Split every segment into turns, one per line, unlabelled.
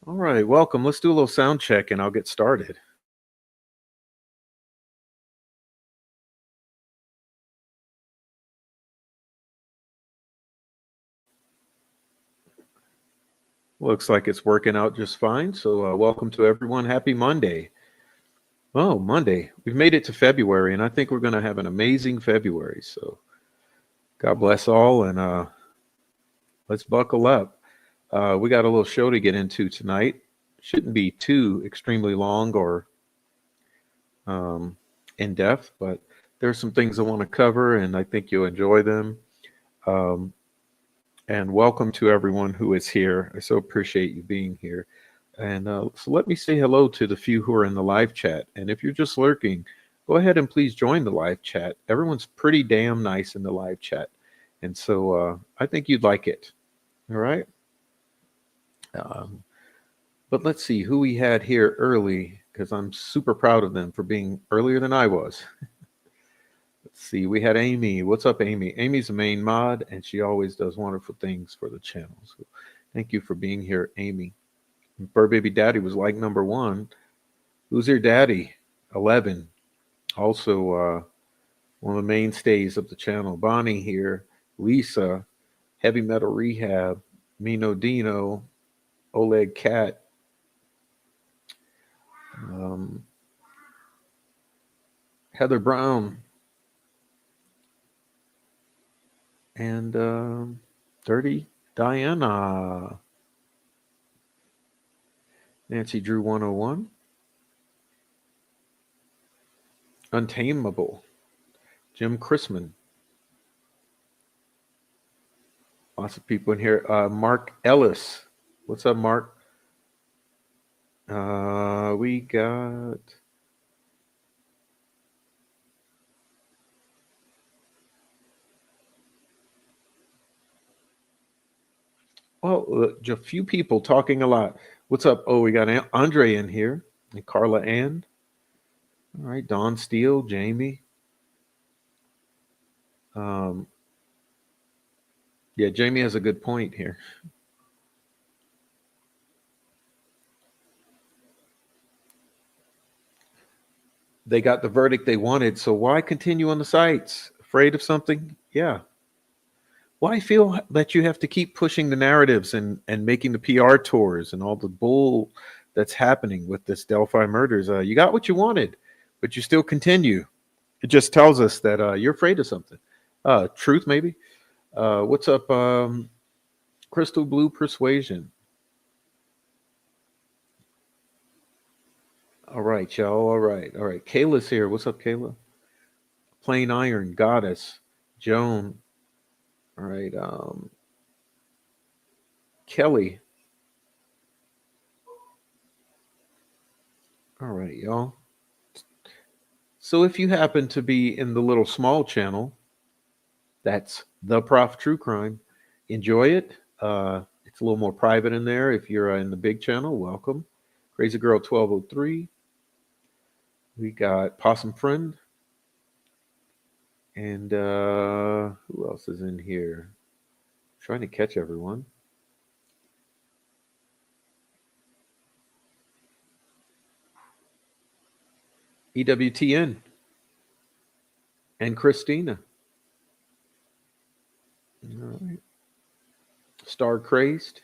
All right, welcome. Let's do a little sound check and I'll get started. Looks like it's working out just fine. So, welcome to everyone. Happy Monday. Oh, Monday. We've made it to February, and I think we're going to have an amazing February. So, God bless all, and let's buckle up. We got a little show to get into tonight. Shouldn't be too extremely long or in depth, but there's some things I want to cover, and I think you'll enjoy them. Um, and welcome to everyone who is here. I so appreciate you being here. And so let me say hello to the few who are in the live chat. And if you're just lurking, go ahead and please join the live chat. Everyone's pretty damn nice in the live chat. And so I think you'd like it. All right. But let's see who we had here early, because I'm super proud of them for being earlier than I was. Let's see. We had Amy. What's up, Amy? Amy's a main mod, and she always does wonderful things for the channel. So thank you for being here, Amy. Fur Baby Daddy was like number one. Who's Your Daddy? 11. Also, one of the mainstays of the channel. Bonnie here. Lisa. Heavy Metal Rehab. Mino Dino. Oleg Cat. Um, Heather Brown. And Dirty Diana. Nancy Drew 101. Untamable. Jim Chrisman. Lots of people in here. Mark Ellis. What's up, Mark? We got. Well, a few people talking a lot. What's up? Oh, we got Andre in here and Carla Ann. All right, Don Steele, Jamie. Um, yeah, Jamie has a good point here. They got the verdict they wanted, so why continue on the sites? Afraid of something? Yeah. Why feel that you have to keep pushing the narratives and making the PR tours and all the bull that's happening with this Delphi murders? You got what you wanted, but you still continue. It just tells us that you're afraid of something. Truth, maybe. What's up, Crystal Blue Persuasion? All right, y'all. All right, all right. Kayla's here. What's up, Kayla? Plain Iron Goddess Joan. All right, Kelly. All right, y'all. So if you happen to be in the little small channel, that's the Prof True Crime. Enjoy it. It's a little more private in there. If you're in the big channel, welcome. Crazy Girl 1203. We got Possum Friend. And who else is in here? Trying to catch everyone. EWTN and Christina. All right. Star Crazed.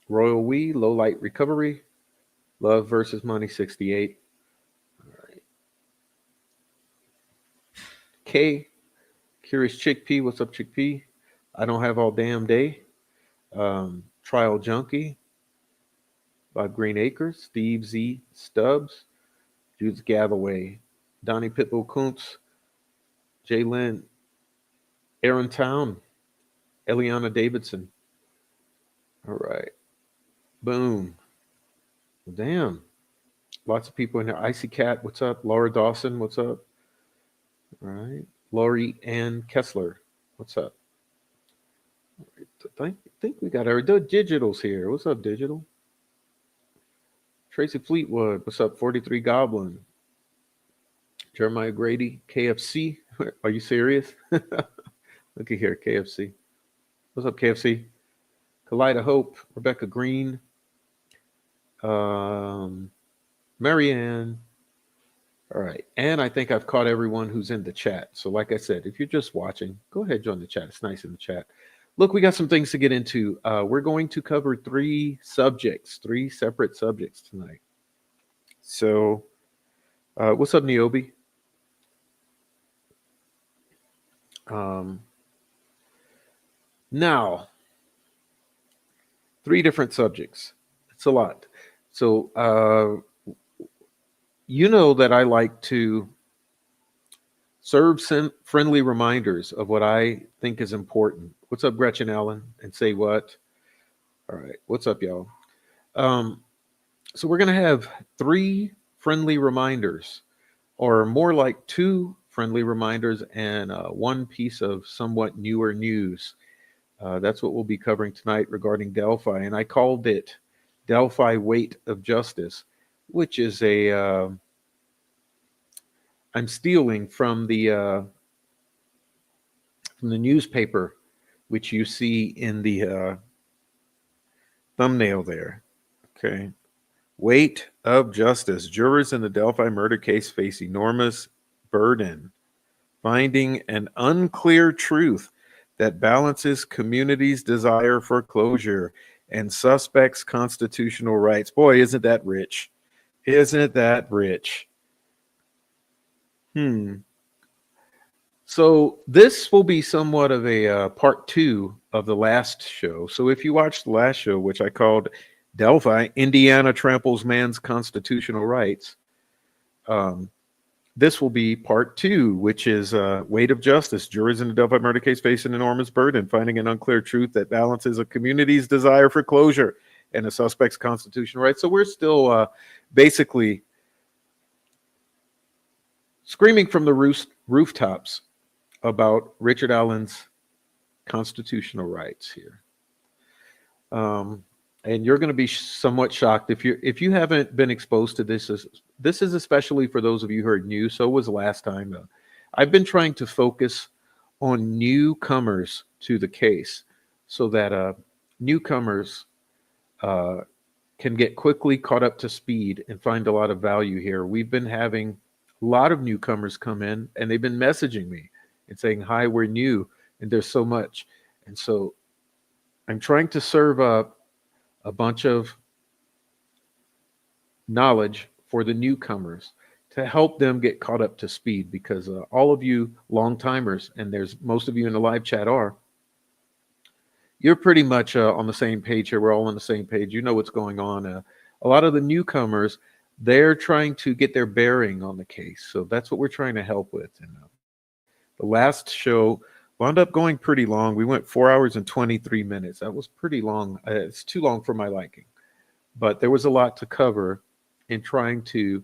Royal We, Low Light Recovery. Love versus Money 68. All right. K. Curious Chickpea. What's up, Chickpea? I don't have all damn day. Trial Junkie. Bob Green Acres. Steve Z. Stubbs. Judith Galloway. Donnie Pitbull Kuntz. Jay Lynn. Aaron Town. Eliana Davidson. All right. Boom. Damn. Lots of people in there. Icy Cat, what's up? Laura Dawson, what's up? All right. Lori Ann Kessler, what's up? I think we got our Digital's here. What's up, Digital? Tracy Fleetwood, what's up? 43 Goblin. Jeremiah Grady, KFC. Are you serious? Look at here, KFC. What's up, KFC? Kalida Hope, Rebecca Green, Marianne. All right. And I think I've caught everyone who's in the chat. So, like I said, if you're just watching, go ahead, join the chat. It's nice in the chat. Look, we got some things to get into. We're going to cover three separate subjects tonight. So, what's up, Niobe? Now, three different subjects. It's a lot. So, you know that I like to serve friendly reminders of what I think is important. What's up, Gretchen Allen? And say what? All right. What's up, y'all? So we're going to have three friendly reminders, or more like two friendly reminders and one piece of somewhat newer news. That's what we'll be covering tonight regarding Delphi. And I called it Delphi Weight of Justice, which is I'm stealing from the newspaper, which you see in the thumbnail there. Okay. Weight of justice. Jurors in the Delphi murder case face enormous burden finding an unclear truth that balances community's desire for closure and suspects' constitutional rights. Boy, isn't that rich? Isn't that rich? Hmm. So this will be somewhat of a part two of the last show. So if you watched the last show, which I called Delphi, Indiana tramples man's constitutional rights, um, this will be part two, which is weight of justice. Jurors in the Delphi murder case face an enormous burden, finding an unclear truth that balances a community's desire for closure and a suspect's constitutional rights. So we're still basically screaming from the rooftops about Richard Allen's constitutional rights here. Um, and you're going to be somewhat shocked if you haven't been exposed to this. This is especially for those of you who are new. So was last time. I've been trying to focus on newcomers to the case, so that newcomers uh, can get quickly caught up to speed and find a lot of value here. We've been having a lot of newcomers come in, and they've been messaging me and saying, "Hi, we're new, and there's so much." And so I'm trying to serve up a bunch of knowledge for the newcomers to help them get caught up to speed, because all of you long timers, and there's most of you in the live chat are, you're pretty much on the same page here. We're all on the same page. You know what's going on. A lot of the newcomers, they're trying to get their bearing on the case. So that's what we're trying to help with. And the last show wound up going pretty long. We went 4 hours and 23 minutes. That was pretty long. It's too long for my liking. But there was a lot to cover in trying to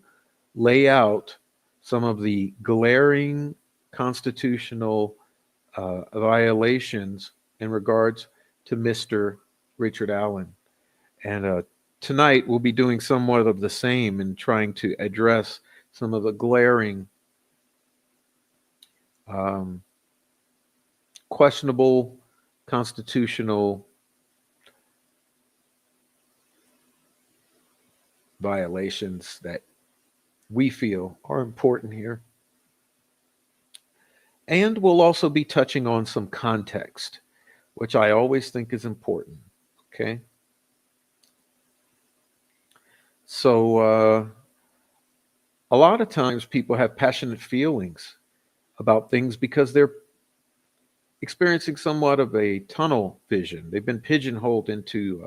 lay out some of the glaring constitutional violations in regards to Mr. Richard Allen. And tonight we'll be doing somewhat of the same in trying to address some of the glaring um, questionable constitutional violations that we feel are important here. And we'll also be touching on some context, which I always think is important. Okay. So, a lot of times people have passionate feelings about things because they're experiencing somewhat of a tunnel vision. They've been pigeonholed into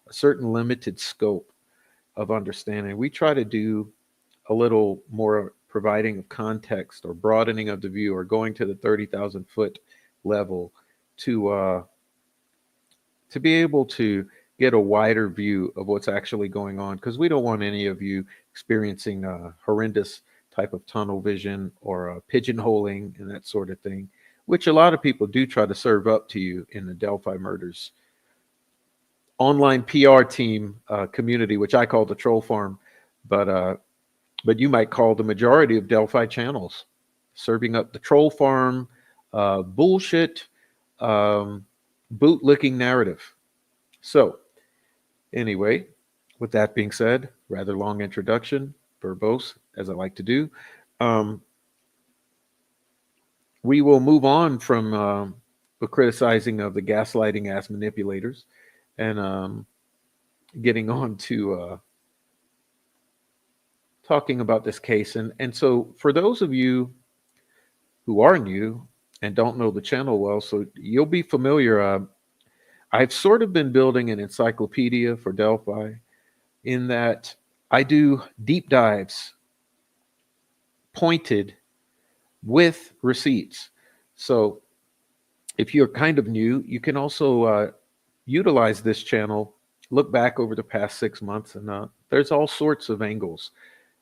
a certain limited scope of understanding. We try to do a little more providing of context or broadening of the view or going to the 30,000 foot level to be able to get a wider view of what's actually going on, because we don't want any of you experiencing a horrendous type of tunnel vision or pigeonholing and that sort of thing, which a lot of people do try to serve up to you in the Delphi Murders online PR team community, which I call the troll farm, but you might call the majority of Delphi channels serving up the troll farm bullshit bootlicking narrative. So anyway, with that being said, rather long introduction, verbose, as I like to do. We will move on from the criticizing of the gaslighting ass manipulators and getting on to talking about this case. And so for those of you who are new and don't know the channel well, so you'll be familiar. I've sort of been building an encyclopedia for Delphi in that I do deep dives pointed with receipts. So if you're kind of new, you can also utilize this channel, look back over the past 6 months, and there's all sorts of angles.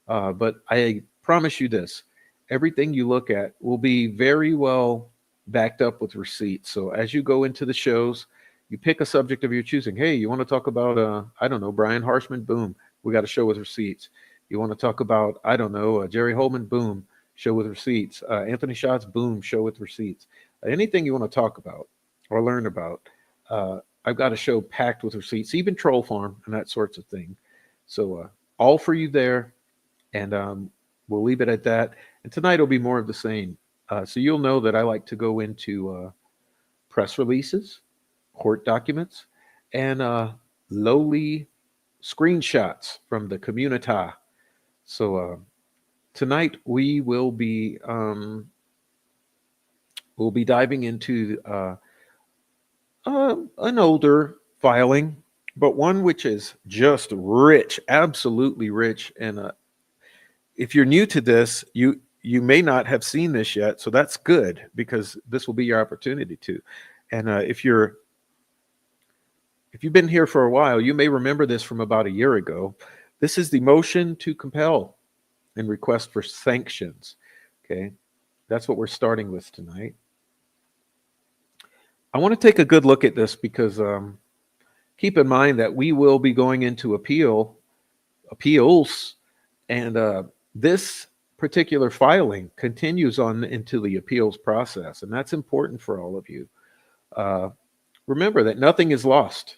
But I promise you this, everything you look at will be very well backed up with receipts. So as you go into the shows, you pick a subject of your choosing. Hey, you want to talk about, I don't know, Brian Harshman? Boom, we got a show with receipts. You want to talk about, I don't know, Jerry Holman? Boom, show with receipts. Anthony Schatz? Boom, show with receipts. Anything you want to talk about or learn about, I've got a show packed with receipts, even Troll Farm and that sorts of thing. So all for you there, and we'll leave it at that. And tonight will be more of the same. So you'll know that I like to go into press releases, court documents, and lowly screenshots from the community. So tonight we'll be diving into an older filing, but one which is just rich, absolutely rich. And if you're new to this, you may not have seen this yet, so that's good because this will be your opportunity to. And if you've been here for a while, you may remember this from about a year ago. This is the motion to compel and request for sanctions. Okay, that's what we're starting with tonight. I want to take a good look at this because keep in mind that we will be going into appeals, and this particular filing continues on into the appeals process, and that's important for all of you. Remember that nothing is lost.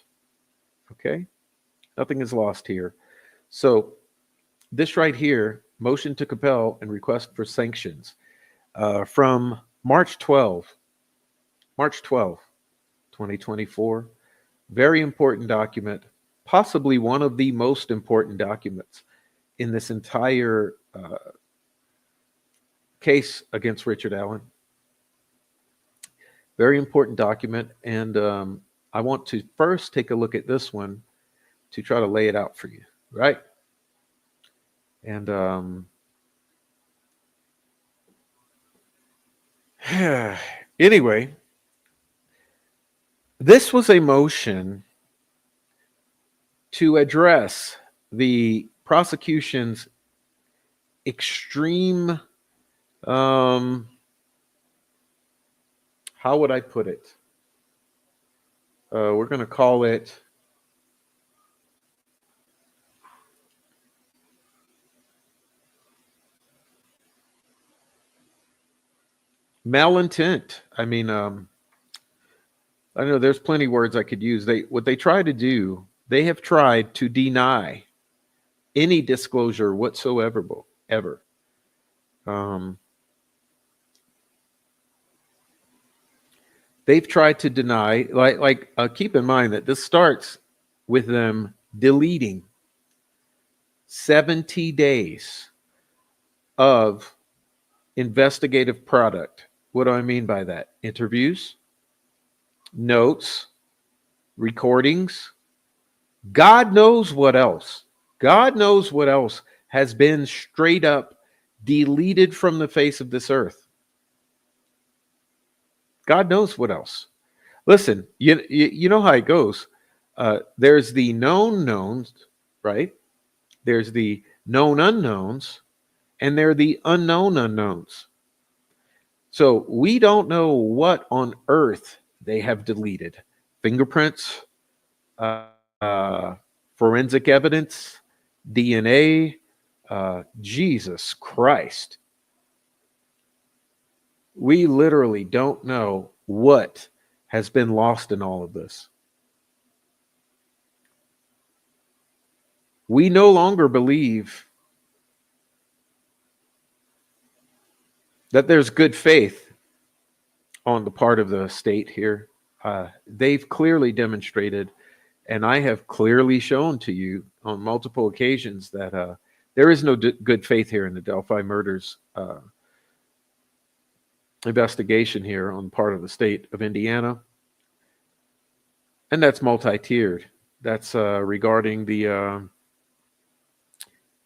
Okay, nothing is lost here. So this right here, motion to compel and request for sanctions, from March 12, 2024. Very important document, possibly one of the most important documents in this entire case against Richard Allen. Very important document, and I want to first take a look at this one to try to lay it out for you, right? And anyway, this was a motion to address the prosecution's extreme, how would I put it? We're going to call it malintent. I mean, I know there's plenty of words I could use. What they try to do, they have tried to deny any disclosure whatsoever, ever. They've tried to deny, keep in mind that this starts with them deleting 70 days of investigative product. What do I mean by that? Interviews, notes, recordings, God knows what else. God knows what else has been straight up deleted from the face of this earth. God knows what else. Listen, you know how it goes. There's the known knowns, right? There's the known unknowns, and there are the unknown unknowns. So we don't know what on earth they have deleted. Fingerprints, forensic evidence, DNA, Jesus Christ. We literally don't know what has been lost in all of this. We no longer believe that there's good faith on the part of the state here. They've clearly demonstrated, and I have clearly shown to you on multiple occasions that there is no good faith here in the Delphi murders investigation here on the part of the state of Indiana. And that's multi-tiered. That's regarding the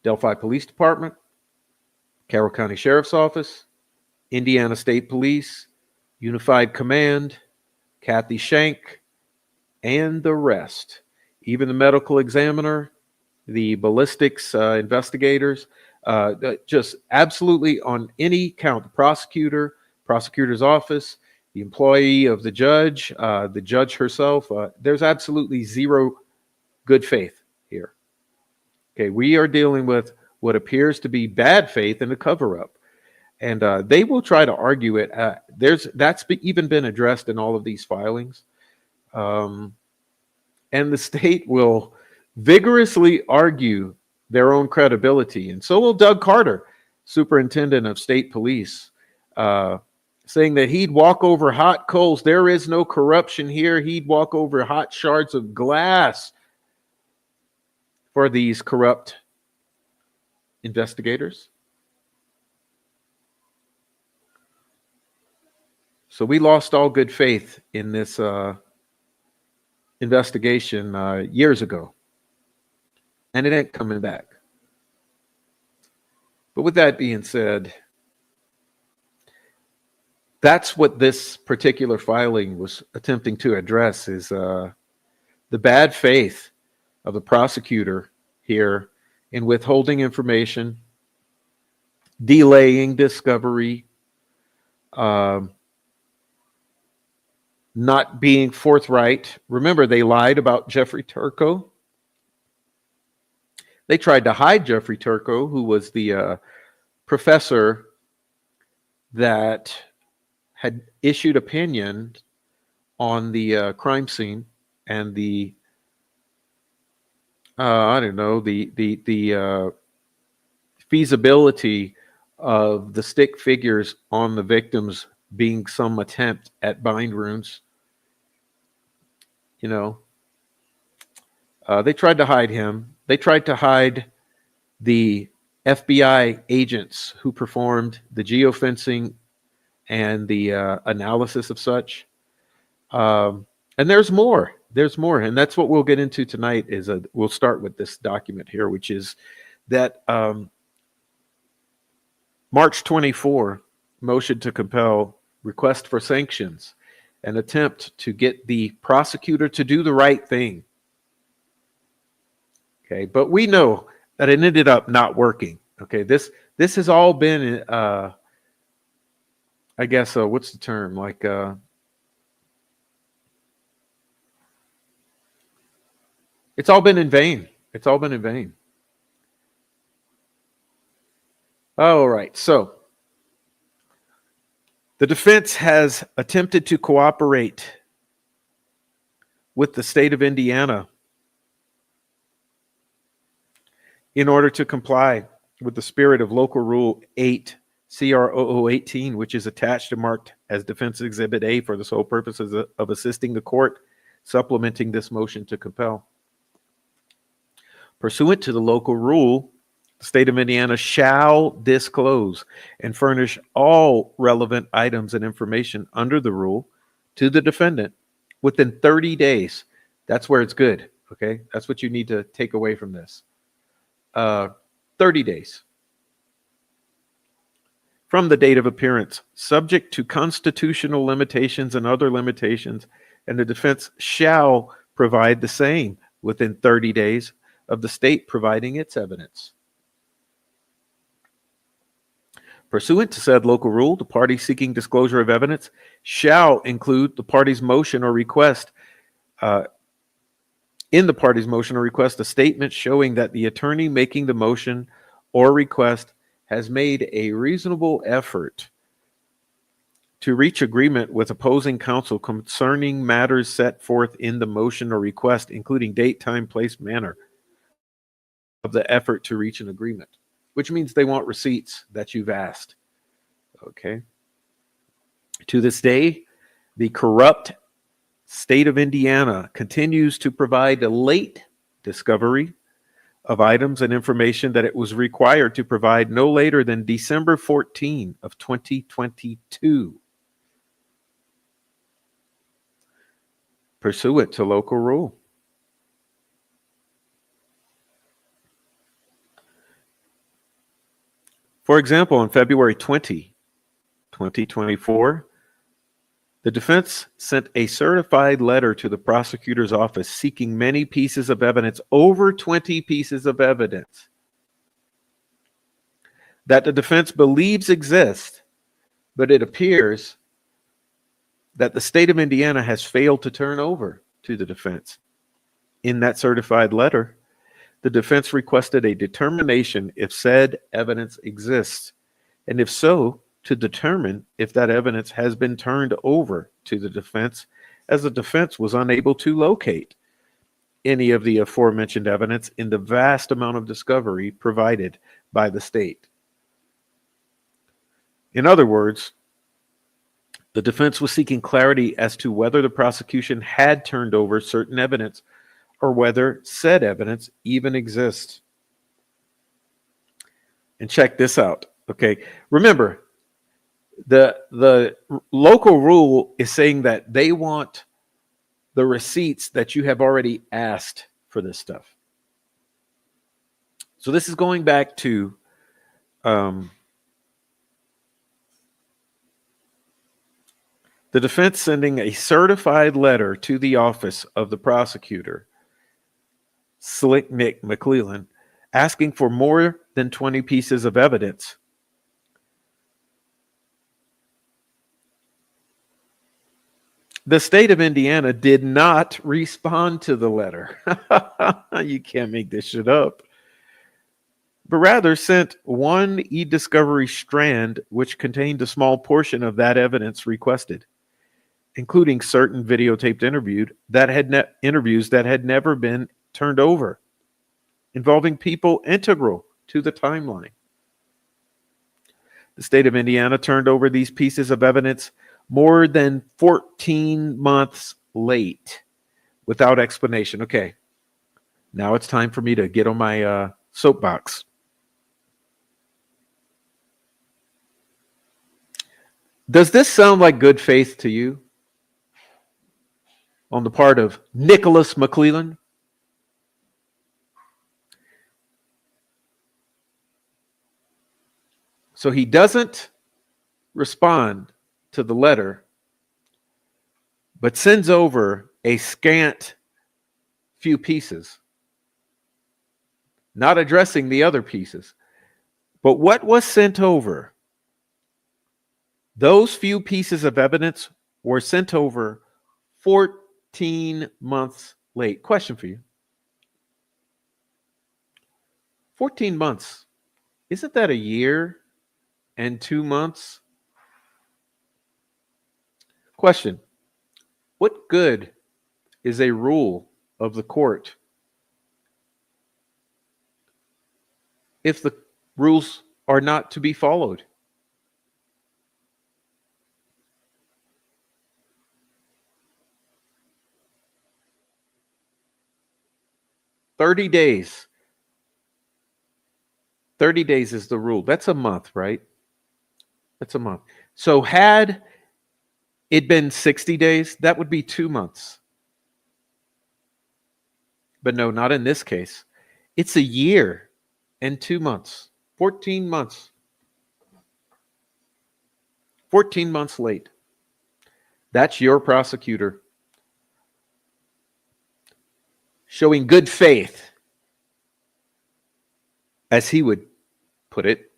Delphi Police Department, Carroll County Sheriff's Office, Indiana State Police, Unified Command, Kathy Shank, and the rest. Even the medical examiner, the ballistics investigators, just absolutely on any count, the prosecutor's office, the employee of the judge herself, there's absolutely zero good faith here. Okay, we are dealing with what appears to be bad faith and a cover-up. And they will try to argue it. That's even been addressed in all of these filings. And the state will vigorously argue their own credibility. And so will Doug Carter, superintendent of state police, saying that he'd walk over hot coals. There is no corruption here. He'd walk over hot shards of glass for these corrupt investigators. So we lost all good faith in this investigation years ago, and it ain't coming back. But with that being said, that's what this particular filing was attempting to address, is the bad faith of the prosecutor here in withholding information, delaying discovery, not being forthright. Remember, they lied about Jeffrey Turco. They tried to hide Jeffrey Turco, who was the professor that had issued opinion on the crime scene and the feasibility of the stick figures on the victims being some attempt at bind runes. They tried to hide him. They tried to hide the FBI agents who performed the geofencing and the analysis of such. And there's more. There's more. And that's what we'll get into tonight. We'll start with this document here, which is that March 24, motion to compel, request for sanctions, an attempt to get the prosecutor to do the right thing. Okay, but we know that it ended up not working. Okay, this has all been, I guess, what's the term? Like, it's all been in vain. It's all been in vain. All right, so the defense has attempted to cooperate with the state of Indiana in order to comply with the spirit of Local Rule 8, CR 0018, which is attached and marked as Defense Exhibit A for the sole purposes of assisting the court supplementing this motion to compel. Pursuant to the local rule, the state of Indiana shall disclose and furnish all relevant items and information under the rule to the defendant within 30 days. That's where it's good, okay? That's what you need to take away from this. 30 days from the date of appearance, subject to constitutional limitations and other limitations, and the defense shall provide the same within 30 days of the state providing its evidence. Pursuant to said local rule, the party seeking disclosure of evidence shall include the party's motion or request in the party's motion or request a statement showing that the attorney making the motion or request has made a reasonable effort to reach agreement with opposing counsel concerning matters set forth in the motion or request, including date, time, place, manner of the effort to reach an agreement, which means they want receipts that you've asked. Okay. To this day, the corrupt state of Indiana continues to provide a late discovery of items and information that it was required to provide no later than December 14 of 2022. Pursuant to local rule. For example, on February 20, 2024, the defense sent a certified letter to the prosecutor's office seeking many pieces of evidence, over 20 pieces of evidence, that the defense believes exist, but it appears that the state of Indiana has failed to turn over to the defense. In that certified letter, the defense requested a determination if said evidence exists, and if so, to determine if that evidence has been turned over to the defense, as the defense was unable to locate any of the aforementioned evidence in the vast amount of discovery provided by the state. In other words, the defense was seeking clarity as to whether the prosecution had turned over certain evidence or whether said evidence even exists. And check this out. Okay. Remember, the local rule is saying that they want the receipts that you have already asked for this stuff. So this is going back to the defense sending a certified letter to the office of the prosecutor, Slick Nick McClellan, asking for more than 20 pieces of evidence. The state of Indiana did not respond to the letter. You can't make this shit up. But rather sent one e-discovery strand which contained a small portion of that evidence requested, including certain videotaped interviews that had never been turned over, involving people integral to the timeline. The state of Indiana turned over these pieces of evidence more than 14 months late without explanation. Okay, now it's time for me to get on my soapbox. Does this sound like good faith to you on the part of Nicholas McClellan? So he doesn't respond to the letter, but sends over a scant few pieces, not addressing the other pieces. But what was sent over, those few pieces of evidence were sent over 14 months late. Question for you. 14 months. Isn't that a year and 2 months? Question. What good is a rule of the court if the rules are not to be followed? "30 days. 30 days is the rule." That's a month, right? That's a month. So had it been 60 days, that would be 2 months. But no, not in this case. It's a year and 2 months. 14 months. 14 months late. That's your prosecutor showing good faith, as he would put it.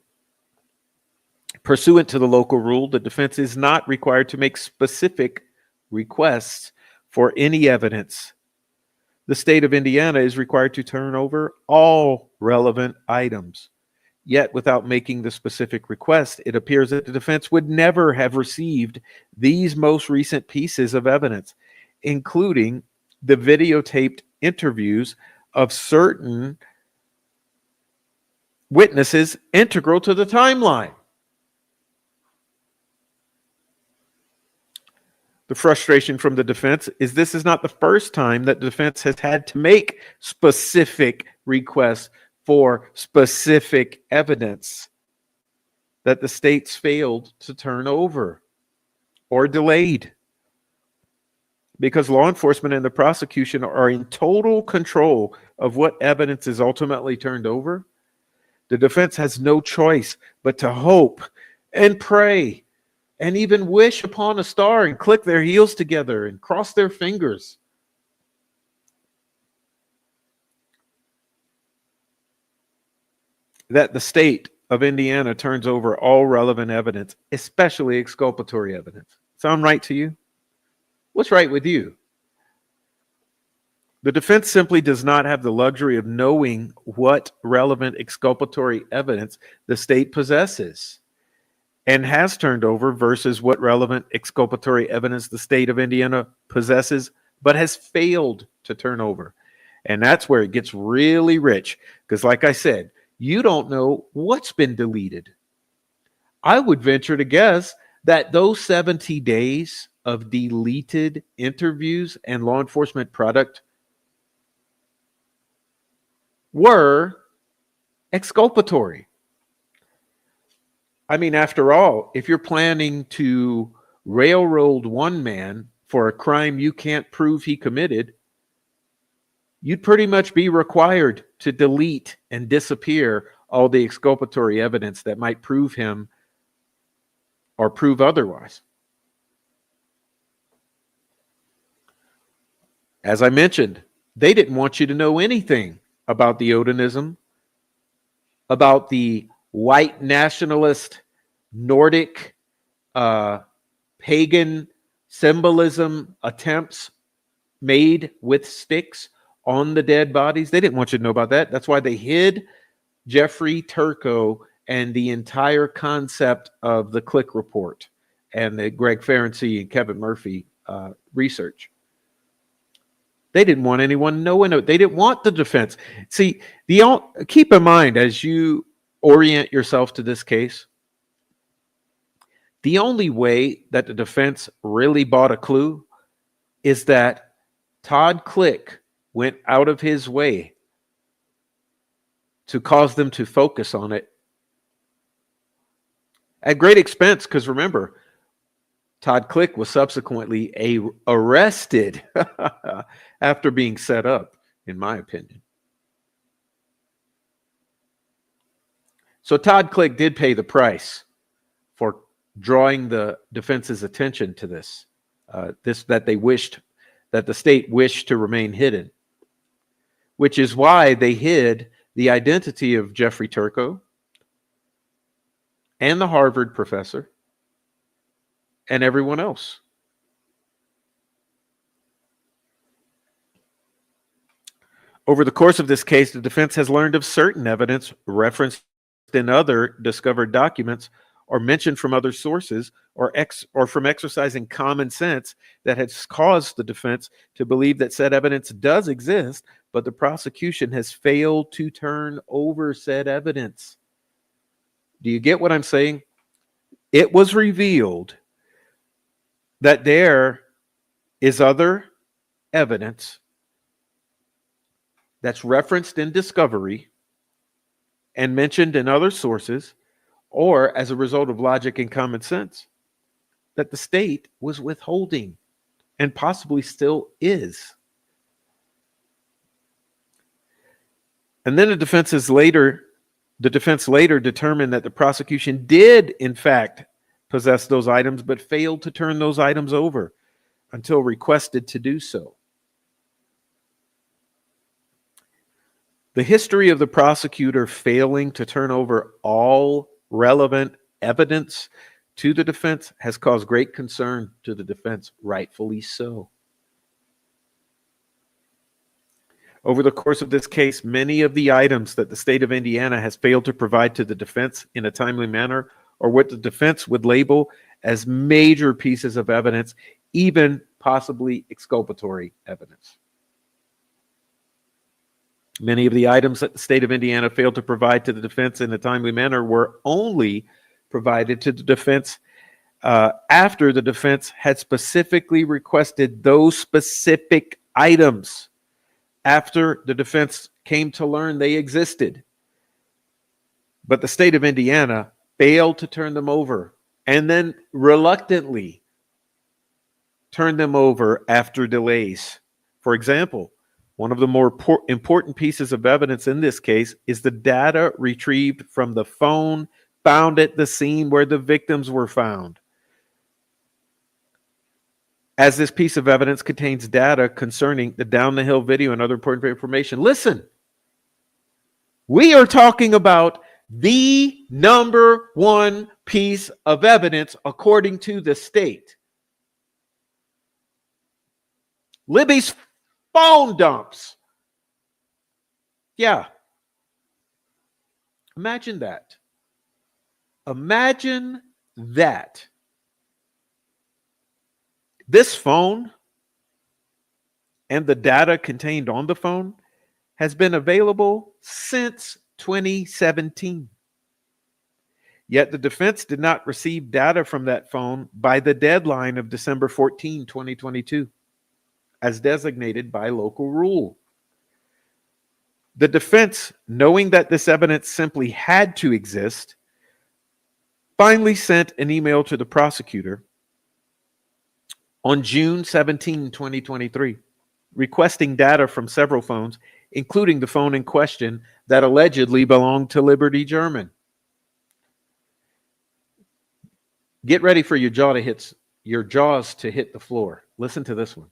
Pursuant to the local rule, the defense is not required to make specific requests for any evidence. The state of Indiana is required to turn over all relevant items. Yet, without making the specific request, it appears that the defense would never have received these most recent pieces of evidence, including the videotaped interviews of certain witnesses integral to the timeline. The frustration from the defense is this is not the first time that the defense has had to make specific requests for specific evidence that the states failed to turn over or delayed. Because law enforcement and the prosecution are in total control of what evidence is ultimately turned over, the defense has no choice but to hope and pray and even wish upon a star and click their heels together and cross their fingers that the state of Indiana turns over all relevant evidence, especially exculpatory evidence. Sound right to you? What's right with you? The defense simply does not have the luxury of knowing what relevant exculpatory evidence the state possesses and has turned over versus what relevant exculpatory evidence the state of Indiana possesses but has failed to turn over. And that's where it gets really rich. Because, like I said, you don't know what's been deleted. I would venture to guess that those 70 days of deleted interviews and law enforcement product were exculpatory. I mean, after all, if you're planning to railroad one man for a crime you can't prove he committed, you'd pretty much be required to delete and disappear all the exculpatory evidence that might prove him or prove otherwise. As I mentioned, they didn't want you to know anything about the Odinism, about the white nationalist, Nordic, pagan symbolism attempts made with sticks on the dead bodies. They didn't want you to know about that. That's why they hid Jeffrey Turco and the entire concept of the Click Report and the Greg Ferenczi and Kevin Murphy research. They didn't want anyone knowing it. They didn't want the defense. See, keep in mind as you orient yourself to this case, the only way that the defense really bought a clue is that Todd Click went out of his way to cause them to focus on it at great expense. Because remember, Todd Click was subsequently arrested after being set up, in my opinion. So Todd Click did pay the price for drawing the defense's attention to this, that the state wished to remain hidden, which is why they hid the identity of Jeffrey Turco and the Harvard professor and everyone else. Over the course of this case, the defense has learned of certain evidence referenced in other discovered documents or mentioned from other sources or from exercising common sense that has caused the defense to believe that said evidence does exist, but the prosecution has failed to turn over said evidence. Do you get what I'm saying? It was revealed that there is other evidence that's referenced in discovery and mentioned in other sources, or as a result of logic and common sense, that the state was withholding and possibly still is. And then the defense later determined that the prosecution did, in fact, possess those items, but failed to turn those items over until requested to do so. The history of the prosecutor failing to turn over all relevant evidence to the defense has caused great concern to the defense, rightfully so. Over the course of this case, many of the items that the state of Indiana has failed to provide to the defense in a timely manner or what the defense would label as major pieces of evidence, even possibly exculpatory evidence. Many of the items that the state of Indiana failed to provide to the defense in a timely manner were only provided to the defense after the defense had specifically requested those specific items, after the defense came to learn they existed. But the state of Indiana failed to turn them over and then reluctantly turned them over after delays. For example, one of the more important pieces of evidence in this case is the data retrieved from the phone found at the scene where the victims were found. As this piece of evidence contains data concerning the down the hill video and other important information. Listen, we are talking about the number one piece of evidence according to the state. Libby's phone dumps. Yeah. Imagine that. Imagine that. This phone and the data contained on the phone has been available since 2017. Yet the defense did not receive data from that phone by the deadline of December 14, 2022, as designated by local rule. The defense, knowing that this evidence simply had to exist, finally sent an email to the prosecutor on June 17, 2023, requesting data from several phones, including the phone in question that allegedly belonged to Liberty German. Get ready for your jaws to hit the floor. Listen to this one.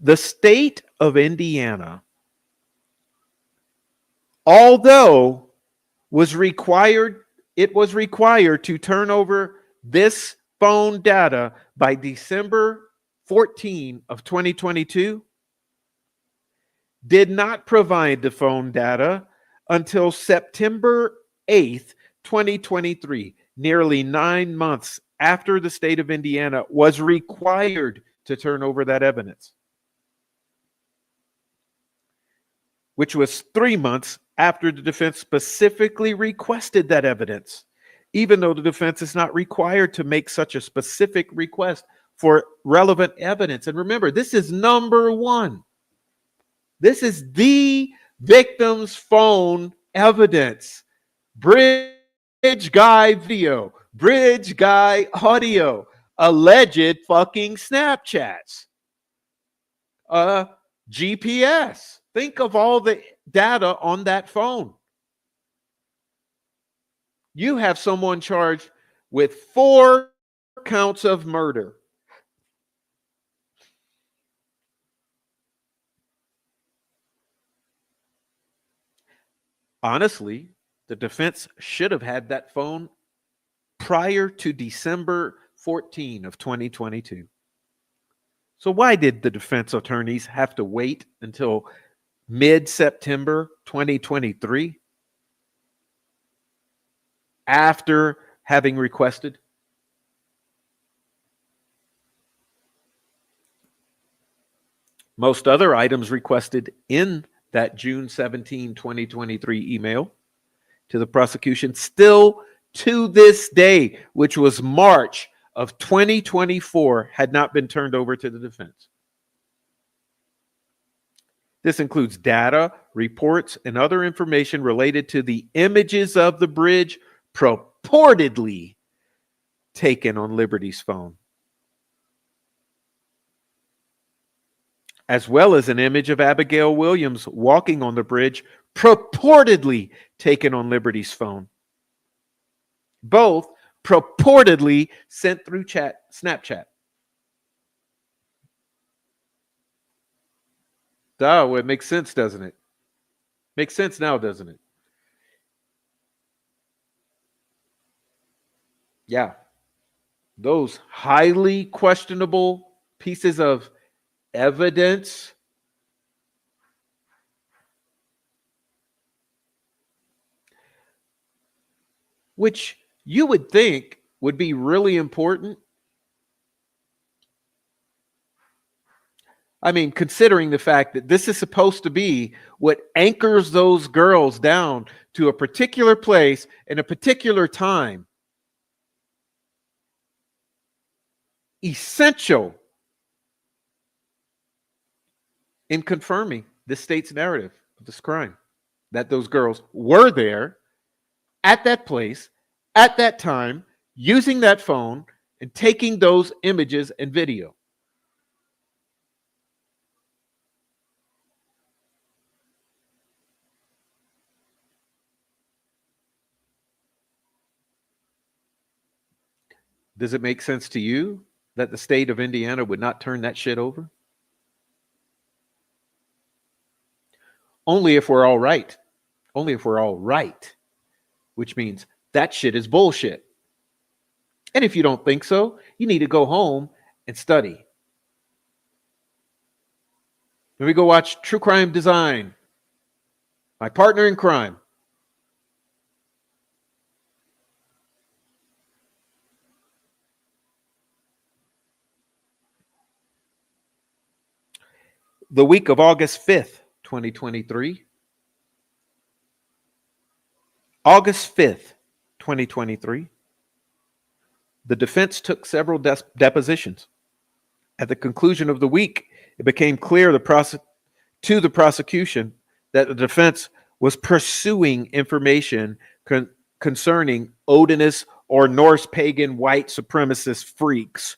The state of Indiana, although it was required to turn over this phone data by December 14 of 2022, did not provide the phone data until September 8th, 2023, nearly 9 months after the state of Indiana was required to turn over that evidence, which was 3 months after the defense specifically requested that evidence, even though the defense is not required to make such a specific request for relevant evidence. And remember, this is number one. This is the victim's phone evidence. Bridge guy video, bridge guy audio, alleged fucking Snapchats, GPS. Think of all the data on that phone. You have someone charged with 4 counts of murder. Honestly, the defense should have had that phone prior to December 14 of 2022. So why did the defense attorneys have to wait until mid-September 2023 after having requested? Most other items requested in that June 17, 2023 email to the prosecution still to this day, which was March of 2024, had not been turned over to the defense. This includes data, reports, and other information related to the images of the bridge purportedly taken on Liberty's phone, as well as an image of Abigail Williams walking on the bridge purportedly taken on Liberty's phone. Both purportedly sent through Snapchat. Well, it makes sense, doesn't it? Makes sense now, doesn't it? Yeah. Those highly questionable pieces of evidence which you would think would be really important. I mean, considering the fact that this is supposed to be what anchors those girls down to a particular place in a particular time. Essential in confirming the state's narrative of this crime, that those girls were there at that place, at that time, using that phone and taking those images and video. Does it make sense to you that the state of Indiana would not turn that shit over? Only if we're all right. Only if we're all right, which means that shit is bullshit. And if you don't think so, you need to go home and study. Let me go watch True Crime Design, my partner in crime. The week of August 5th, 2023. August 5th, 2023. The defense took several depositions. At the conclusion of the week, it became clear to the prosecution that the defense was pursuing information concerning Odinist or Norse pagan white supremacist freaks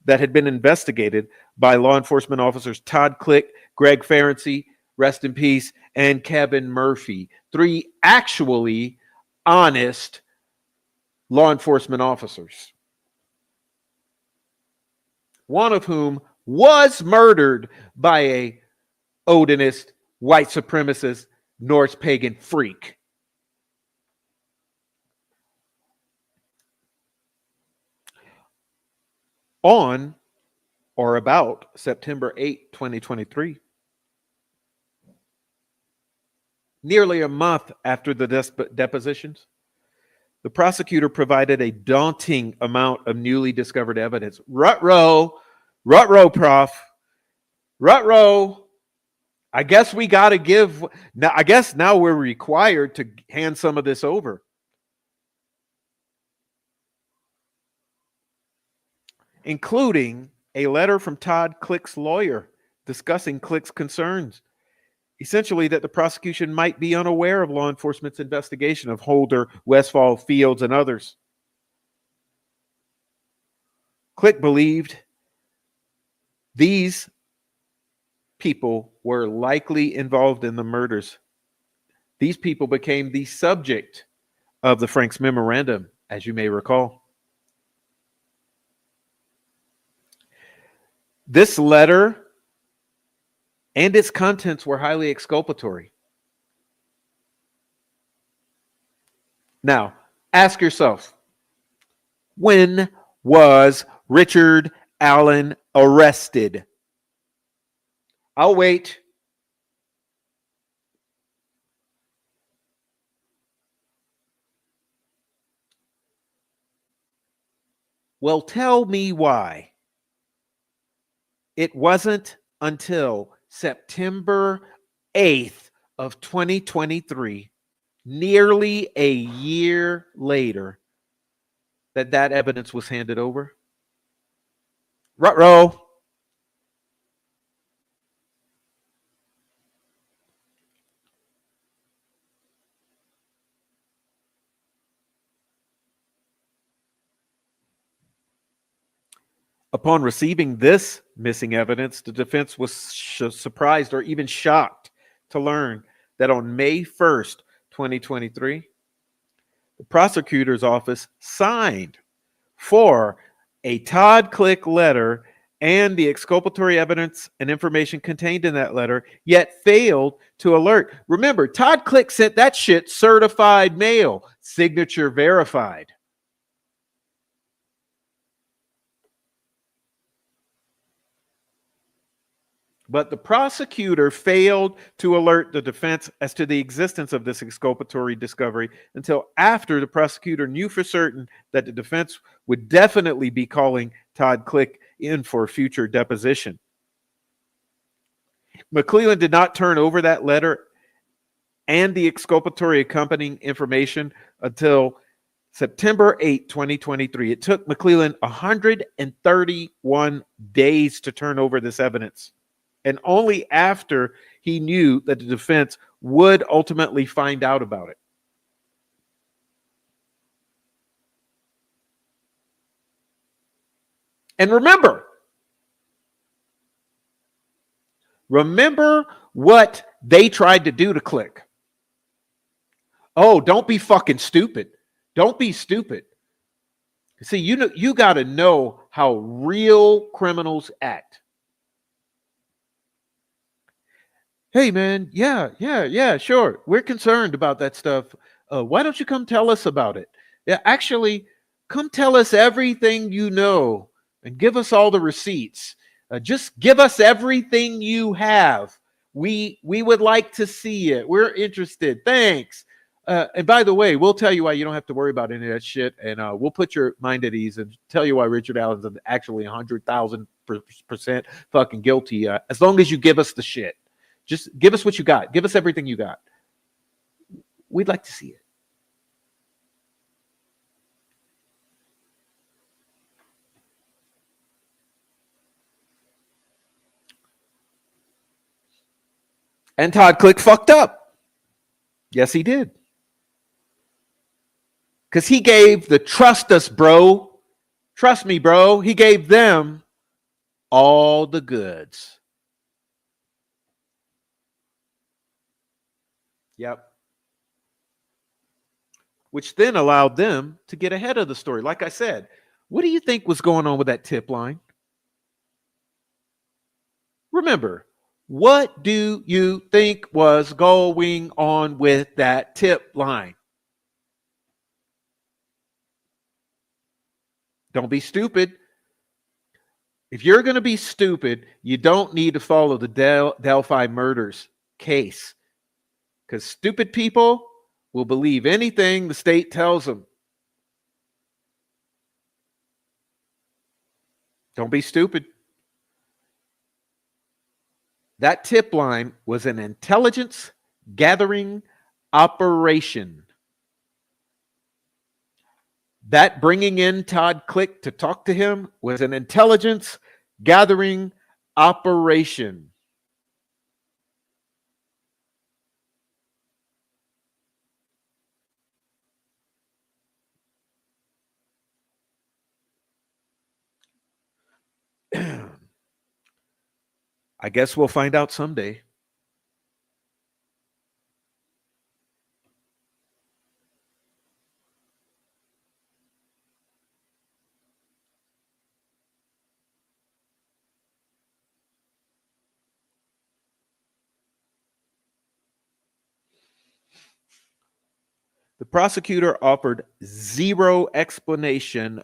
that had been investigated by law enforcement officers Todd Click, Greg Ferenczi, rest in peace, and Kevin Murphy, three actually honest law enforcement officers, one of whom was murdered by a Odinist, white supremacist, Norse pagan freak. On or about September 8, 2023, nearly a month after the depositions, the prosecutor provided a daunting amount of newly discovered evidence. Rut-row, prof. Rut-row. I guess we got to give, now, I guess now we're required to hand some of this over. Including a letter from Todd Click's lawyer discussing Click's concerns. Essentially, that the prosecution might be unaware of law enforcement's investigation of Holder, Westfall, Fields, and others. Click believed these people were likely involved in the murders. These people became the subject of the Franks memorandum, as you may recall. This letter and its contents were highly exculpatory. Now, ask yourself, when was Richard Allen arrested? I'll wait. Well, tell me why. It wasn't until September 8th of 2023, nearly a year later, that evidence was handed over. Rut-row. Upon receiving this missing evidence, the defense was surprised or even shocked to learn that on May 1st, 2023, the prosecutor's office signed for a Todd Click letter and the exculpatory evidence and information contained in that letter, yet failed to alert. Remember, Todd Click sent that shit certified mail, signature verified. But the prosecutor failed to alert the defense as to the existence of this exculpatory discovery until after the prosecutor knew for certain that the defense would definitely be calling Todd Click in for future deposition. McClelland did not turn over that letter and the exculpatory accompanying information until September 8, 2023. It took McClelland 131 days to turn over this evidence. And only after he knew that the defense would ultimately find out about it. And remember what they tried to do to Click. Oh, don't be fucking stupid. Don't be stupid. See, you got to know how real criminals act. Hey, man, yeah, sure. We're concerned about that stuff. Why don't you come tell us about it? Yeah, actually, come tell us everything you know and give us all the receipts. Just give us everything you have. We would like to see it. We're interested. Thanks. And by the way, we'll tell you why you don't have to worry about any of that shit, and we'll put your mind at ease and tell you why Richard Allen's actually 100,000% fucking guilty. As long as you give us the shit, just give us what you got. Give us everything you got. We'd like to see it. And Todd Click fucked up. Yes, he did. Because he gave the trust us, bro. Trust me, bro. He gave them all the goods. Yep. Which then allowed them to get ahead of the story. Like I said, what do you think was going on with that tip line? Remember, what do you think was going on with that tip line? Don't be stupid. If you're going to be stupid, you don't need to follow the Delphi murders case. Because stupid people will believe anything the state tells them. Don't be stupid. That tip line was an intelligence gathering operation. That bringing in Todd Click to talk to him was an intelligence gathering operation. I guess we'll find out someday. The prosecutor offered zero explanation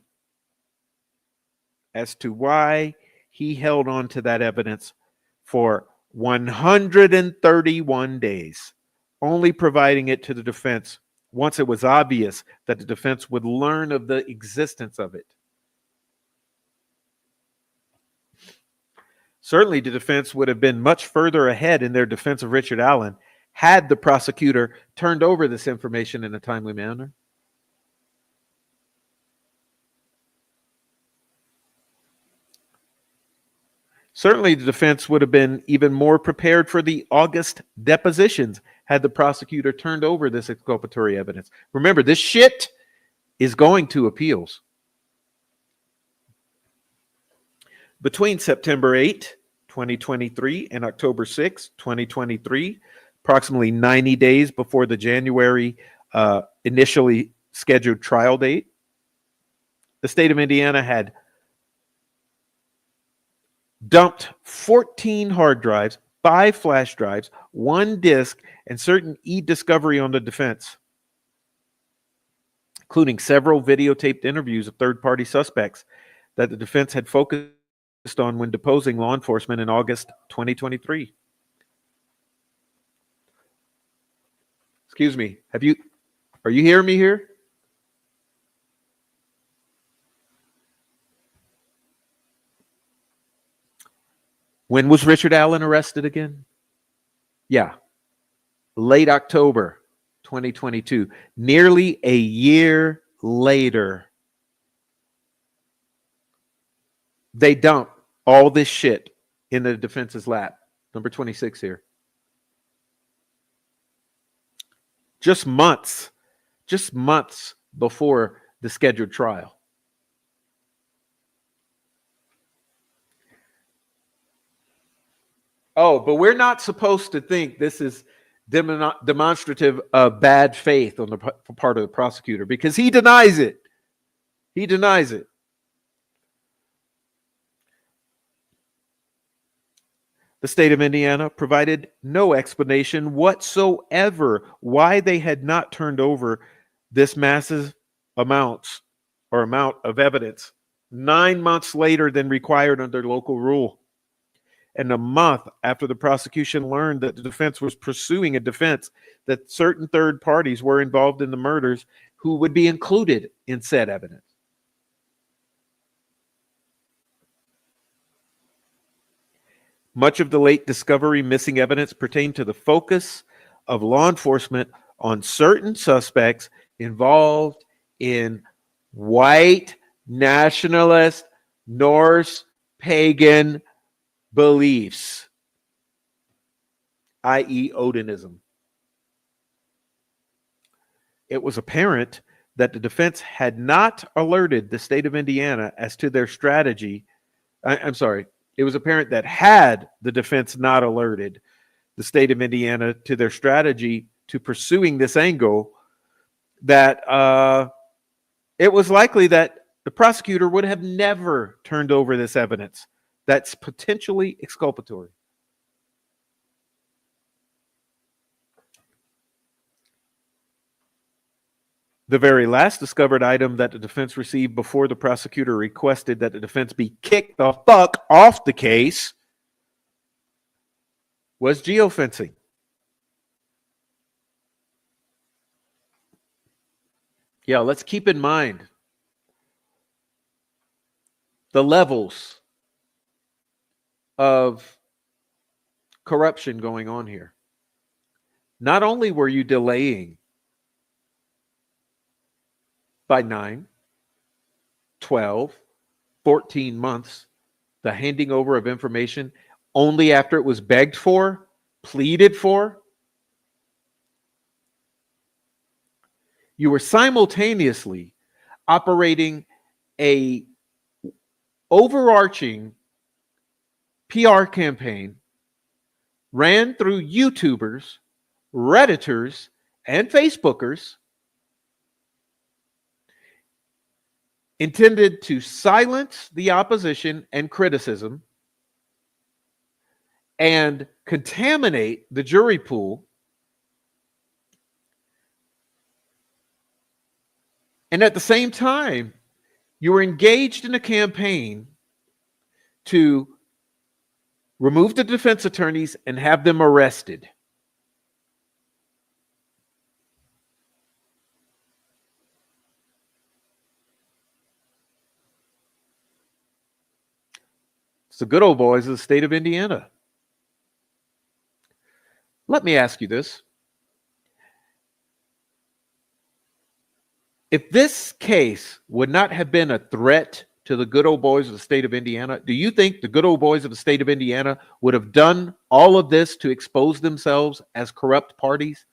as to why he held on to that evidence for 131 days, only providing it to the defense once it was obvious that the defense would learn of the existence of it. Certainly, the defense would have been much further ahead in their defense of Richard Allen had the prosecutor turned over this information in a timely manner. Certainly, the defense would have been even more prepared for the August depositions had the prosecutor turned over this exculpatory evidence. Remember, this shit is going to appeals. Between September 8, 2023 and October 6, 2023, approximately 90 days before the January initially scheduled trial date, the state of Indiana had dumped 14 hard drives, 5 flash drives, 1 disk, and certain e-discovery on the defense, including several videotaped interviews of third-party suspects that the defense had focused on when deposing law enforcement in August 2023. Excuse me, are you hearing me here? When was Richard Allen arrested again? Yeah, late October 2022, nearly a year later. They dump all this shit in the defense's lap. Number 26 here. Just months before the scheduled trial. Oh, but we're not supposed to think this is demonstrative of bad faith on the part of the prosecutor, because he denies it. He denies it. The state of Indiana provided no explanation whatsoever why they had not turned over this massive amount of evidence 9 months later than required under local rule. and a month after the prosecution learned that the defense was pursuing a defense that certain third parties were involved in the murders who would be included in said evidence. Much of the late discovery missing evidence pertained to the focus of law enforcement on certain suspects involved in white nationalist Norse pagan beliefs, i.e., Odinism. It was apparent that the defense had not alerted the state of Indiana as to their strategy. It was apparent that had the defense not alerted the state of Indiana to their strategy to pursuing this angle, that it was likely that the prosecutor would have never turned over this evidence that's potentially exculpatory. The very last discovered item that the defense received before the prosecutor requested that the defense be kicked the fuck off the case was geofencing. Yeah, let's keep in mind the levels of corruption going on here. Not only were you delaying by 9, 12, 14 months the handing over of information only after it was begged for, pleaded for, you were simultaneously operating a overarching PR campaign ran through YouTubers, Redditors, and Facebookers intended to silence the opposition and criticism and contaminate the jury pool. And at the same time, you were engaged in a campaign to remove the defense attorneys and have them arrested. It's the good old boys of the state of Indiana. Let me ask you this. If this case would not have been a threat to the good old boys of the state of Indiana, do you think the good old boys of the state of Indiana would have done all of this to expose themselves as corrupt parties?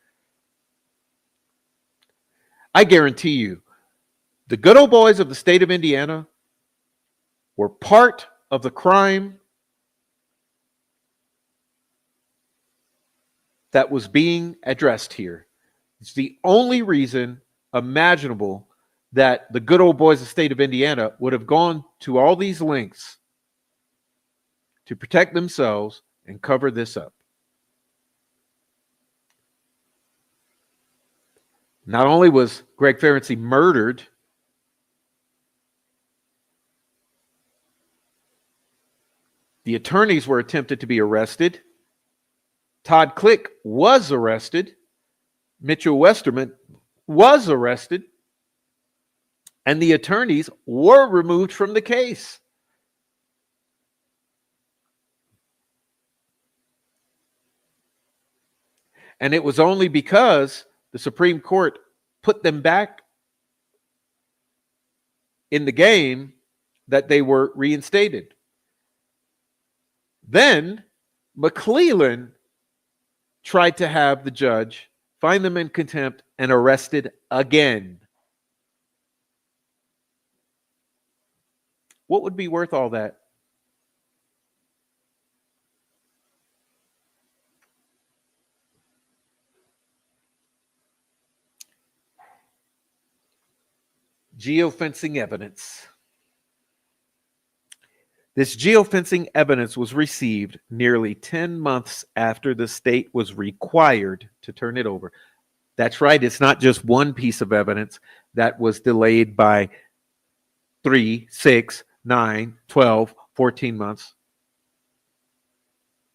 I guarantee you, the good old boys of the state of Indiana were part of the crime that was being addressed here. It's the only reason imaginable that the good old boys of the state of Indiana would have gone to all these lengths to protect themselves and cover this up. Not only was Greg Ferenczi murdered, the attorneys were attempted to be arrested. Todd Click was arrested. Mitchell Westerman was arrested. And the attorneys were removed from the case. And it was only because the Supreme Court put them back in the game that they were reinstated. Then McClellan tried to have the judge find them in contempt and arrested again. What would be worth all that? Geofencing evidence. This geofencing evidence was received nearly 10 months after the state was required to turn it over. That's right. It's not just one piece of evidence that was delayed by 3, 6, 9, 12, 14 months.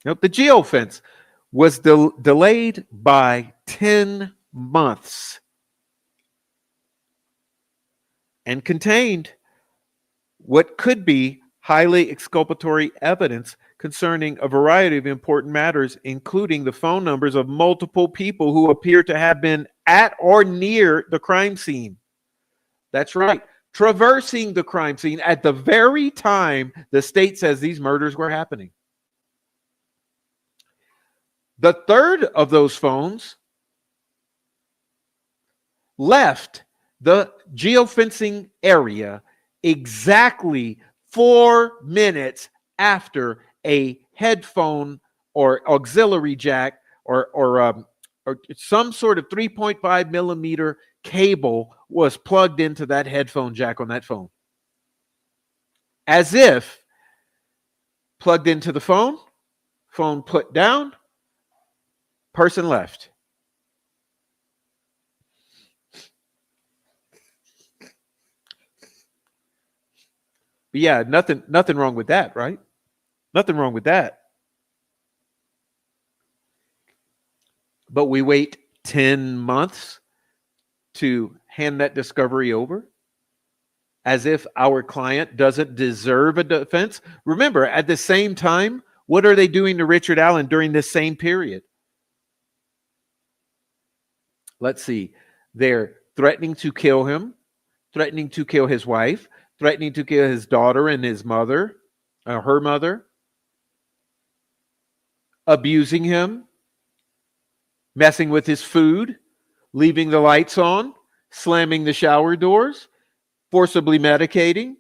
Note the geofence was delayed by 10 months and contained what could be highly exculpatory evidence concerning a variety of important matters, including the phone numbers of multiple people who appear to have been at or near the crime scene. That's right, traversing the crime scene at the very time the state says these murders were happening. The third of those phones left the geofencing area exactly 4 minutes after a headphone or auxiliary jack or some sort of 3.5 millimeter cable was plugged into that headphone jack on that phone. As if plugged into the phone put down, person left. But yeah, nothing wrong with that, right? Nothing wrong with that. But we wait 10 months to hand that discovery over as if our client doesn't deserve a defense. Remember, at the same time, what are they doing to Richard Allen during this same period? Let's see. They're threatening to kill him, threatening to kill his wife, threatening to kill his daughter and his mother, her mother, abusing him, messing with his food, leaving the lights on, slamming the shower doors, forcibly medicating.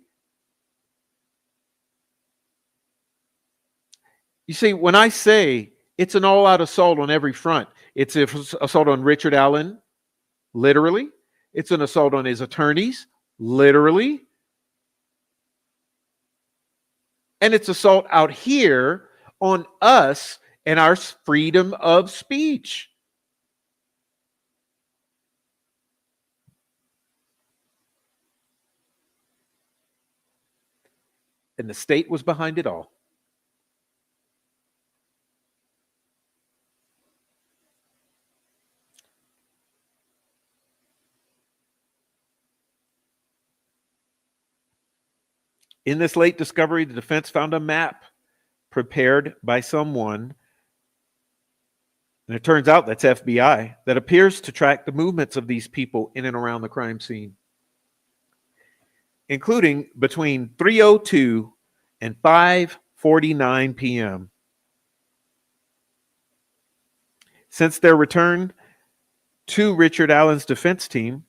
You see, when I say it's an all-out assault on every front, it's an assault on Richard Allen, literally. It's an assault on his attorneys, literally. And it's assault out here on us and our freedom of speech. And the state was behind it all. In this late discovery, the defense found a map prepared by someone, and it turns out that's FBI, that appears to track the movements of these people in and around the crime scene, including between 3:02 and 5:49 p.m. Since their return to Richard Allen's defense team,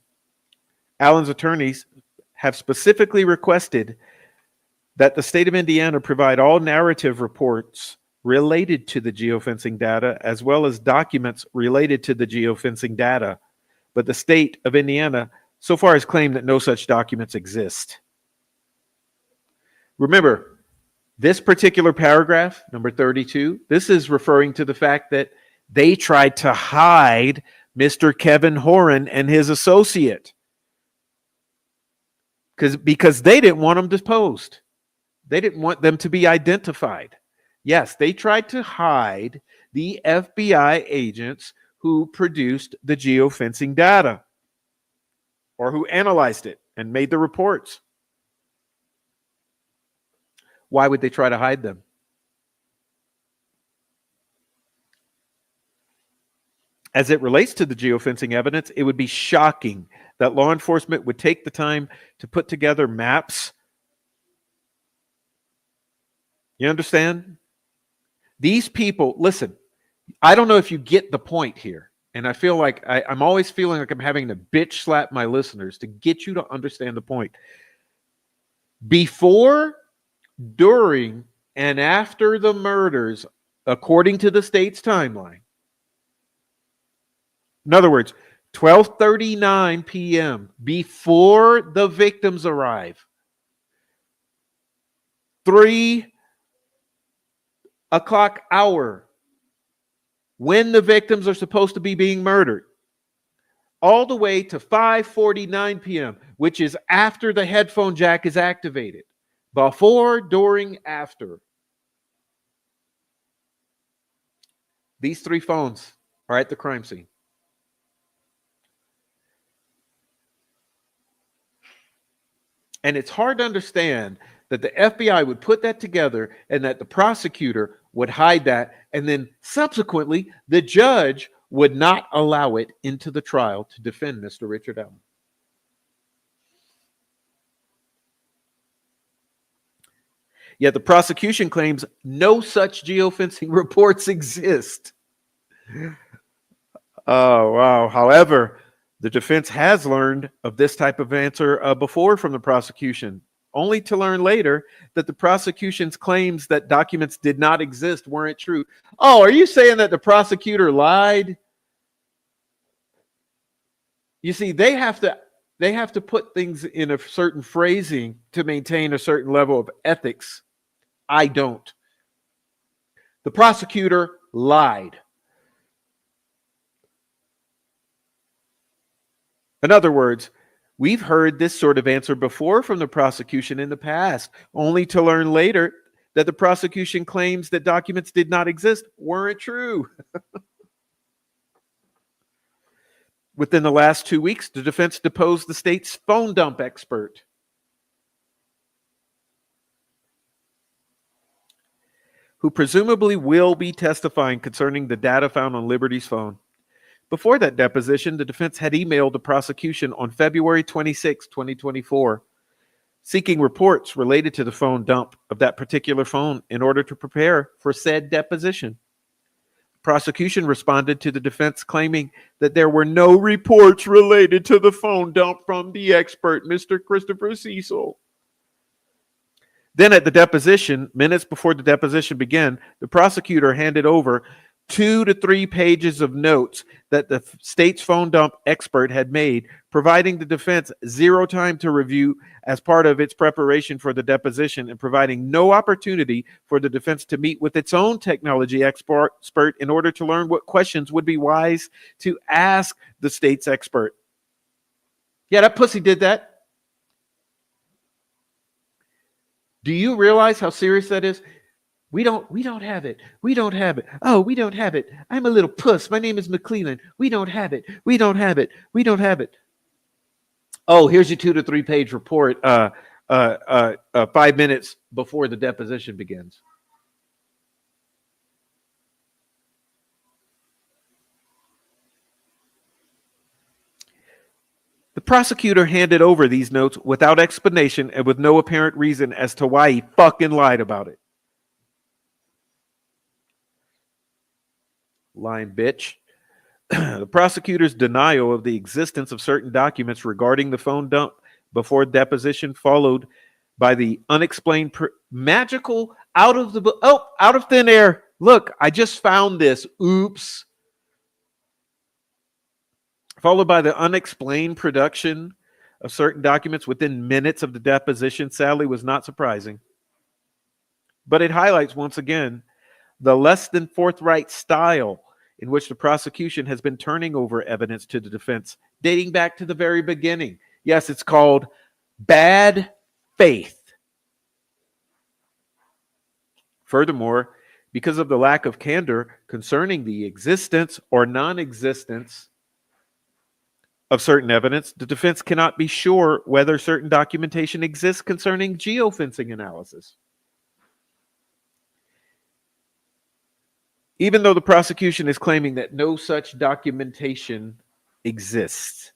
Allen's attorneys have specifically requested that the state of Indiana provide all narrative reports related to the geofencing data, as well as documents related to the geofencing data. But the state of Indiana so far has claimed that no such documents exist. Remember, this particular paragraph, number 32, this is referring to the fact that they tried to hide Mr. Kevin Horan and his associate because they didn't want them deposed. They didn't want them to be identified. Yes, they tried to hide the FBI agents who produced the geofencing data or who analyzed it and made the reports. Why would they try to hide them? As it relates to the geofencing evidence, it would be shocking that law enforcement would take the time to put together maps. You understand? These people, listen, I don't know if you get the point here. And I feel like I'm always feeling like I'm having to bitch slap my listeners to get you to understand the point. Before, during, and after the murders, according to the state's timeline, in other words, 12:39 p.m., before the victims arrive, 3 o'clock hour, when the victims are supposed to be being murdered, all the way to 5:49 p.m., which is after the headphone jack is activated. Before, during, after. These 3 phones are at the crime scene. And it's hard to understand that the FBI would put that together and that the prosecutor would hide that. And then subsequently, the judge would not allow it into the trial to defend Mr. Richard Allen. Yet the prosecution claims no such geofencing reports exist. Oh, wow. However, the defense has learned of this type of answer before from the prosecution, only to learn later that the prosecution's claims that documents did not exist weren't true. Oh, are you saying that the prosecutor lied? You see, they have to put things in a certain phrasing to maintain a certain level of ethics. I don't. The prosecutor lied. In other words, we've heard this sort of answer before from the prosecution in the past, only to learn later that the prosecution claims that documents did not exist weren't true. Within the last 2 weeks, the defense deposed the state's phone dump expert, who presumably will be testifying concerning the data found on Liberty's phone. Before that deposition, the defense had emailed the prosecution on February 26, 2024, seeking reports related to the phone dump of that particular phone in order to prepare for said deposition. The prosecution responded to the defense claiming that there were no reports related to the phone dump from the expert, Mr. Christopher Cecil. Then at the deposition, minutes before the deposition began, the prosecutor handed over 2 to 3 pages of notes that the state's phone dump expert had made, providing the defense zero time to review as part of its preparation for the deposition and providing no opportunity for the defense to meet with its own technology expert in order to learn what questions would be wise to ask the state's expert. Yeah, that pussy did that. Do you realize how serious that is? We don't have it. We don't have it. Oh, we don't have it. I'm a little puss. My name is McClellan. We don't have it. We don't have it. We don't have it. Oh, here's your 2 to 3 page report 5 minutes before the deposition begins. The prosecutor handed over these notes without explanation and with no apparent reason as to why he fucking lied about it. Lying bitch. The prosecutor's denial of the existence of certain documents regarding the phone dump before deposition, followed by the unexplained magical out of thin air. Look, I just found this. Oops. Followed by the unexplained production of certain documents within minutes of the deposition, sadly was not surprising. But it highlights once again the less than forthright style in which the prosecution has been turning over evidence to the defense, dating back to the very beginning. Yes, it's called bad faith. Furthermore, because of the lack of candor concerning the existence or non-existence of certain evidence, the defense cannot be sure whether certain documentation exists concerning geofencing analysis. Even though the prosecution is claiming that no such documentation exists.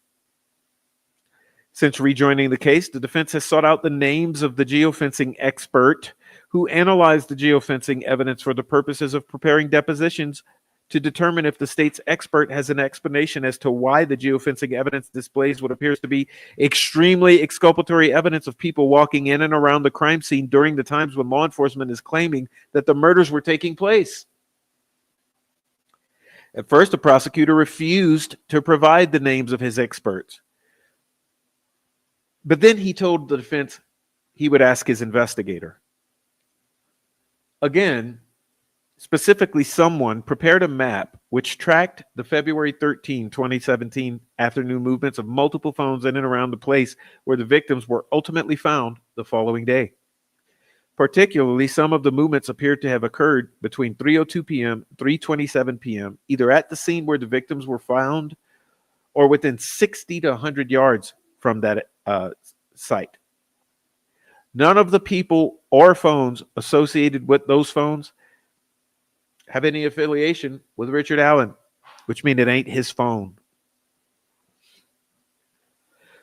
Since rejoining the case, the defense has sought out the names of the geofencing expert who analyzed the geofencing evidence for the purposes of preparing depositions to determine if the state's expert has an explanation as to why the geofencing evidence displays what appears to be extremely exculpatory evidence of people walking in and around the crime scene during the times when law enforcement is claiming that the murders were taking place. At first, the prosecutor refused to provide the names of his experts. But then he told the defense he would ask his investigator. Again, specifically, someone prepared a map which tracked the February 13, 2017 afternoon movements of multiple phones in and around the place where the victims were ultimately found the following day. Particularly, some of the movements appeared to have occurred between 3:02 p.m. 3:27 p.m., either at the scene where the victims were found or within 60 to 100 yards from that site. None of the people or phones associated with those phones have any affiliation with Richard Allen, which means it ain't his phone.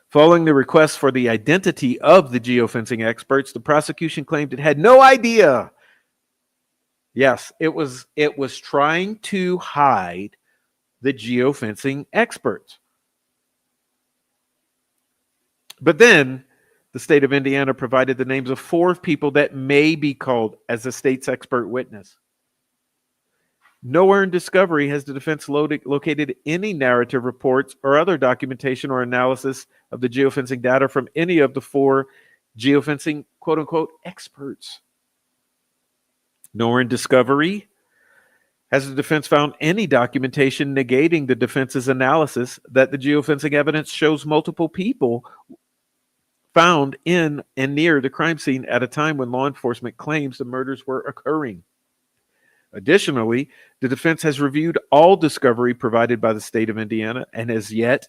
Following the request for the identity of the geofencing experts, the prosecution claimed it had no idea. Yes, it was trying to hide the geofencing experts. But then the state of Indiana provided the names of 4 people that may be called as the state's expert witness. Nowhere in discovery has the defense located any narrative reports or other documentation or analysis of the geofencing data from any of the 4 geofencing quote unquote experts. Nowhere in discovery has the defense found any documentation negating the defense's analysis that the geofencing evidence shows multiple people found in and near the crime scene at a time when law enforcement claims the murders were occurring. Additionally, the defense has reviewed all discovery provided by the state of Indiana and has yet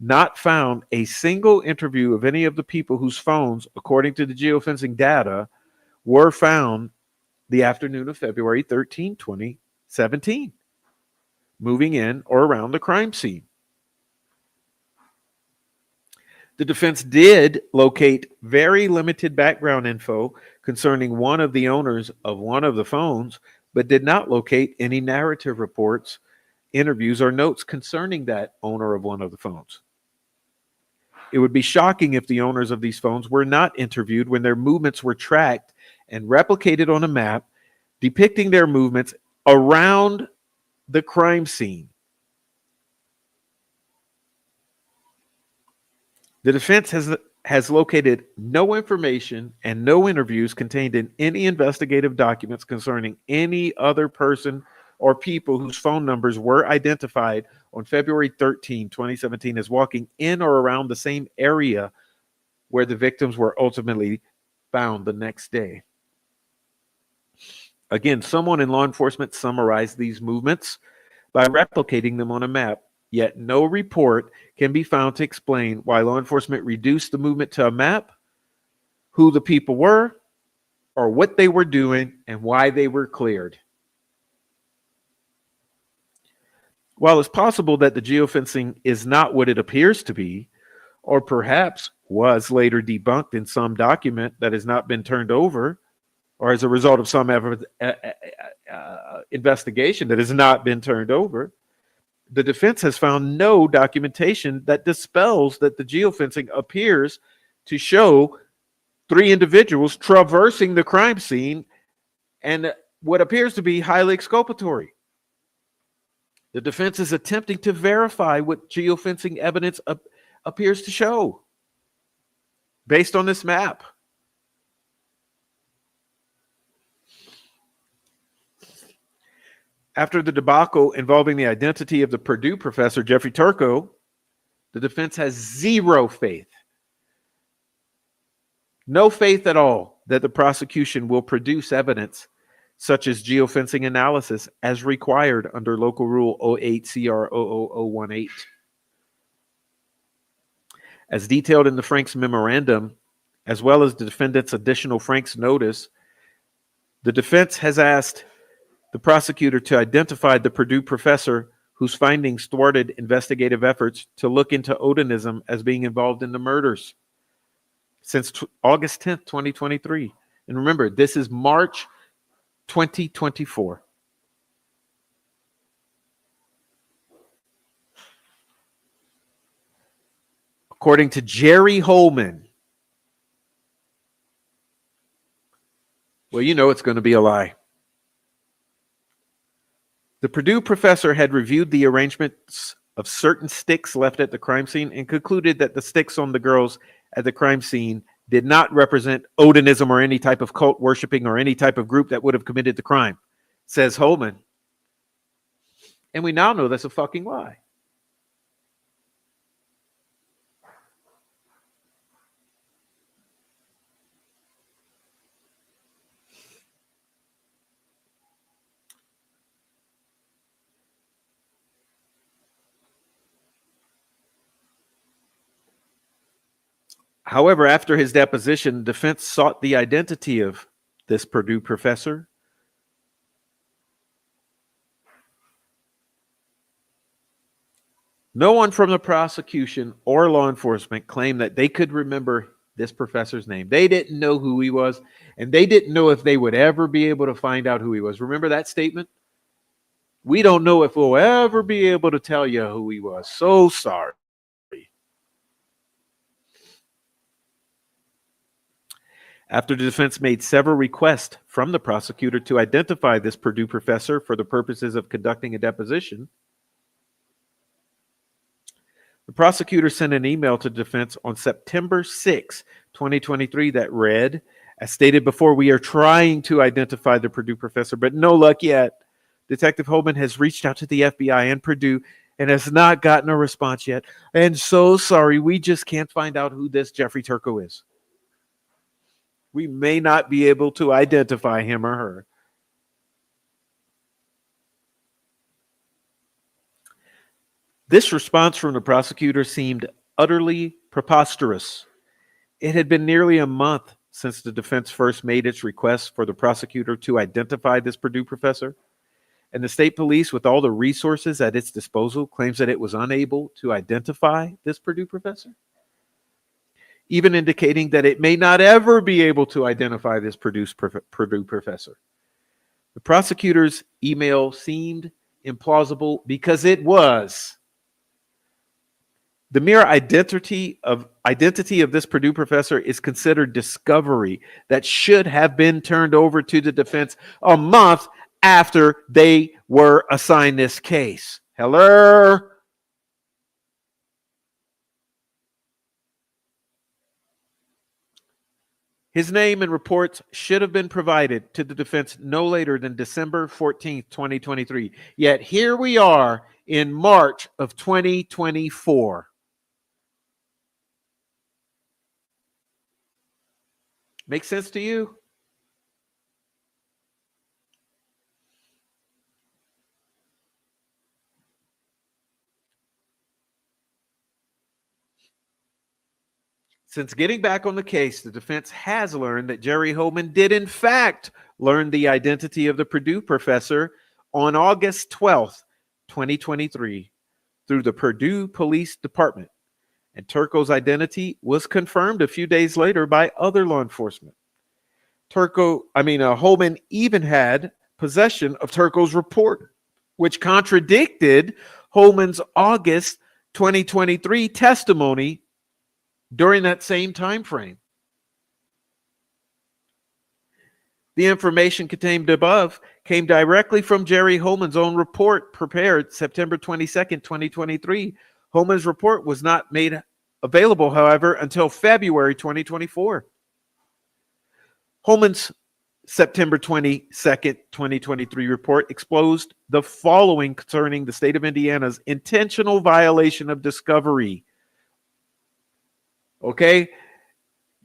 not found a single interview of any of the people whose phones, according to the geofencing data, were found the afternoon of February 13, 2017, moving in or around the crime scene. The defense did locate very limited background info concerning one of the owners of one of the phones, but did not locate any narrative reports, interviews, or notes concerning that owner of one of the phones. It would be shocking if the owners of these phones were not interviewed when their movements were tracked and replicated on a map depicting their movements around the crime scene. The defense has located no information and no interviews contained in any investigative documents concerning any other person or people whose phone numbers were identified on February 13, 2017 as walking in or around the same area where the victims were ultimately found the next day. Again, someone in law enforcement summarized these movements by replicating them on a map. Yet no report can be found to explain why law enforcement reduced the movement to a map, who the people were, or what they were doing, and why they were cleared. While it's possible that the geofencing is not what it appears to be, or perhaps was later debunked in some document that has not been turned over, or as a result of some investigation that has not been turned over, the defense has found no documentation that dispels that the geofencing appears to show 3 individuals traversing the crime scene and what appears to be highly exculpatory. The defense is attempting to verify what geofencing evidence appears to show based on this map. After the debacle involving the identity of the Purdue professor, Jeffrey Turco, the defense has zero faith, no faith at all, that the prosecution will produce evidence such as geofencing analysis as required under Local Rule 08 CR 00018. As detailed in the Franks memorandum, as well as the defendant's additional Franks notice, the defense has asked the prosecutor to identify the Purdue professor whose findings thwarted investigative efforts to look into Odinism as being involved in the murders since August 10th, 2023. And remember, this is March 2024. According to Jerry Holman, well, you know it's going to be a lie. The Purdue professor had reviewed the arrangements of certain sticks left at the crime scene and concluded that the sticks on the girls at the crime scene did not represent Odinism or any type of cult worshiping or any type of group that would have committed the crime, says Holman. And we now know that's a fucking lie. However, after his deposition, defense sought the identity of this Purdue professor. No one from the prosecution or law enforcement claimed that they could remember this professor's name. They didn't know who he was, and they didn't know if they would ever be able to find out who he was. Remember that statement? We don't know if we'll ever be able to tell you who he was. So sorry. After the defense made several requests from the prosecutor to identify this Purdue professor for the purposes of conducting a deposition, the prosecutor sent an email to defense on September 6, 2023 that read, as stated before, we are trying to identify the Purdue professor, but no luck yet. Detective Holman has reached out to the FBI and Purdue and has not gotten a response yet. And so sorry, we just can't find out who this Jeffrey Turco is. We may not be able to identify him or her. This response from the prosecutor seemed utterly preposterous. It had been nearly a month since the defense first made its request for the prosecutor to identify this Purdue professor, and the state police, with all the resources at its disposal, claims that it was unable to identify this Purdue professor, even indicating that it may not ever be able to identify this Purdue professor. The prosecutor's email seemed implausible because it was. The mere identity of this Purdue professor is considered discovery that should have been turned over to the defense a month after they were assigned this case. Hello? His name and reports should have been provided to the defense no later than December 14th, 2023. Yet here we are in March of 2024. Make sense to you? Since getting back on the case, the defense has learned that Jerry Holman did in fact learn the identity of the Purdue professor on August 12th, 2023 through the Purdue Police Department. And Turco's identity was confirmed a few days later by other law enforcement. Holman even had possession of Turco's report, which contradicted Holman's August 2023 testimony during that same time frame. The information contained above came directly from Jerry Holman's own report prepared September 22nd, 2023. Holman's report was not made available, however, until February 2024. Holman's September 22nd, 2023 report exposed the following concerning the state of Indiana's intentional violation of discovery. Okay,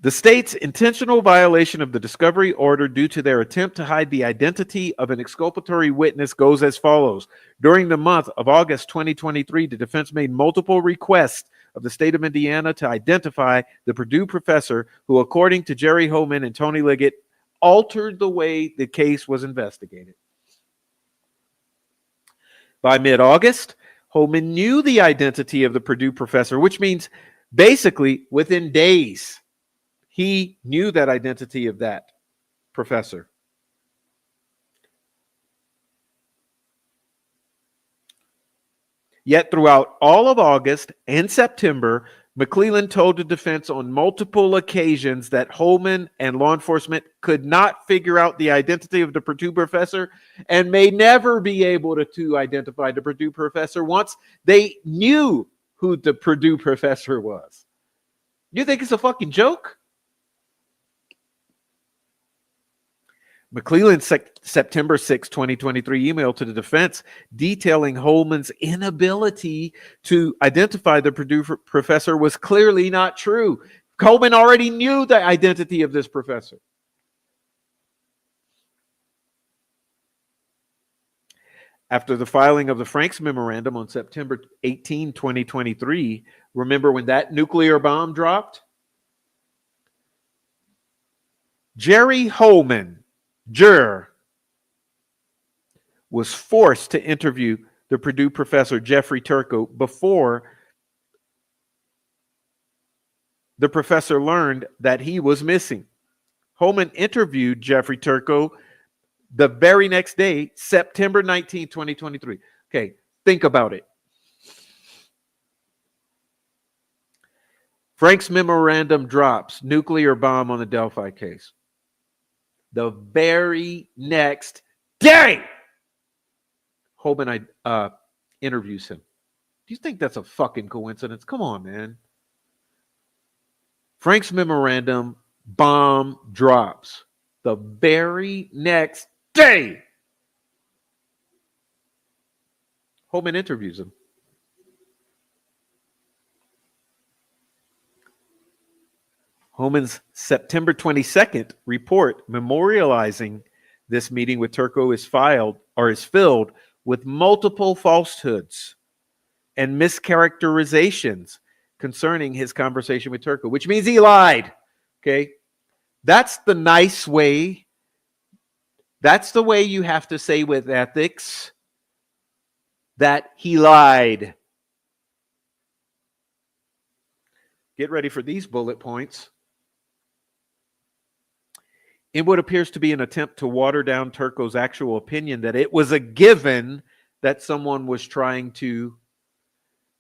the state's intentional violation of the discovery order due to their attempt to hide the identity of an exculpatory witness goes as follows. During the month of August 2023, the defense made multiple requests of the state of Indiana to identify the Purdue professor who, according to Jerry Holman and Tony Liggett, altered the way the case was investigated. By mid-August, Holman knew the identity of the Purdue professor, which means basically within days, he knew that identity of that professor. Yet throughout all of August and September, McClellan told the defense on multiple occasions that Holman and law enforcement could not figure out the identity of the Purdue professor and may never be able to identify the Purdue professor once they knew who the Purdue professor was. You think it's a fucking joke? McClellan's September 6, 2023 email to the defense detailing Holman's inability to identify the Purdue professor was clearly not true. Holman already knew the identity of this professor. After the filing of the Franks memorandum on September 18, 2023, remember when that nuclear bomb dropped? Jerry Holman, juror, was forced to interview the Purdue professor Jeffrey Turco before the professor learned that he was missing. Holman interviewed Jeffrey Turco the very next day, September 19, 2023. Okay, think about it. Frank's memorandum drops nuclear bomb on the Delphi case. The very next day, Holman interviews him. Do you think that's a fucking coincidence? Come on, man. Frank's memorandum bomb drops the very next day. Holman interviews him. Holman's September 22nd report memorializing this meeting with Turco is filled with multiple falsehoods and mischaracterizations concerning his conversation with Turco, which means he lied. Okay. That's the nice way. That's the way you have to say with ethics that he lied. Get ready for these bullet points. In what appears to be an attempt to water down Turco's actual opinion that it was a given that someone was trying to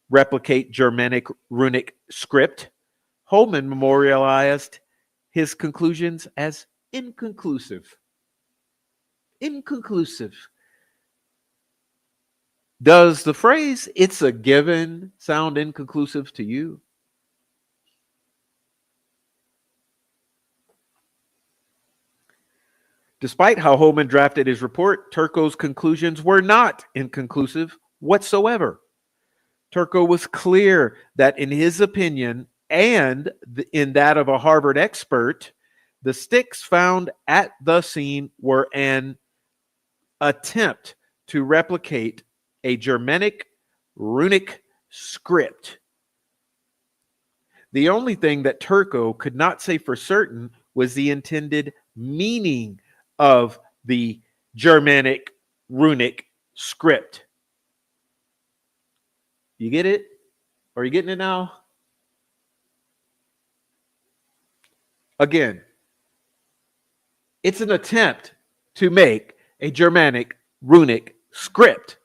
replicate Germanic runic script, Holman memorialized his conclusions as inconclusive. Inconclusive. Does the phrase "it's a given" sound inconclusive to you? Despite how Holman drafted his report, Turco's conclusions were not inconclusive whatsoever. Turco was clear that in his opinion and in that of a Harvard expert, the sticks found at the scene were an attempt to replicate a Germanic runic script. The only thing that Turco could not say for certain was the intended meaning of the Germanic runic script. You get it? Are you getting it now? Again, it's an attempt to make a Germanic runic script,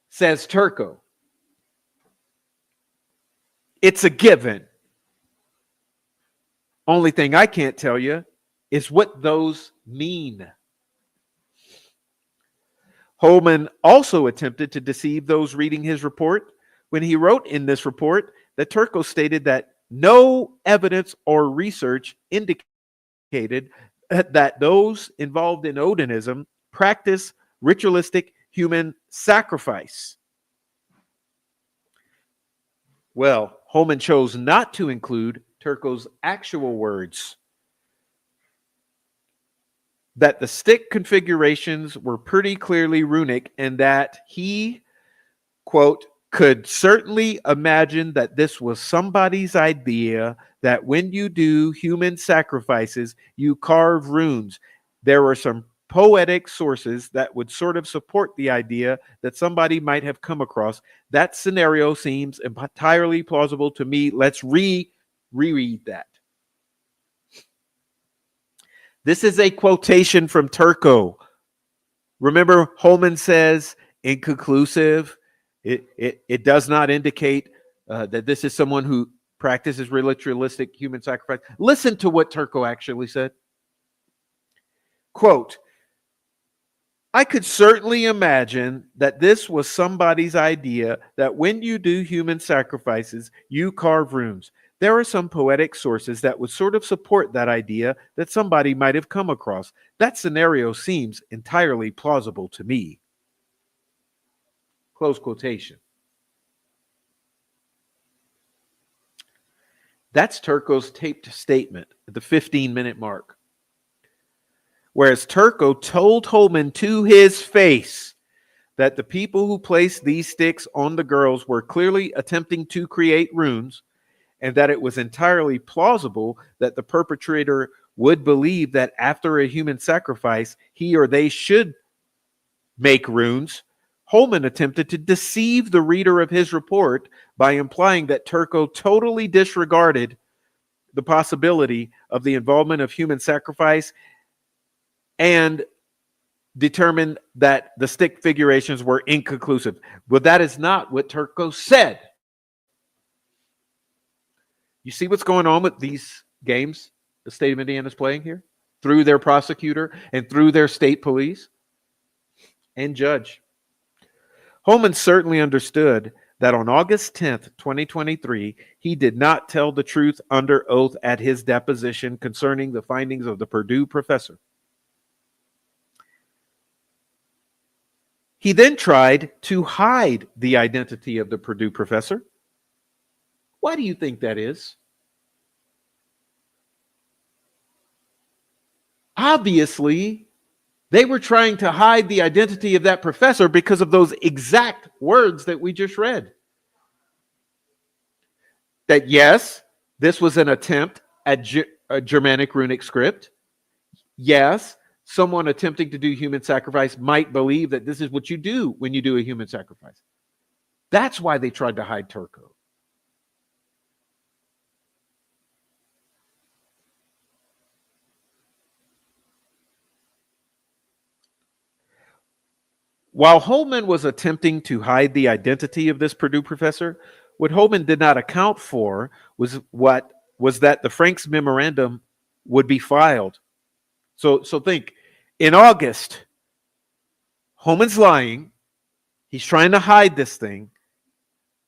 says Turco. It's a given. Only thing I can't tell you is what those mean. Holman also attempted to deceive those reading his report when he wrote in this report that Turco stated that no evidence or research indicated that those involved in Odinism practice ritualistic human sacrifice. Well, Holman chose not to include Turco's actual words, that the stick configurations were pretty clearly runic and that he, quote, could certainly imagine that this was somebody's idea that when you do human sacrifices, you carve runes. There are some poetic sources that would sort of support the idea that somebody might have come across. That scenario seems entirely plausible to me. Let's reread that. This is a quotation from Turco. Remember, Holman says inconclusive. It does not indicate that this is someone who practices ritualistic human sacrifice. Listen to what Turco actually said. Quote, I could certainly imagine that this was somebody's idea that when you do human sacrifices, you carve runes. There are some poetic sources that would sort of support that idea that somebody might have come across. That scenario seems entirely plausible to me. Close quotation. That's Turco's taped statement at the 15-minute mark. Whereas Turco told Holman to his face that the people who placed these sticks on the girls were clearly attempting to create runes, and that it was entirely plausible that the perpetrator would believe that after a human sacrifice, he or they should make runes, Holman attempted to deceive the reader of his report by implying that Turco totally disregarded the possibility of the involvement of human sacrifice and determined that the stick figurations were inconclusive. But that is not what Turco said. You see what's going on with these games the state of Indiana is playing here? Through their prosecutor and through their state police and judge. Holman certainly understood that on August 10th, 2023, he did not tell the truth under oath at his deposition concerning the findings of the Purdue professor. He then tried to hide the identity of the Purdue professor. Why do you think that is? Obviously, they were trying to hide the identity of that professor because of those exact words that we just read. That yes, this was an attempt at a Germanic runic script. Yes, someone attempting to do human sacrifice might believe that this is what you do when you do a human sacrifice. That's why they tried to hide Turco. While Holman was attempting to hide the identity of this Purdue professor, what Holman did not account for was that the Franks memorandum would be filed. So think, in August, Holman's lying. He's trying to hide this thing.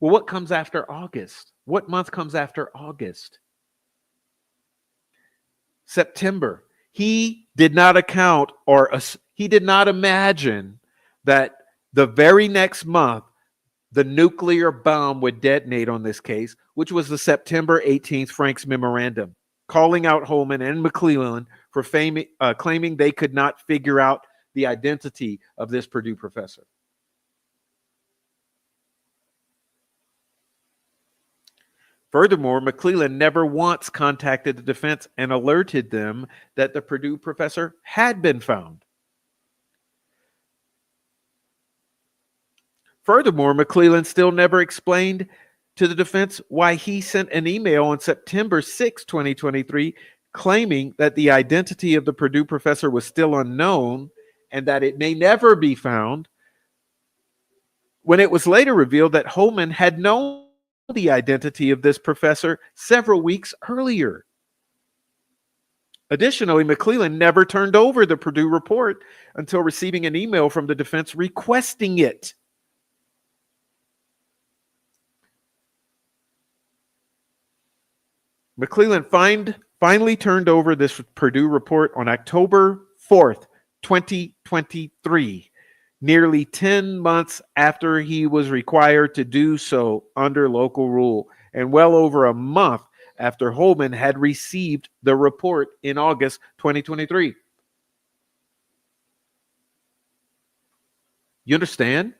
Well, what comes after August? What month comes after August? September. He did not account he did not imagine that the very next month, the nuclear bomb would detonate on this case, which was the September 18th Franks memorandum, calling out Holman and McClellan for claiming they could not figure out the identity of this Purdue professor. Furthermore, McClellan never once contacted the defense and alerted them that the Purdue professor had been found. Furthermore, McClellan still never explained to the defense why he sent an email on September 6, 2023, claiming that the identity of the Purdue professor was still unknown and that it may never be found, when it was later revealed that Holman had known the identity of this professor several weeks earlier. Additionally, McClellan never turned over the Purdue report until receiving an email from the defense requesting it. McClellan finally turned over this Purdue report on October 4th, 2023, nearly 10 months after he was required to do so under local rule, and well over a month after Holman had received the report in August 2023. You understand?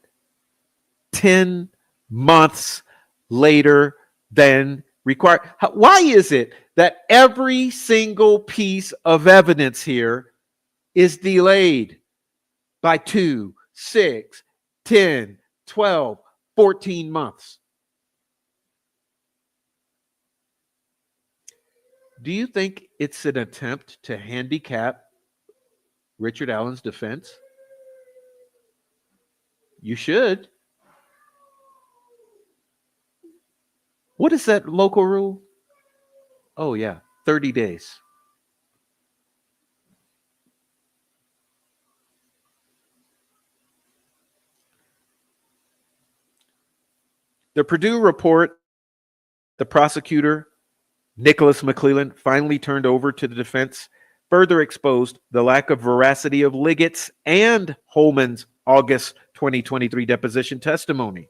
10 months later than required. Why is it that every single piece of evidence here is delayed by 2, 6, 10, 12, 14 months? Do you think it's an attempt to handicap Richard Allen's defense? You should. What is that local rule? Oh, yeah, 30 days. The Purdue report, the prosecutor, Nicholas McClellan, finally turned over to the defense, further exposed the lack of veracity of Liggett's and Holman's August 2023 deposition testimony,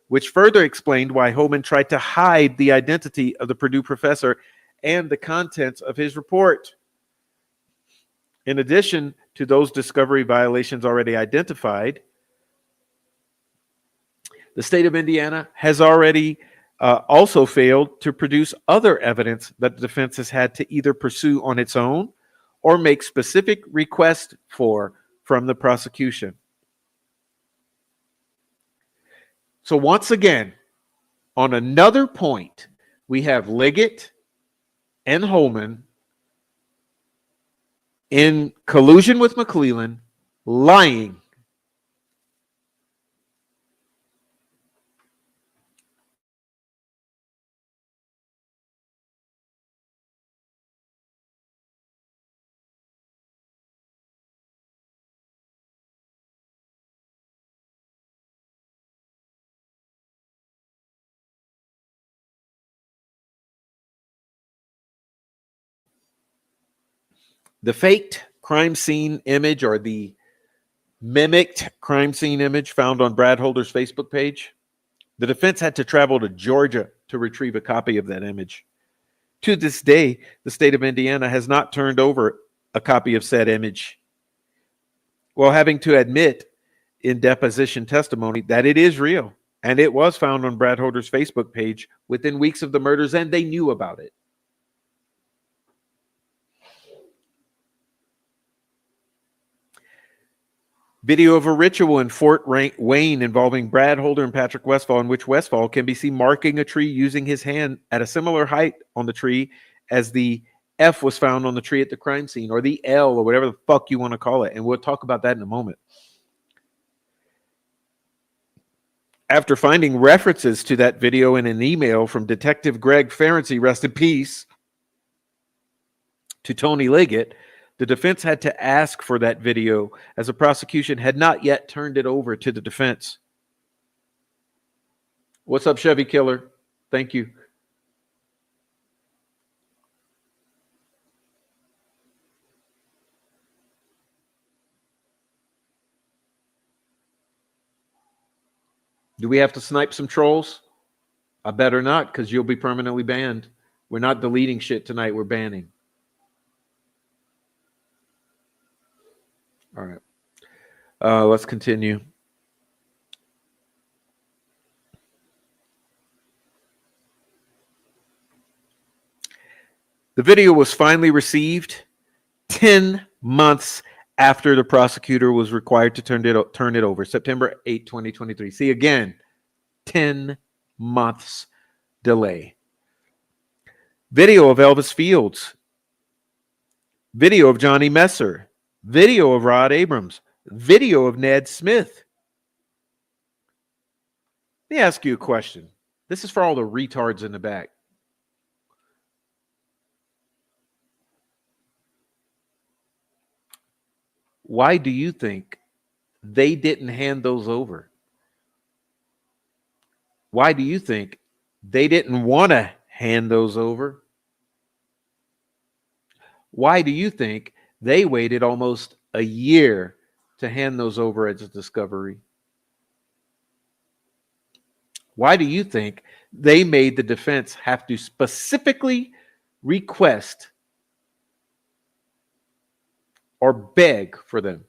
which further explained why Holman tried to hide the identity of the Purdue professor and the contents of his report. In addition to those discovery violations already identified, the state of Indiana has already also failed to produce other evidence that the defense has had to either pursue on its own or make specific requests for from the prosecution. So once again, on another point, we have Liggett and Holman in collusion with McClellan, lying. The faked crime scene image, or the mimicked crime scene image found on Brad Holder's Facebook page, the defense had to travel to Georgia to retrieve a copy of that image. To this day, the state of Indiana has not turned over a copy of said image, while having to admit in deposition testimony that it is real and it was found on Brad Holder's Facebook page within weeks of the murders, and they knew about it. Video of a ritual in Fort Wayne involving Brad Holder and Patrick Westfall, in which Westfall can be seen marking a tree using his hand at a similar height on the tree as the F was found on the tree at the crime scene, or the L, or whatever the fuck you want to call it. And we'll talk about that in a moment. After finding references to that video in an email from Detective Greg Ferenczi, rest in peace, to Tony Liggett, the defense had to ask for that video, as the prosecution had not yet turned it over to the defense. What's up, Chevy Killer? Thank you. Do we have to snipe some trolls? I better not, because you'll be permanently banned. We're not deleting shit tonight. We're banning. All right. Let's continue. The video was finally received 10 months after the prosecutor was required to turn it over, September 8, 2023. See, again, 10 months delay. Video of Elvis Fields. Video of Johnny Messer. Video of Rod Abrams. Video of Ned Smith. Let me ask you a question. This is for all the retards in the back. Why do you think they didn't hand those over? Why do you think they didn't want to hand those over? Why do you think they waited almost a year to hand those over as a discovery? Why do you think they made the defense have to specifically request or beg for them?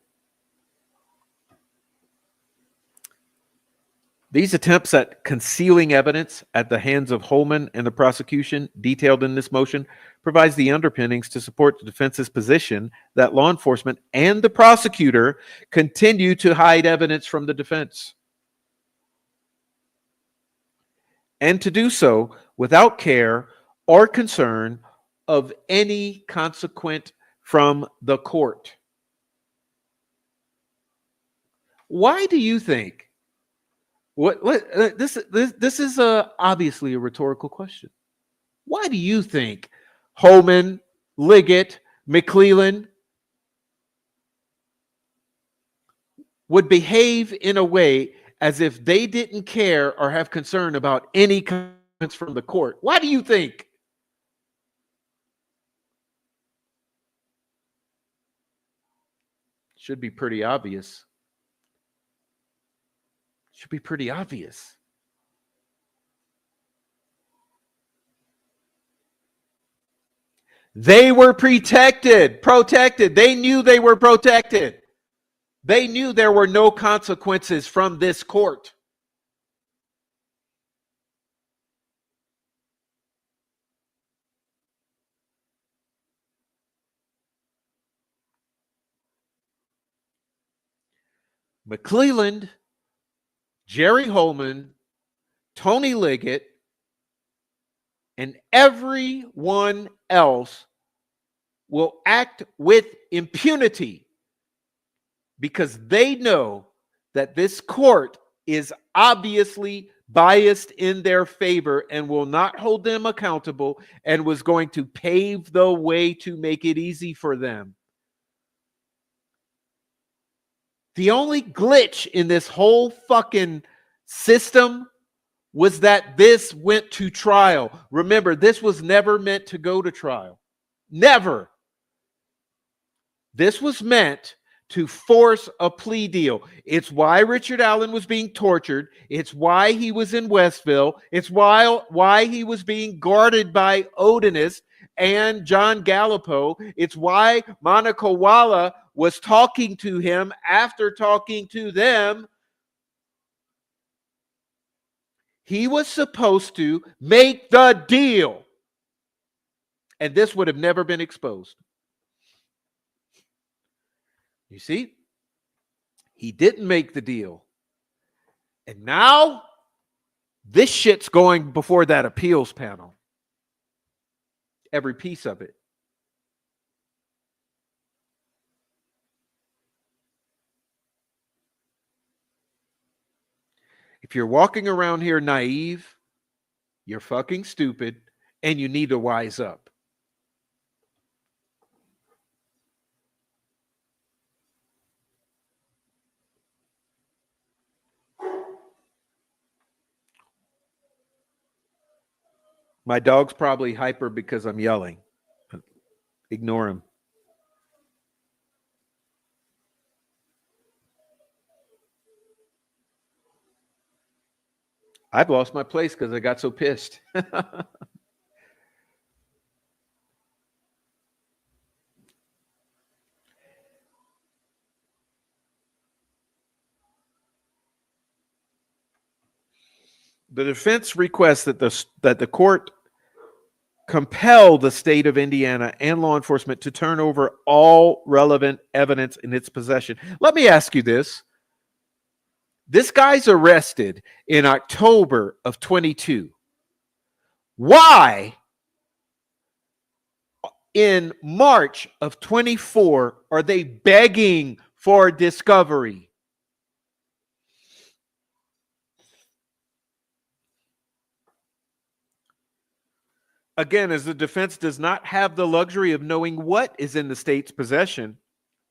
These attempts at concealing evidence at the hands of Holman and the prosecution, detailed in this motion, provides the underpinnings to support the defense's position that law enforcement and the prosecutor continue to hide evidence from the defense, and to do so without care or concern of any consequence from the court. Why do you think? This is obviously a rhetorical question. Why do you think Holman, Liggett, McClellan would behave in a way as if they didn't care or have concern about any comments from the court? Why do you think? Should be pretty obvious. Should be pretty obvious. They were protected. They knew they were protected. They knew there were no consequences from this court. McClelland, Jerry Holman, Tony Liggett, and everyone else will act with impunity because they know that this court is obviously biased in their favor and will not hold them accountable and was going to pave the way to make it easy for them. The only glitch in this whole fucking system was that this went to trial. Remember, this was never meant to go to trial. Never. This was meant to force a plea deal. It's why Richard Allen was being tortured. It's why he was in Westville. It's why he was being guarded by Odinist and John Gallipo. It's why Monica Walla was talking to him after talking to them. He was supposed to make the deal. And this would have never been exposed. You see? He didn't make the deal. And now, this shit's going before that appeals panel. Every piece of it. If you're walking around here naive, you're fucking stupid, and you need to wise up. My dog's probably hyper because I'm yelling. Ignore him. I've lost my place because I got so pissed. The defense requests that the court compel the state of Indiana and law enforcement to turn over all relevant evidence in its possession. Let me ask you this. This guy's arrested in October of 22. Why in March of 24 are they begging for discovery? Again, as the defense does not have the luxury of knowing what is in the state's possession,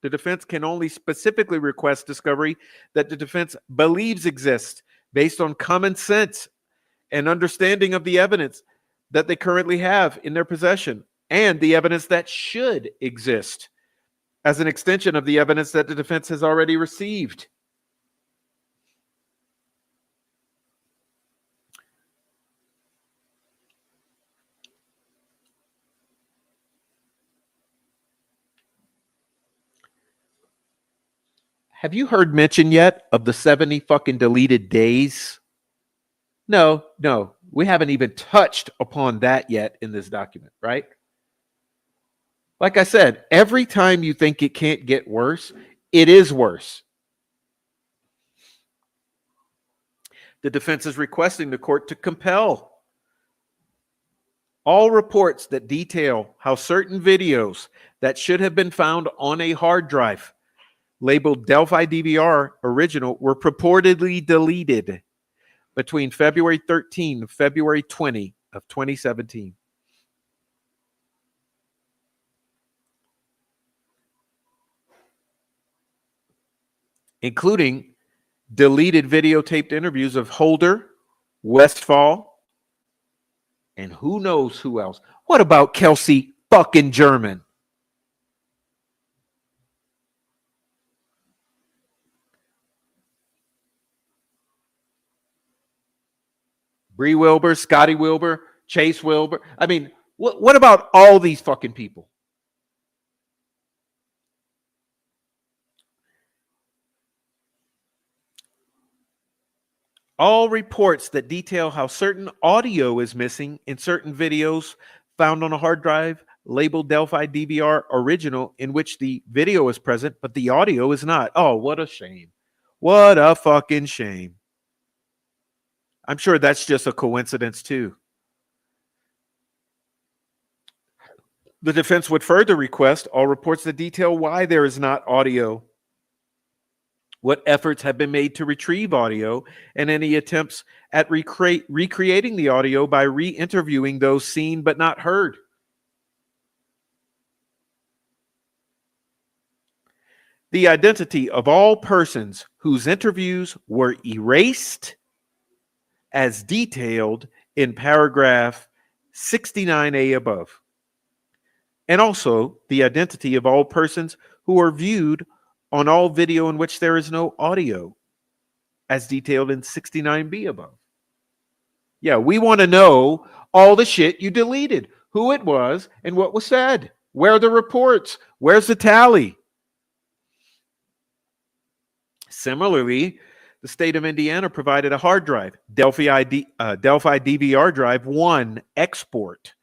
the defense can only specifically request discovery that the defense believes exists based on common sense and understanding of the evidence that they currently have in their possession and the evidence that should exist as an extension of the evidence that the defense has already received. Have you heard mention yet of the 70 fucking deleted days? No, we haven't even touched upon that yet in this document, right? Like I said, every time you think it can't get worse, it is worse. The defense is requesting the court to compel all reports that detail how certain videos that should have been found on a hard drive labeled Delphi DVR original were purportedly deleted between February 13 and February 20 of 2017. Including deleted videotaped interviews of Holder, Westfall, and who knows who else. What about Kelsey fucking German? Bree Wilbur, Scotty Wilbur, Chase Wilbur. I mean, what about all these fucking people? All reports that detail how certain audio is missing in certain videos found on a hard drive labeled Delphi DVR original, in which the video is present, but the audio is not. Oh, what a shame. What a fucking shame. I'm sure that's just a coincidence, too. The defense would further request all reports that detail why there is not audio, what efforts have been made to retrieve audio, and any attempts at recreating the audio by re-interviewing those seen but not heard. The identity of all persons whose interviews were erased as detailed in paragraph 69A above. And also the identity of all persons who are viewed on all video in which there is no audio as detailed in 69B above. Yeah, we want to know all the shit you deleted, who it was and what was said. Where are the reports? Where's the tally? Similarly, the state of Indiana provided a hard drive, Delphi DVR drive 1 export,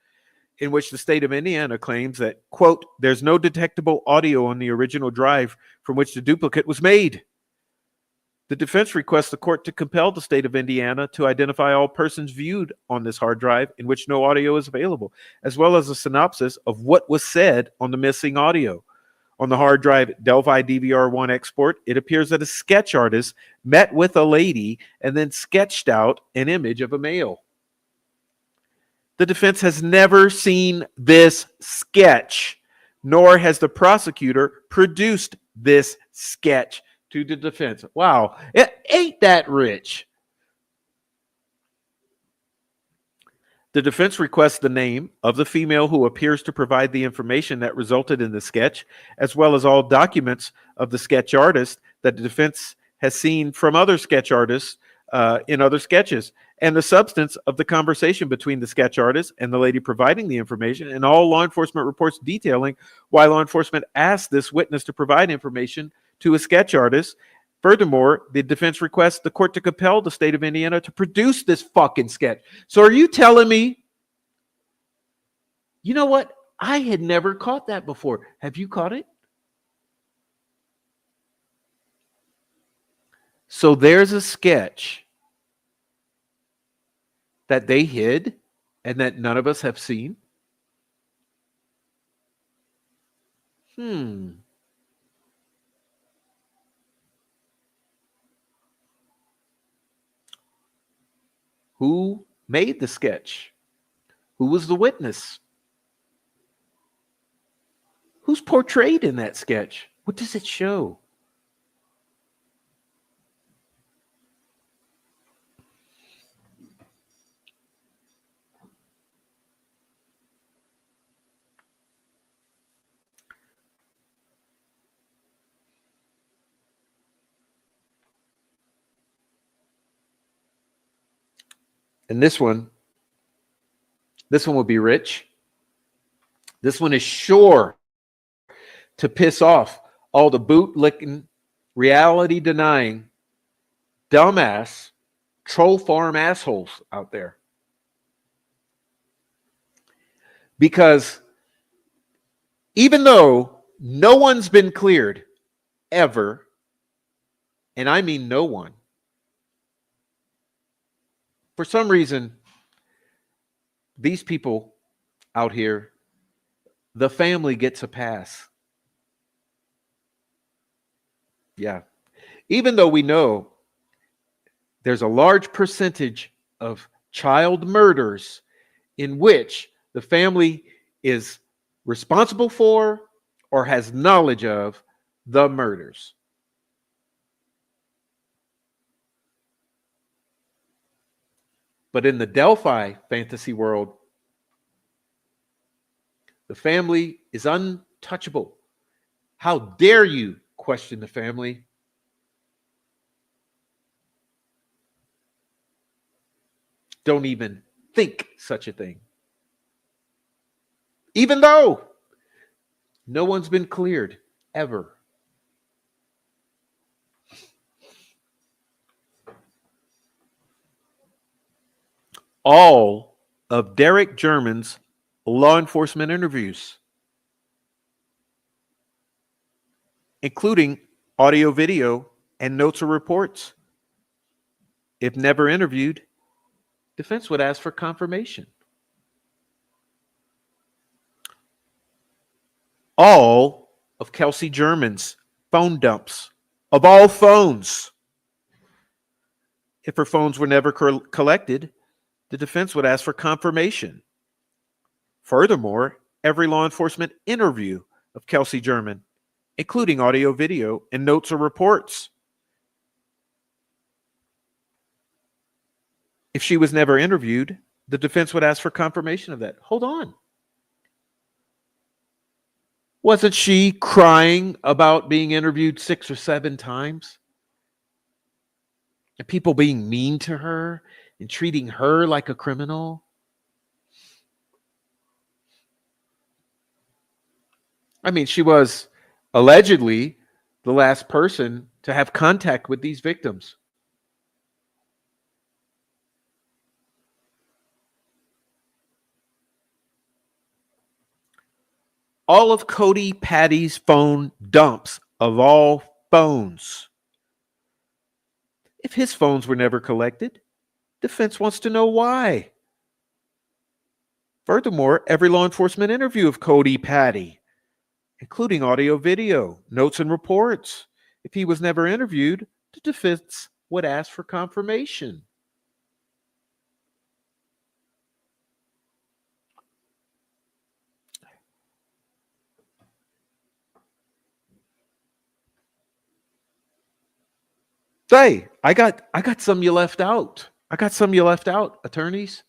in which the state of Indiana claims that, quote, there's no detectable audio on the original drive from which the duplicate was made. The defense requests the court to compel the state of Indiana to identify all persons viewed on this hard drive in which no audio is available, as well as a synopsis of what was said on the missing audio. On the hard drive Delphi DVR1 export, it appears that a sketch artist met with a lady and then sketched out an image of a male. The defense has never seen this sketch, nor has the prosecutor produced this sketch to the defense. Wow, it ain't that rich. The defense requests the name of the female who appears to provide the information that resulted in the sketch, as well as all documents of the sketch artist that the defense has seen from other sketch artists in other sketches, and the substance of the conversation between the sketch artist and the lady providing the information, and all law enforcement reports detailing why law enforcement asked this witness to provide information to a sketch artist. Furthermore, the defense requests the court to compel the state of Indiana to produce this fucking sketch. So are you telling me, you know what? I had never caught that before. Have you caught it? So there's a sketch that they hid and that none of us have seen. Who made the sketch? Who was the witness? Who's portrayed in that sketch? What does it show? And this one will be rich. This one is sure to piss off all the boot-licking, reality-denying, dumbass, troll farm assholes out there. Because even though no one's been cleared ever, and I mean no one, for some reason, these people out here, the family gets a pass. Yeah. Even though we know there's a large percentage of child murders in which the family is responsible for or has knowledge of the murders. But in the Delphi fantasy world, the family is untouchable. How dare you question the family? Don't even think such a thing. Even though no one's been cleared ever. All of Derek German's law enforcement interviews, including audio, video, and notes or reports. If never interviewed, defense would ask for confirmation. All of Kelsey German's phone dumps of all phones. If her phones were never collected, the defense would ask for confirmation. Furthermore, every law enforcement interview of Kelsey German, including audio, video, and notes or reports. If she was never interviewed, the defense would ask for confirmation of that. Hold on. Wasn't she crying about being interviewed 6 or 7 times? And people being mean to her and treating her like a criminal? I mean, she was allegedly the last person to have contact with these victims. All of Cody Patty's phone dumps of all phones. If his phones were never collected, defense wants to know why. Furthermore, every law enforcement interview of Cody Patty, including audio, video, notes, and reports. If he was never interviewed, the defense would ask for confirmation. Say, I got some you left out. Attorneys.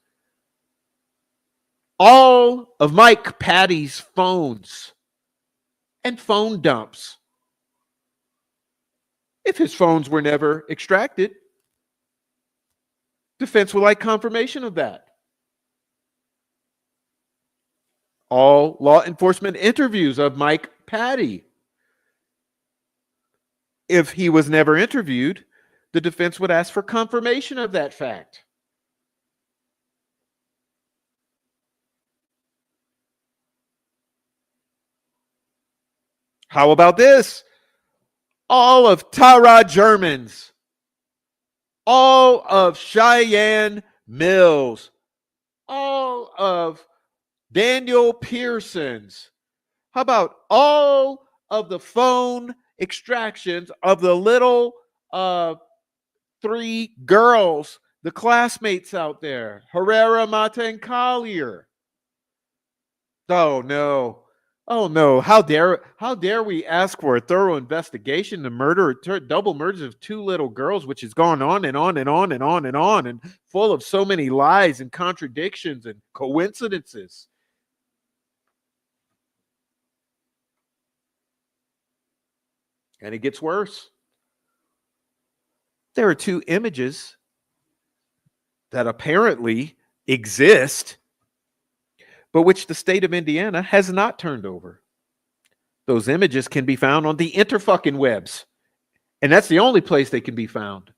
All of Mike Patty's phones and phone dumps. If his phones were never extracted, defense would like confirmation of that. All law enforcement interviews of Mike Patty. If he was never interviewed, the defense would ask for confirmation of that fact. How about this? All of Tara German's, all of Cheyenne Mills, all of Daniel Pearson's. How about all of the phone extractions of the little 3 girls, the classmates out there, Herrera, Mata, and Collier? Oh no. Oh no! How dare we ask for a thorough investigation to double murders of 2 little girls, which has gone on and on and on and on and on, and full of so many lies and contradictions and coincidences. And it gets worse. There are 2 images that apparently exist, but which the state of Indiana has not turned over. Those images can be found on the interfucking webs, and that's the only place they can be found.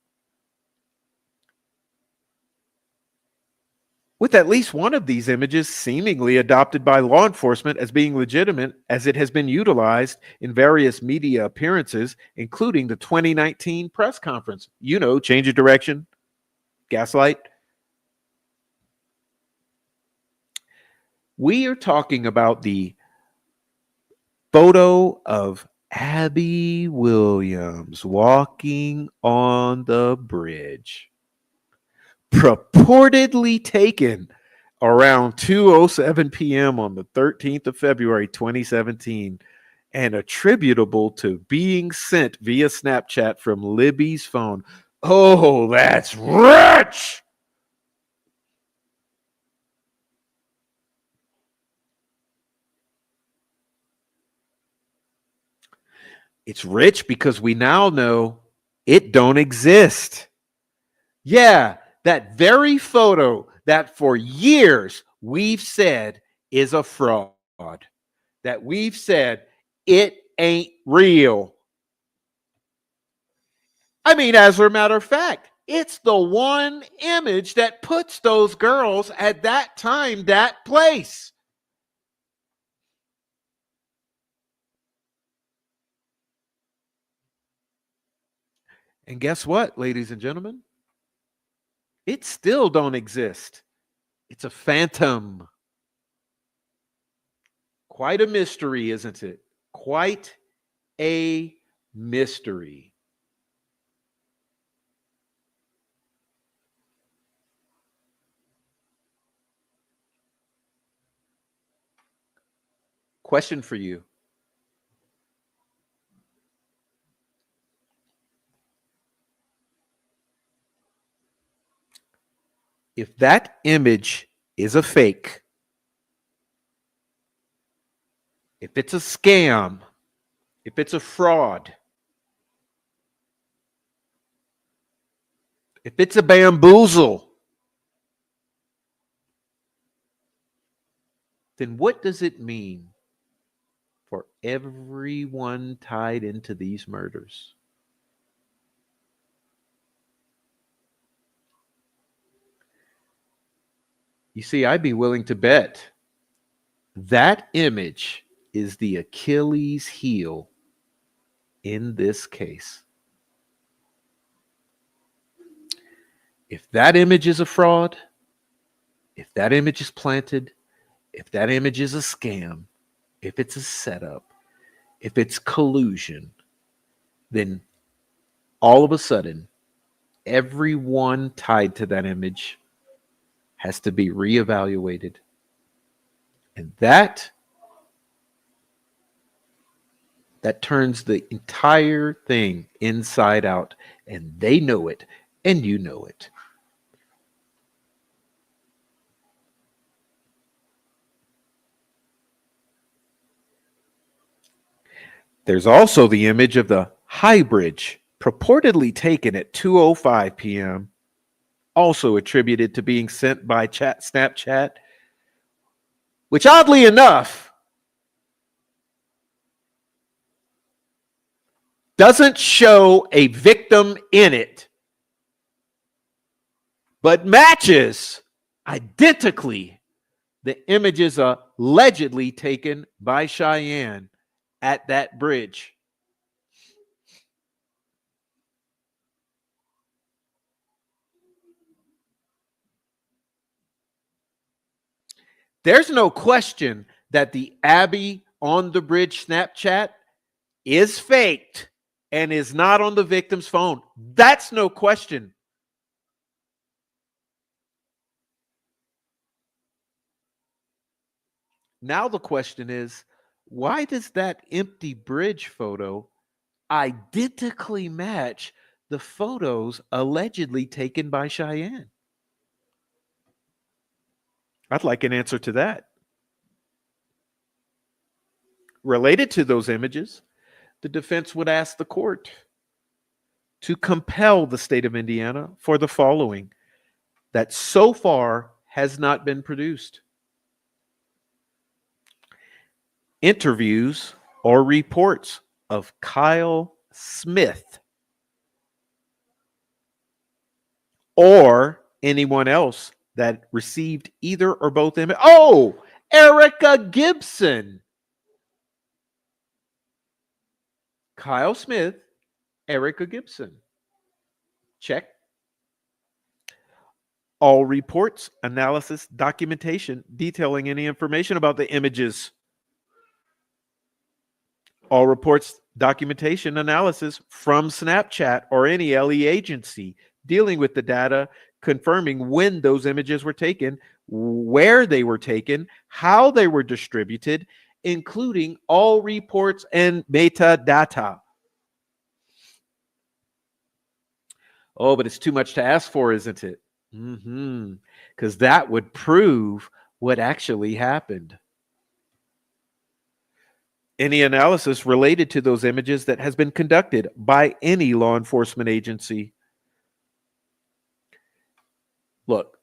With at least one of these images seemingly adopted by law enforcement as being legitimate, as it has been utilized in various media appearances, including the 2019 press conference. You know, change of direction, gaslight. We are talking about the photo of Abby Williams walking on the bridge, purportedly taken around 2:07 p.m. on the 13th of February 2017 and attributable to being sent via Snapchat from Libby's phone. Oh, that's rich! It's rich because we now know it don't exist. Yeah, that very photo that for years we've said is a fraud, that we've said it ain't real. I mean, as a matter of fact, it's the one image that puts those girls at that time, that place. And guess what, ladies and gentlemen? It still don't exist. It's a phantom. Quite a mystery, isn't it? Quite a mystery. Question for you. If that image is a fake, if it's a scam, if it's a fraud, if it's a bamboozle, then what does it mean for everyone tied into these murders? You see, I'd be willing to bet that image is the Achilles heel in this case. If that image is a fraud, if that image is planted, if that image is a scam, if it's a setup, if it's collusion, then all of a sudden, everyone tied to that image has to be reevaluated. And that turns the entire thing inside out. And they know it, and you know it. There's also the image of the high bridge, purportedly taken at 2:05 p.m., also attributed to being sent by Snapchat, which oddly enough doesn't show a victim in it, but matches identically the images allegedly taken by Cheyenne at that bridge. There's no question that the Abby on the bridge Snapchat is faked and is not on the victim's phone. That's no question. Now the question is, why does that empty bridge photo identically match the photos allegedly taken by Cheyenne? I'd like an answer to that. Related to those images, the defense would ask the court to compel the state of Indiana for the following that so far has not been produced: interviews or reports of Kyle Smith or anyone else that received either or both images. Oh, Erica Gibson. Kyle Smith, Erica Gibson. Check. All reports, analysis, documentation detailing any information about the images. All reports, documentation, analysis from Snapchat or any LE agency dealing with the data, confirming when those images were taken, where they were taken, how they were distributed, including all reports and metadata. Oh, but it's too much to ask for, isn't it? Because that would prove what actually happened. Any analysis related to those images that has been conducted by any law enforcement agency. Look,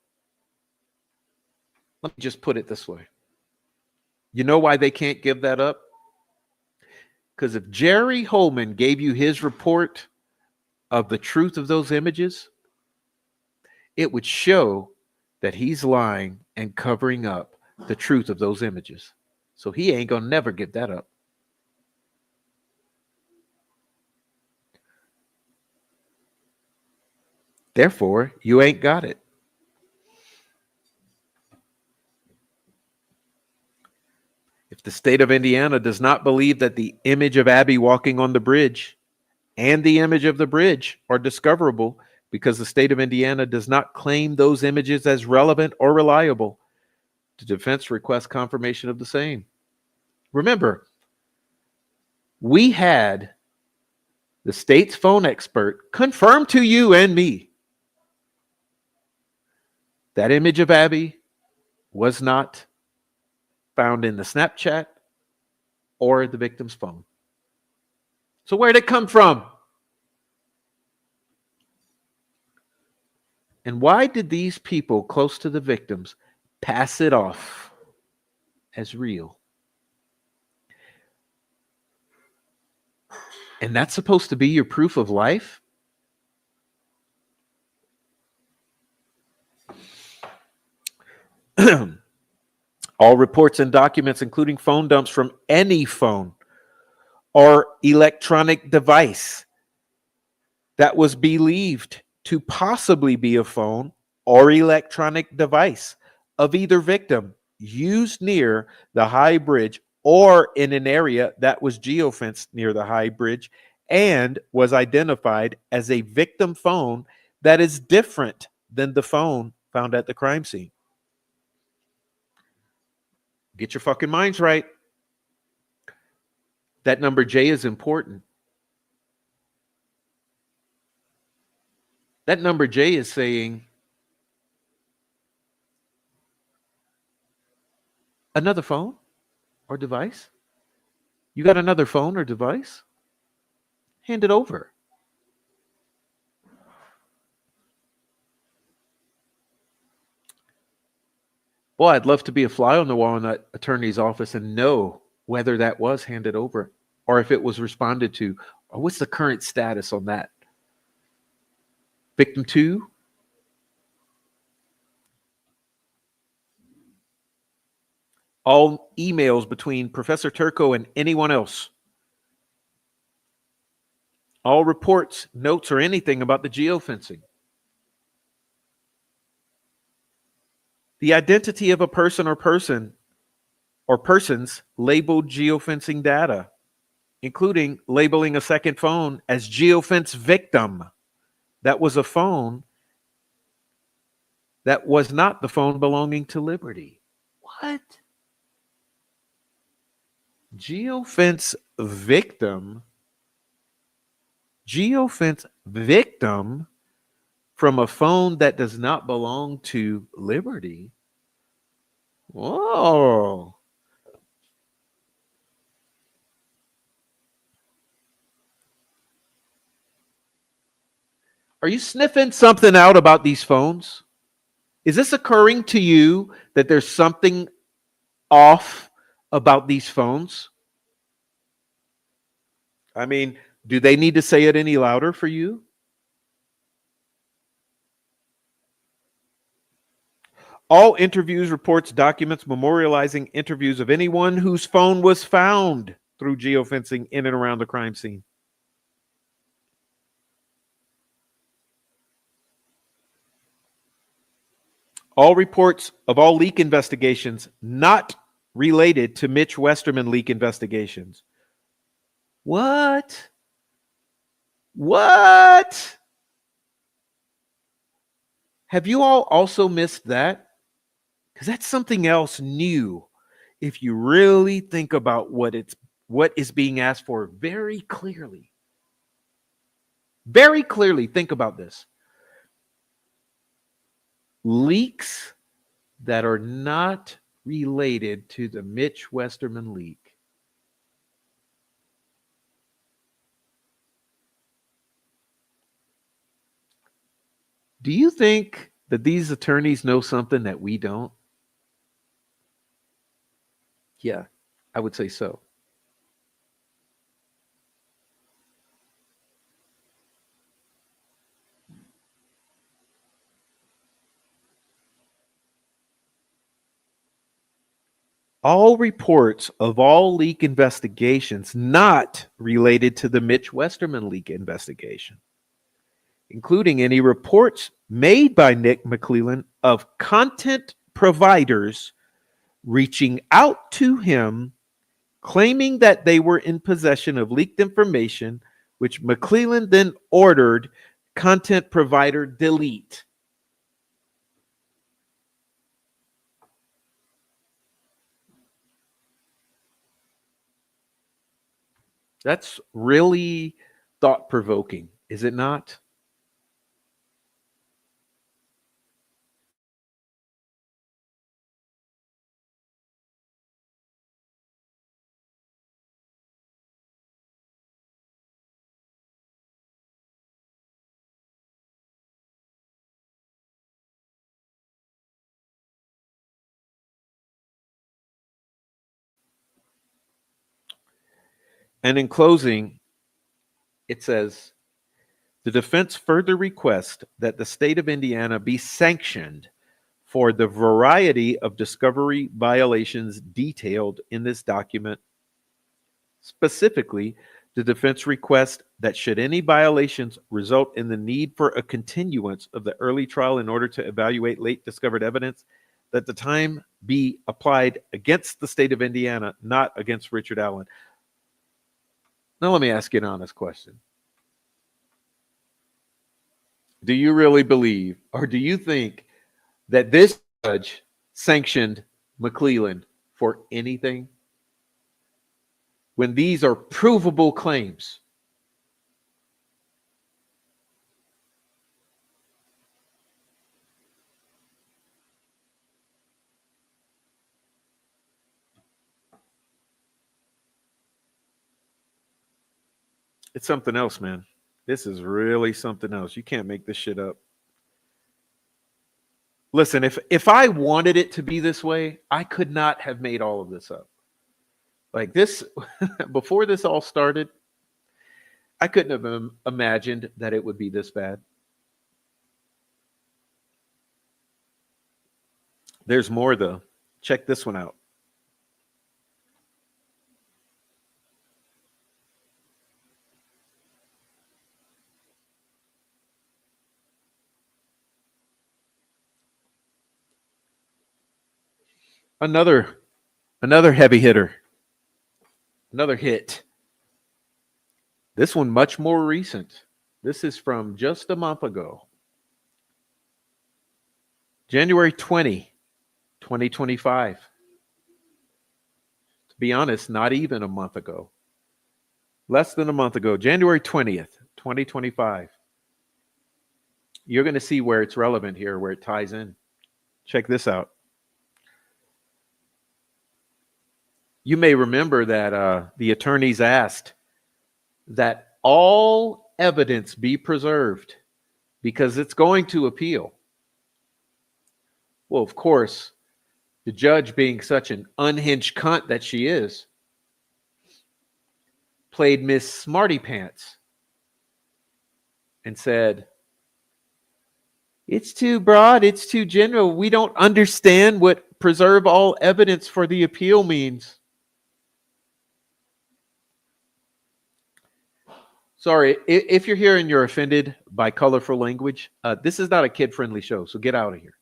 let me just put it this way. You know why they can't give that up? Because if Jerry Holman gave you his report of the truth of those images, it would show that he's lying and covering up the truth of those images. So he ain't gonna never give that up. Therefore, you ain't got it. If the state of Indiana does not believe that the image of Abby walking on the bridge and the image of the bridge are discoverable because the state of Indiana does not claim those images as relevant or reliable, the defense requests confirmation of the same. Remember, we had the state's phone expert confirm to you and me that image of Abby was not found in the Snapchat or the victim's phone. So where did it come from? And why did these people close to the victims pass it off as real? And that's supposed to be your proof of life? All reports and documents, including phone dumps from any phone or electronic device that was believed to possibly be a phone or electronic device of either victim used near the high bridge or in an area that was geofenced near the high bridge and was identified as a victim phone that is different than the phone found at the crime scene. Get your fucking minds right. That number J is important. That number J is saying another phone or device? You got another phone or device? Hand it over. Well, I'd love to be a fly on the wall in that attorney's office and know whether that was handed over or if it was responded to, or what's the current status on that. Victim 2, all emails between Professor Turco and anyone else, all reports, notes, or anything about the geofencing. The identity of a person or persons labeled geofencing data, including labeling a second phone as geofence victim. That was a phone that was not the phone belonging to Liberty. What? Geofence victim from a phone that does not belong to Liberty. Whoa. Are you sniffing something out about these phones? Is this occurring to you that there's something off about these phones? I mean, do they need to say it any louder for you? All interviews, reports, documents memorializing interviews of anyone whose phone was found through geofencing in and around the crime scene. All reports of all leak investigations not related to Mitch Westerman leak investigations. What? What? Have you all also missed that? Because that's something else new. If you really think about what is being asked for very clearly. Very clearly, think about this. Leaks that are not related to the Mitch Westerman leak. Do you think that these attorneys know something that we don't? Yeah, I would say so. All reports of all leak investigations not related to the Mitch Westerman leak investigation. including any reports made by Nick McClelland of content providers reaching out to him claiming that they were in possession of leaked information, which McClelland then ordered content provider delete. That's really thought-provoking, is it not? And in closing, it says, the defense further requests that the state of Indiana be sanctioned for the variety of discovery violations detailed in this document. Specifically, the defense requests that should any violations result in the need for a continuance of the early trial in order to evaluate late discovered evidence, that the time be applied against the state of Indiana, not against Richard Allen. Now, let me ask you an honest question. Do you really believe, or do you think that this judge sanctioned McClelland for anything when these are provable claims? It's something else, man. This is really something else. You can't make this shit up. Listen, if I wanted it to be this way, I could not have made all of this up. Like this, before this all started, I couldn't have imagined that it would be this bad. There's more, though. Check this one out. Another heavy hitter. Another hit. This one much more recent. This is from just a month ago. January 20, 2025. To be honest, not even a month ago. Less than a month ago, January 20th, 2025. You're going to see where it's relevant here, where it ties in. Check this out. You may remember that the attorneys asked that all evidence be preserved because it's going to appeal. Well, of course, the judge, being such an unhinged cunt that she is, played Miss Smarty Pants and said, it's too broad, it's too general. We don't understand what preserve all evidence for the appeal means. Sorry, if you're here and you're offended by colorful language, this is not a kid-friendly show, so get out of here.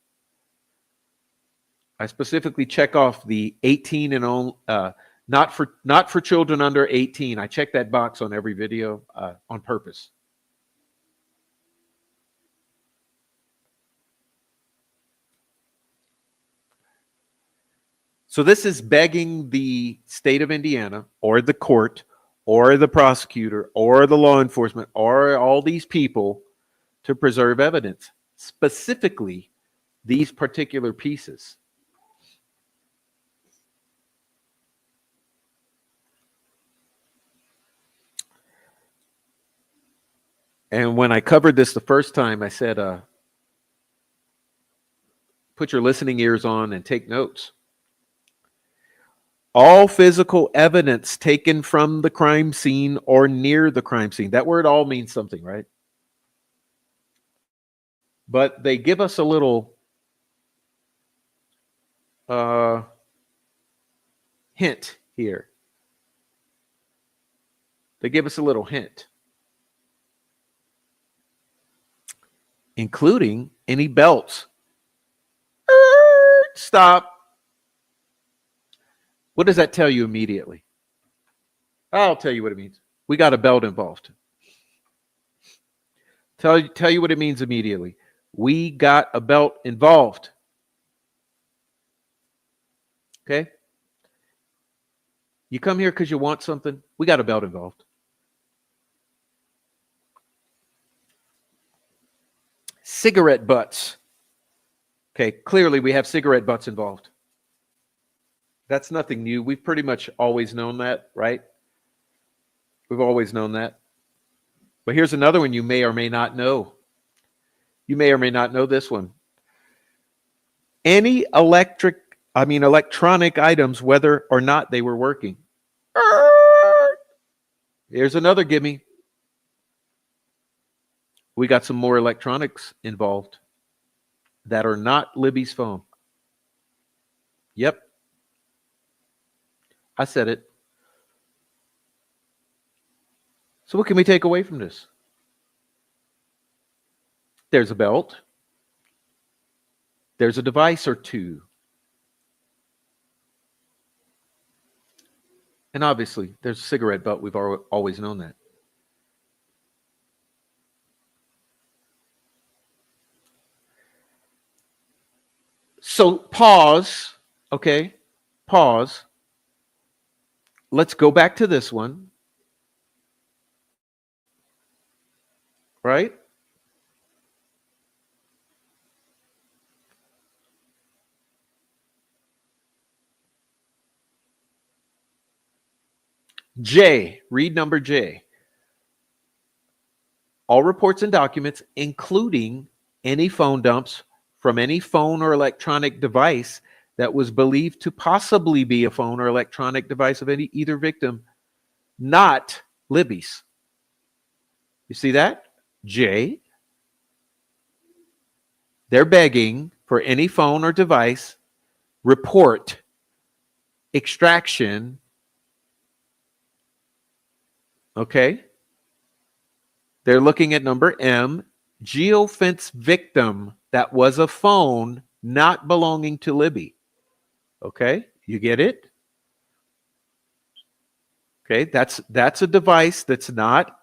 I specifically check off the 18 and on, not for children under 18. I check that box on every video on purpose. So this is begging the state of Indiana or the court or the prosecutor or the law enforcement or all these people to preserve evidence, specifically these particular pieces. And when I covered this the first time, I said, put your listening ears on and take notes. All physical evidence taken from the crime scene or near the crime scene. That word all means something, right? But they give us a little hint here. They give us a little hint. including any belts. Stop. What does that tell you immediately? I'll tell you what it means. We got a belt involved. Tell you what it means immediately. We got a belt involved. Okay? You come here because you want something. We got a belt involved. Cigarette butts. Okay, clearly we have cigarette butts involved. That's nothing new. We've pretty much always known that, right? We've always known that. But here's another one you may or may not know. You may or may not know this one. Any electronic items, whether or not they were working. Here's another gimme. We got some more electronics involved that are not Libby's phone. Yep. I said it. So what can we take away from this? There's a belt. There's a device or two. And obviously, there's a cigarette butt. We've always known that. So pause, okay? Pause. Let's go back to this one. Right? J, read number J. All reports and documents, including any phone dumps from any phone or electronic device that was believed to possibly be a phone or electronic device of either victim, not Libby's. You see that? J. They're begging for any phone or device, report, extraction. Okay? They're looking at number M, geofence victim that was a phone not belonging to Libby. Okay? You get it? Okay, that's a device that's not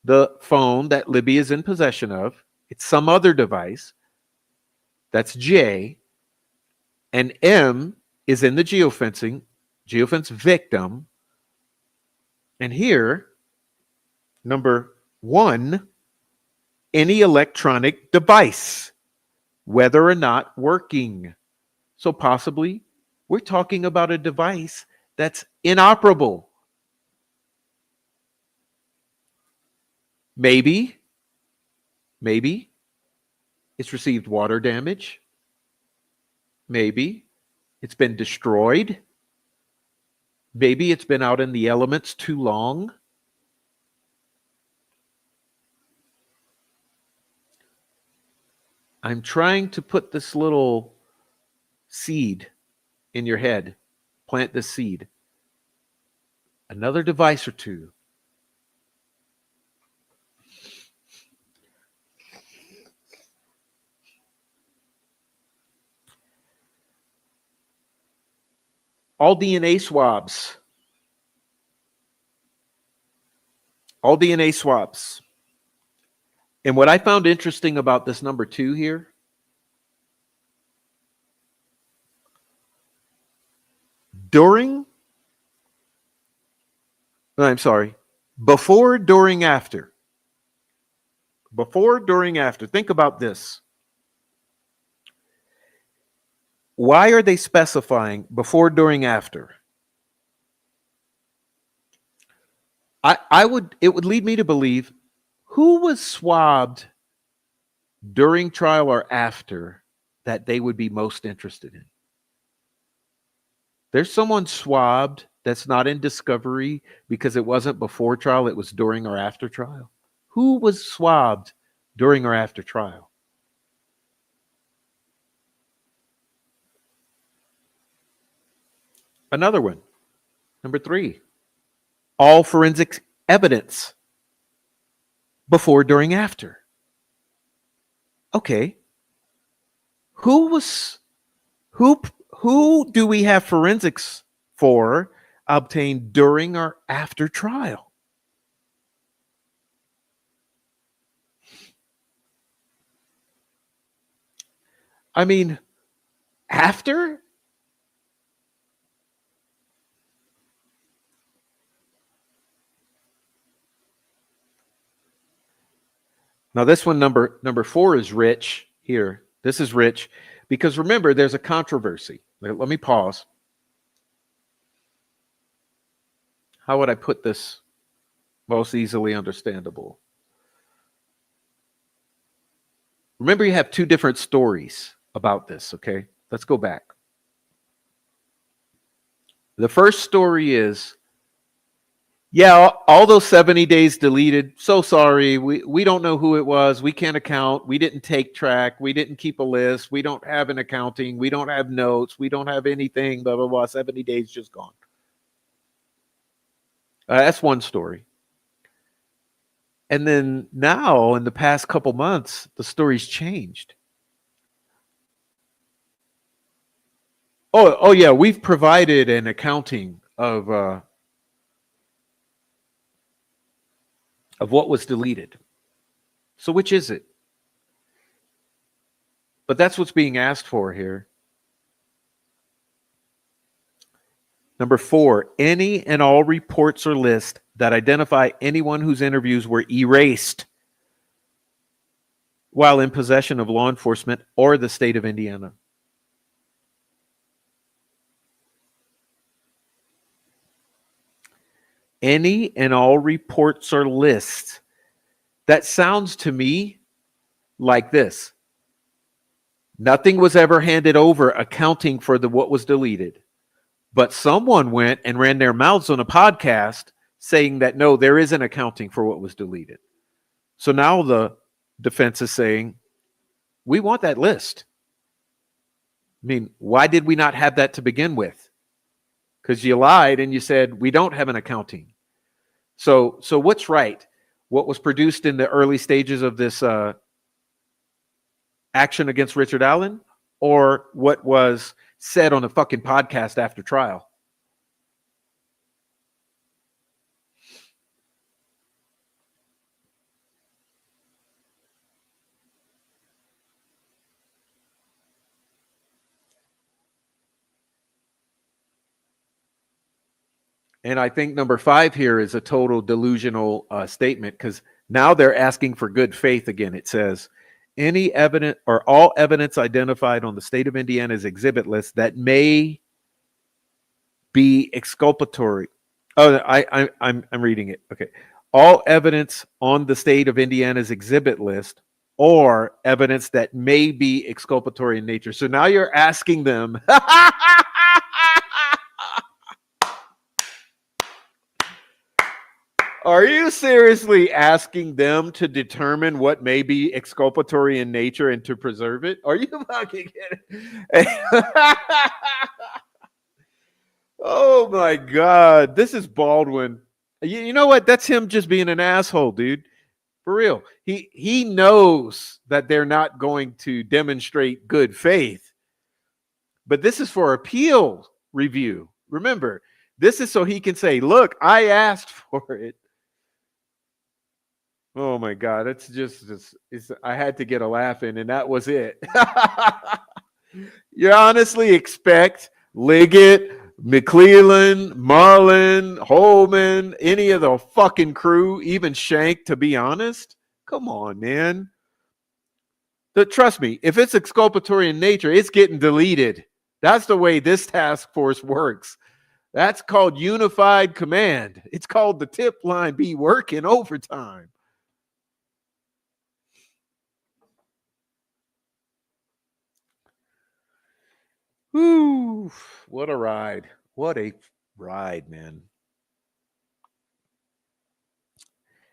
the phone that Libby is in possession of. It's some other device. That's J. And M is in the geofence victim. And here, number 1, any electronic device, whether or not working. So possibly we're talking about a device that's inoperable. Maybe it's received water damage. Maybe it's been destroyed. Maybe it's been out in the elements too long. I'm trying to put this little seed in your head. Plant this seed. Another device or two. All DNA swabs. All DNA swabs. And what I found interesting about this number 2 here, before, during, after. Before, during, after. Think about this. Why are they specifying before, during, after? It would lead me to believe, who was swabbed during trial or after that they would be most interested in? There's someone swabbed that's not in discovery because it wasn't before trial, it was during or after trial. Who was swabbed during or after trial? Another one, number 3, all forensic evidence before, during, after. Okay. Who was who who do we have forensics for obtained during or after trial? I mean, after? Now this one number 4 is rich here. This is rich because remember there's a controversy. Let me pause. How would I put this most easily understandable? Remember you have two different stories about this, okay? Let's go back. The first story is, yeah, all those 70 days deleted. So sorry. We don't know who it was. We can't account. We didn't take track. We didn't keep a list. We don't have an accounting. We don't have notes. We don't have anything, blah, blah, blah. 70 days just gone. That's one story. And then now, in the past couple months, the story's changed. Oh yeah, we've provided an accounting of what was deleted. So which is it? But that's what's being asked for here. Number 4, any and all reports or lists that identify anyone whose interviews were erased while in possession of law enforcement or the state of Indiana. Any and all reports or lists. That sounds to me like this. Nothing was ever handed over accounting for what was deleted. But someone went and ran their mouths on a podcast saying that, no, there is an accounting for what was deleted. So now the defense is saying, we want that list. I mean, why did we not have that to begin with? Because you lied and you said, we don't have an accounting. So what's right? What was produced in the early stages of this action against Richard Allen, or what was said on a fucking podcast after trial? And I think number 5 here is a total delusional statement, because now they're asking for good faith again. It says, any evidence or all evidence identified on the state of Indiana's exhibit list that may be exculpatory. Oh, I'm reading it. Okay. All evidence on the state of Indiana's exhibit list or evidence that may be exculpatory in nature. So now you're asking them. Are you seriously asking them to determine what may be exculpatory in nature and to preserve it? Are you fucking kidding? Oh my God. This is Baldwin. You know what? That's him just being an asshole, dude. For real. He knows that they're not going to demonstrate good faith. But this is for appeal review. Remember, this is so he can say, look, I asked for it. Oh my God, it's I had to get a laugh in, and that was it. You honestly expect Liggett, McClellan, Marlin, Holman, any of the fucking crew, even Shank, to be honest? Come on, man. Trust me, if it's exculpatory in nature, it's getting deleted. That's the way this task force works. That's called unified command. It's called the tip line be working overtime. Whew, what a ride. What a ride, man.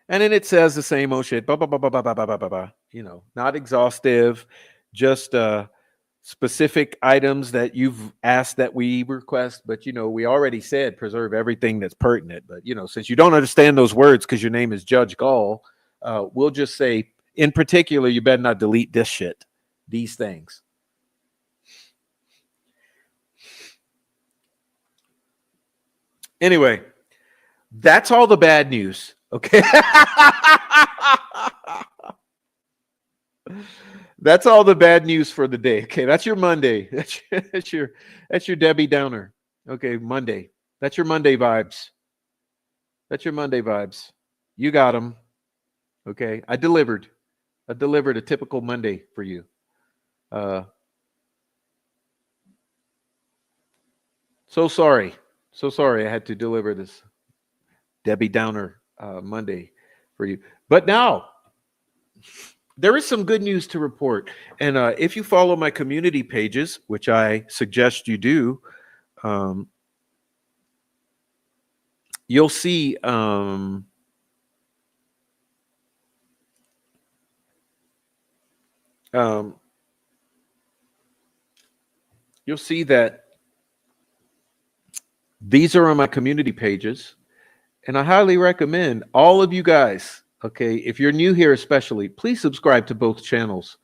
And then it says the same old shit. Blah, blah, blah, blah, blah, blah, blah, blah, blah. You know, not exhaustive, just specific items that you've asked that we request. But, you know, we already said preserve everything that's pertinent. But, you know, since you don't understand those words because your name is Judge Gall, we'll just say In particular, you better not delete this shit, these things. Anyway, that's all the bad news. Okay. That's all the bad news for the day. Okay, that's your Monday. That's your Debbie Downer. Okay, Monday. That's your Monday vibes. That's your Monday vibes. You got them. Okay, I delivered. I delivered a typical Monday for you. So sorry. So sorry I had to deliver this Debbie Downer Monday for you. But now there is some good news to report. And if you follow my community pages, which I suggest you do, you'll see you'll see that these are on my community pages, and I highly recommend all of you guys, okay, if you're new here especially, please subscribe to both channels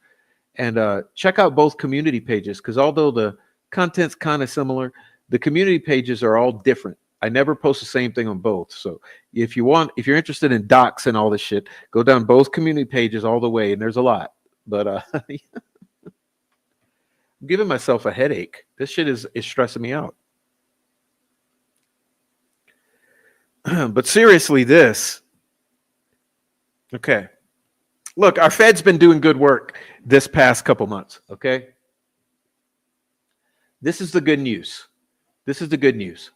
and check out both community pages, because although the content's kind of similar, the community pages are all different. I never post the same thing on both. So if you're interested in docs and all this shit, go down both community pages all the way, and there's a lot. But I'm giving myself a headache. This shit is stressing me out. But seriously, this. Okay. Look, our Fed's been doing good work this past couple months, okay? This is the good news. This is the good news.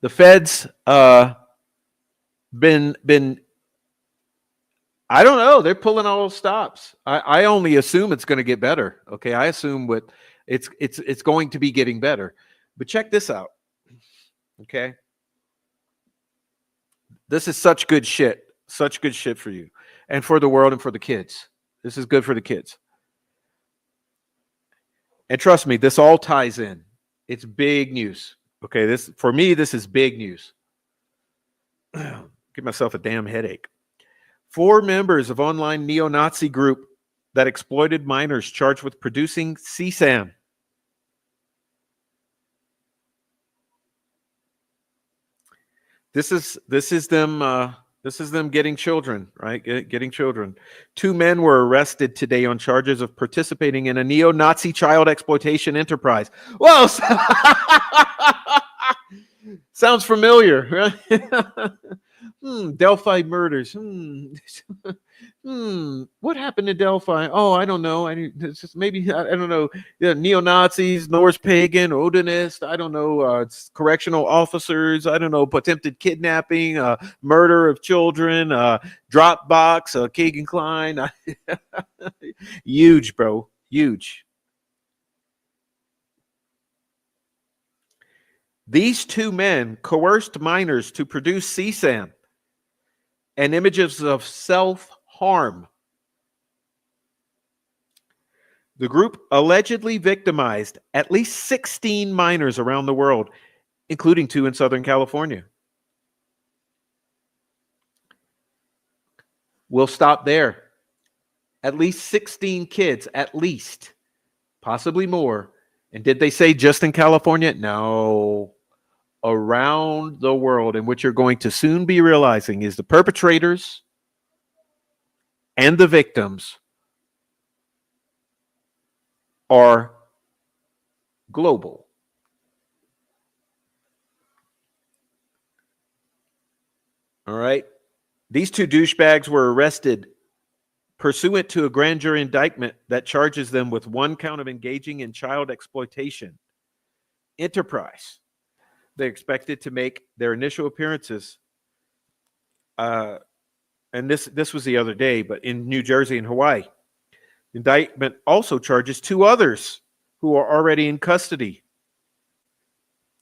The Fed's been I don't know, they're pulling all those stops. I only assume it's going to get better, okay? I assume it's going to be getting better. But check this out. Okay? This is such good shit. Such good shit for you and for the world and for the kids. This is good for the kids. And trust me, this all ties in. It's big news. Okay, this for me, this is big news. Give myself a damn headache. 4 members of online neo-Nazi group that exploited minors charged with producing CSAM. This is them getting children, right? Getting children. 2 men were arrested today on charges of participating in a neo-Nazi child exploitation enterprise. Whoa! Sounds familiar, right? Delphi murders. What happened to Delphi? Oh, I don't know. It's just maybe I don't know. Yeah, neo-Nazis, Norse pagan, Odinist. I don't know. Correctional officers. I don't know. Attempted kidnapping, murder of children, Dropbox, Kagan Klein. Huge, bro. Huge. These 2 men coerced minors to produce CSAM and images of self-harm. The group allegedly victimized at least 16 minors around the world, including 2 in Southern California. We'll stop there. At least 16 kids, at least, possibly more. And did they say just in California? No. Around the world, and what you're going to soon be realizing is the perpetrators and the victims are global. All right. These 2 douchebags were arrested pursuant to a grand jury indictment that charges them with 1 count of engaging in child exploitation enterprise. They're expected to make their initial appearances. And this was the other day, but in New Jersey and Hawaii. Indictment also charges 2 others who are already in custody.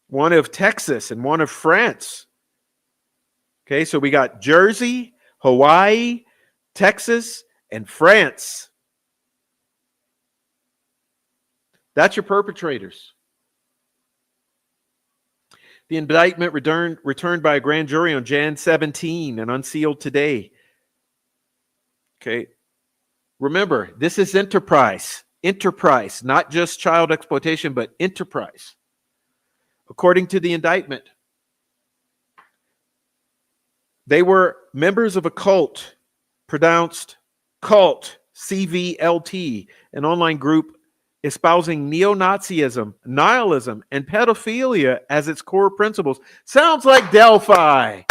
One of Texas and one of France. Okay, so we got Jersey, Hawaii, Texas, and France. That's your perpetrators. The indictment returned by a grand jury on Jan 17 and unsealed today. Okay. Remember, this is enterprise. Enterprise, not just child exploitation, but enterprise. According to the indictment, they were members of a cult, pronounced cult, CVLT, an online group espousing neo-Nazism, nihilism, and pedophilia as its core principles. Sounds like Delphi.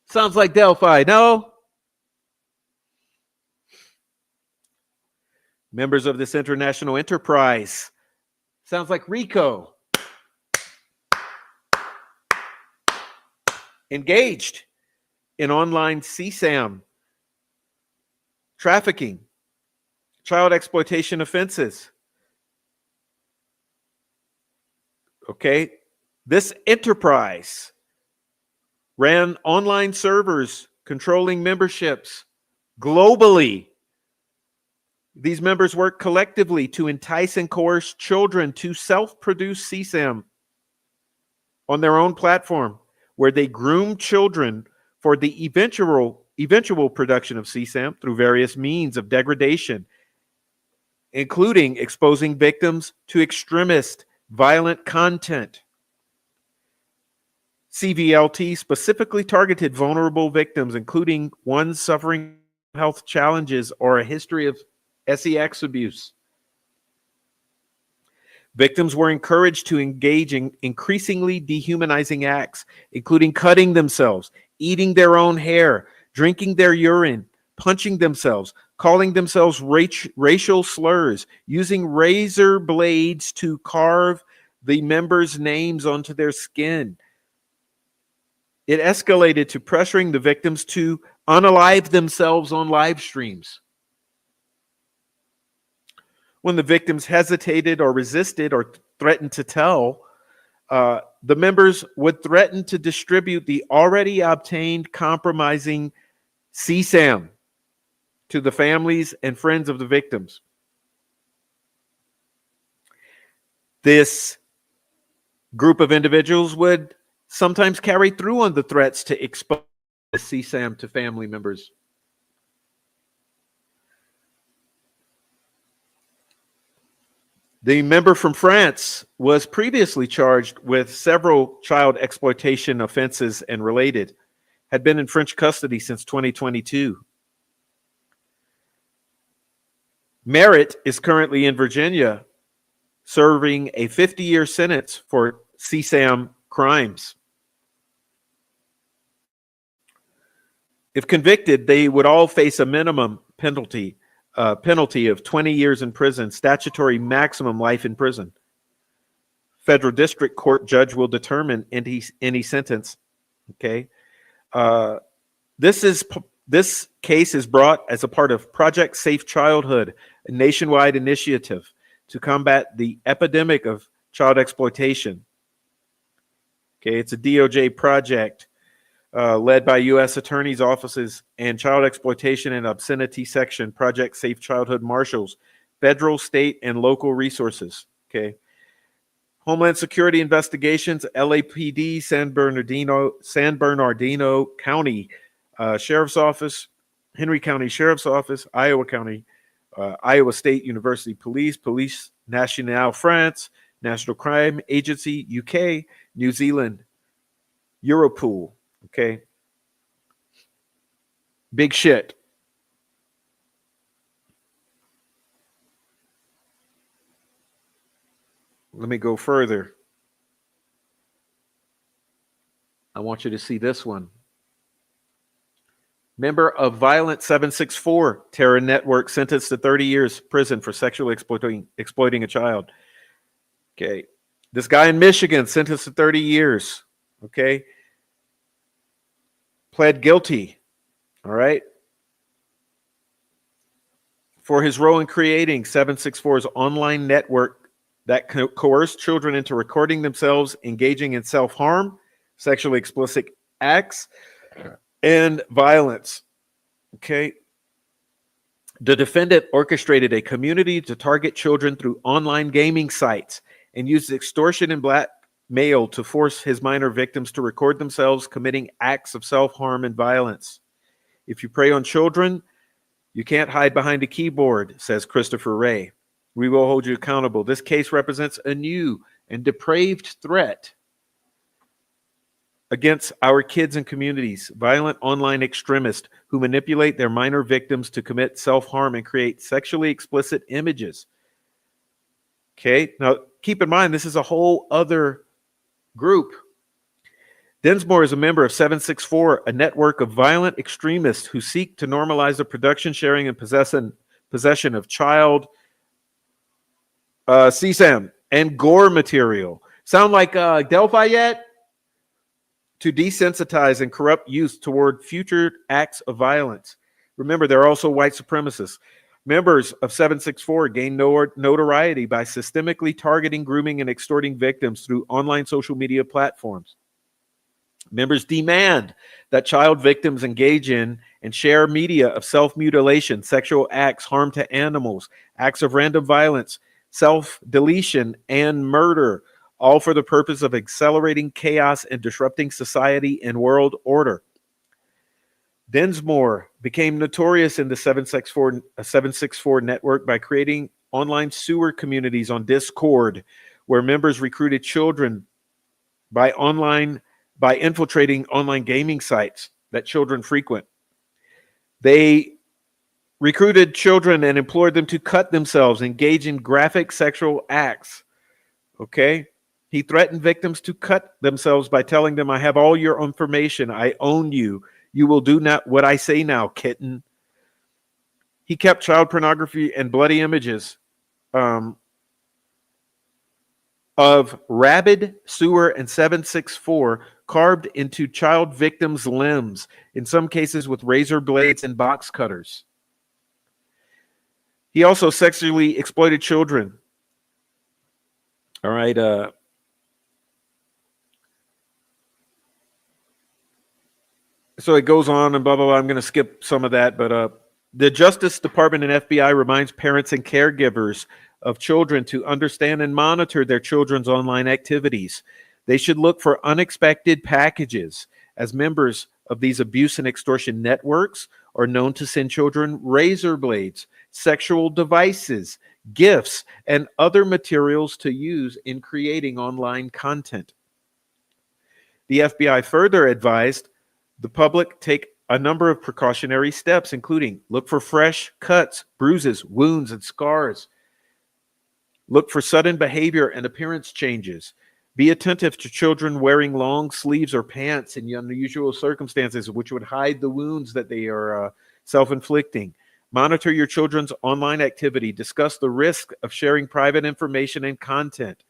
Sounds like Delphi, no? Members of this international enterprise. Sounds like RICO. Engaged in online CSAM, trafficking, child exploitation offenses. Okay, this enterprise ran online servers controlling memberships globally. These members worked collectively to entice and coerce children to self-produce CSAM on their own platform, where they groomed children for the eventual production of CSAM through various means of degradation, including exposing victims to extremist, violent content. CVLT specifically targeted vulnerable victims, including ones suffering health challenges or a history of sex abuse. Victims were encouraged to engage in increasingly dehumanizing acts, including cutting themselves, eating their own hair, drinking their urine, punching themselves, calling themselves racial slurs, using razor blades to carve the members' names onto their skin. It escalated to pressuring the victims to unalive themselves on live streams. When the victims hesitated or resisted or threatened to tell, the members would threaten to distribute the already obtained compromising CSAM to the families and friends of the victims. This group of individuals would sometimes carry through on the threats to expose the CSAM to family members. The member from France was previously charged with several child exploitation offenses and related, had been in French custody since 2022. Merritt is currently in Virginia serving a 50-year sentence for CSAM crimes. If convicted, they would all face a minimum penalty of 20 years in prison, statutory maximum life in prison. Federal district court judge will determine any sentence. Okay, this case is brought as a part of Project Safe Childhood, a nationwide initiative to combat the epidemic of child exploitation. Okay, it's a DOJ project led by U.S. Attorney's offices and Child Exploitation and Obscenity Section, Project Safe Childhood Marshals, federal, state, and local resources. Okay. Homeland Security Investigations, LAPD, San Bernardino County Sheriff's Office, Henry County Sheriff's Office, Iowa County, Iowa State University Police, Police Nationale France, National Crime Agency, UK, New Zealand, Europol. Okay. Big shit. Let me go further. I want you to see this one. Member of Violent 764 terror network sentenced to 30 years prison for sexually exploiting a child. Okay. This guy in Michigan sentenced to 30 years. Okay. Pled guilty. All right. For his role in creating 764's online network that coerced children into recording themselves engaging in self-harm, sexually explicit acts, and violence. Okay. The defendant orchestrated a community to target children through online gaming sites and used extortion and male to force his minor victims to record themselves committing acts of self-harm and violence. If you prey on children, you can't hide behind a keyboard, says Christopher Wray. We will hold you accountable. This case represents a new and depraved threat against our kids and communities, violent online extremists who manipulate their minor victims to commit self-harm and create sexually explicit images. Okay, now keep in mind, this is a whole other group. Densmore is a member of 764, a network of violent extremists who seek to normalize the production, sharing, and possession of child CSAM and gore material. Sound like Delphi yet? To desensitize and corrupt youth toward future acts of violence. Remember, they're also white supremacists. Members of 764 gain notoriety by systemically targeting, grooming, and extorting victims through online social media platforms. Members demand that child victims engage in and share media of self-mutilation, sexual acts, harm to animals, acts of random violence, self-deletion, and murder, all for the purpose of accelerating chaos and disrupting society and world order. Densmore became notorious in the 764 network by creating online sewer communities on Discord, where members recruited children by infiltrating online gaming sites that children frequent. They recruited children and implored them to cut themselves, engage in graphic sexual acts. Okay? He threatened victims to cut themselves by telling them, I have all your information. I own you. You will do not what I say now, kitten. He kept child pornography and bloody images of rabid, sewer, and 764 carved into child victims' limbs, in some cases with razor blades and box cutters. He also sexually exploited children. All right. So it goes on and blah, blah, blah. I'm going to skip some of that. But the Justice Department and FBI reminds parents and caregivers of children to understand and monitor their children's online activities. They should look for unexpected packages, as members of these abuse and extortion networks are known to send children razor blades, sexual devices, gifts, and other materials to use in creating online content. The FBI further advised the public take a number of precautionary steps, including look for fresh cuts, bruises, wounds, and scars. Look for sudden behavior and appearance changes. Be attentive to children wearing long sleeves or pants in unusual circumstances, which would hide the wounds that they are self-inflicting. Monitor your children's online activity. Discuss the risk of sharing private information and content.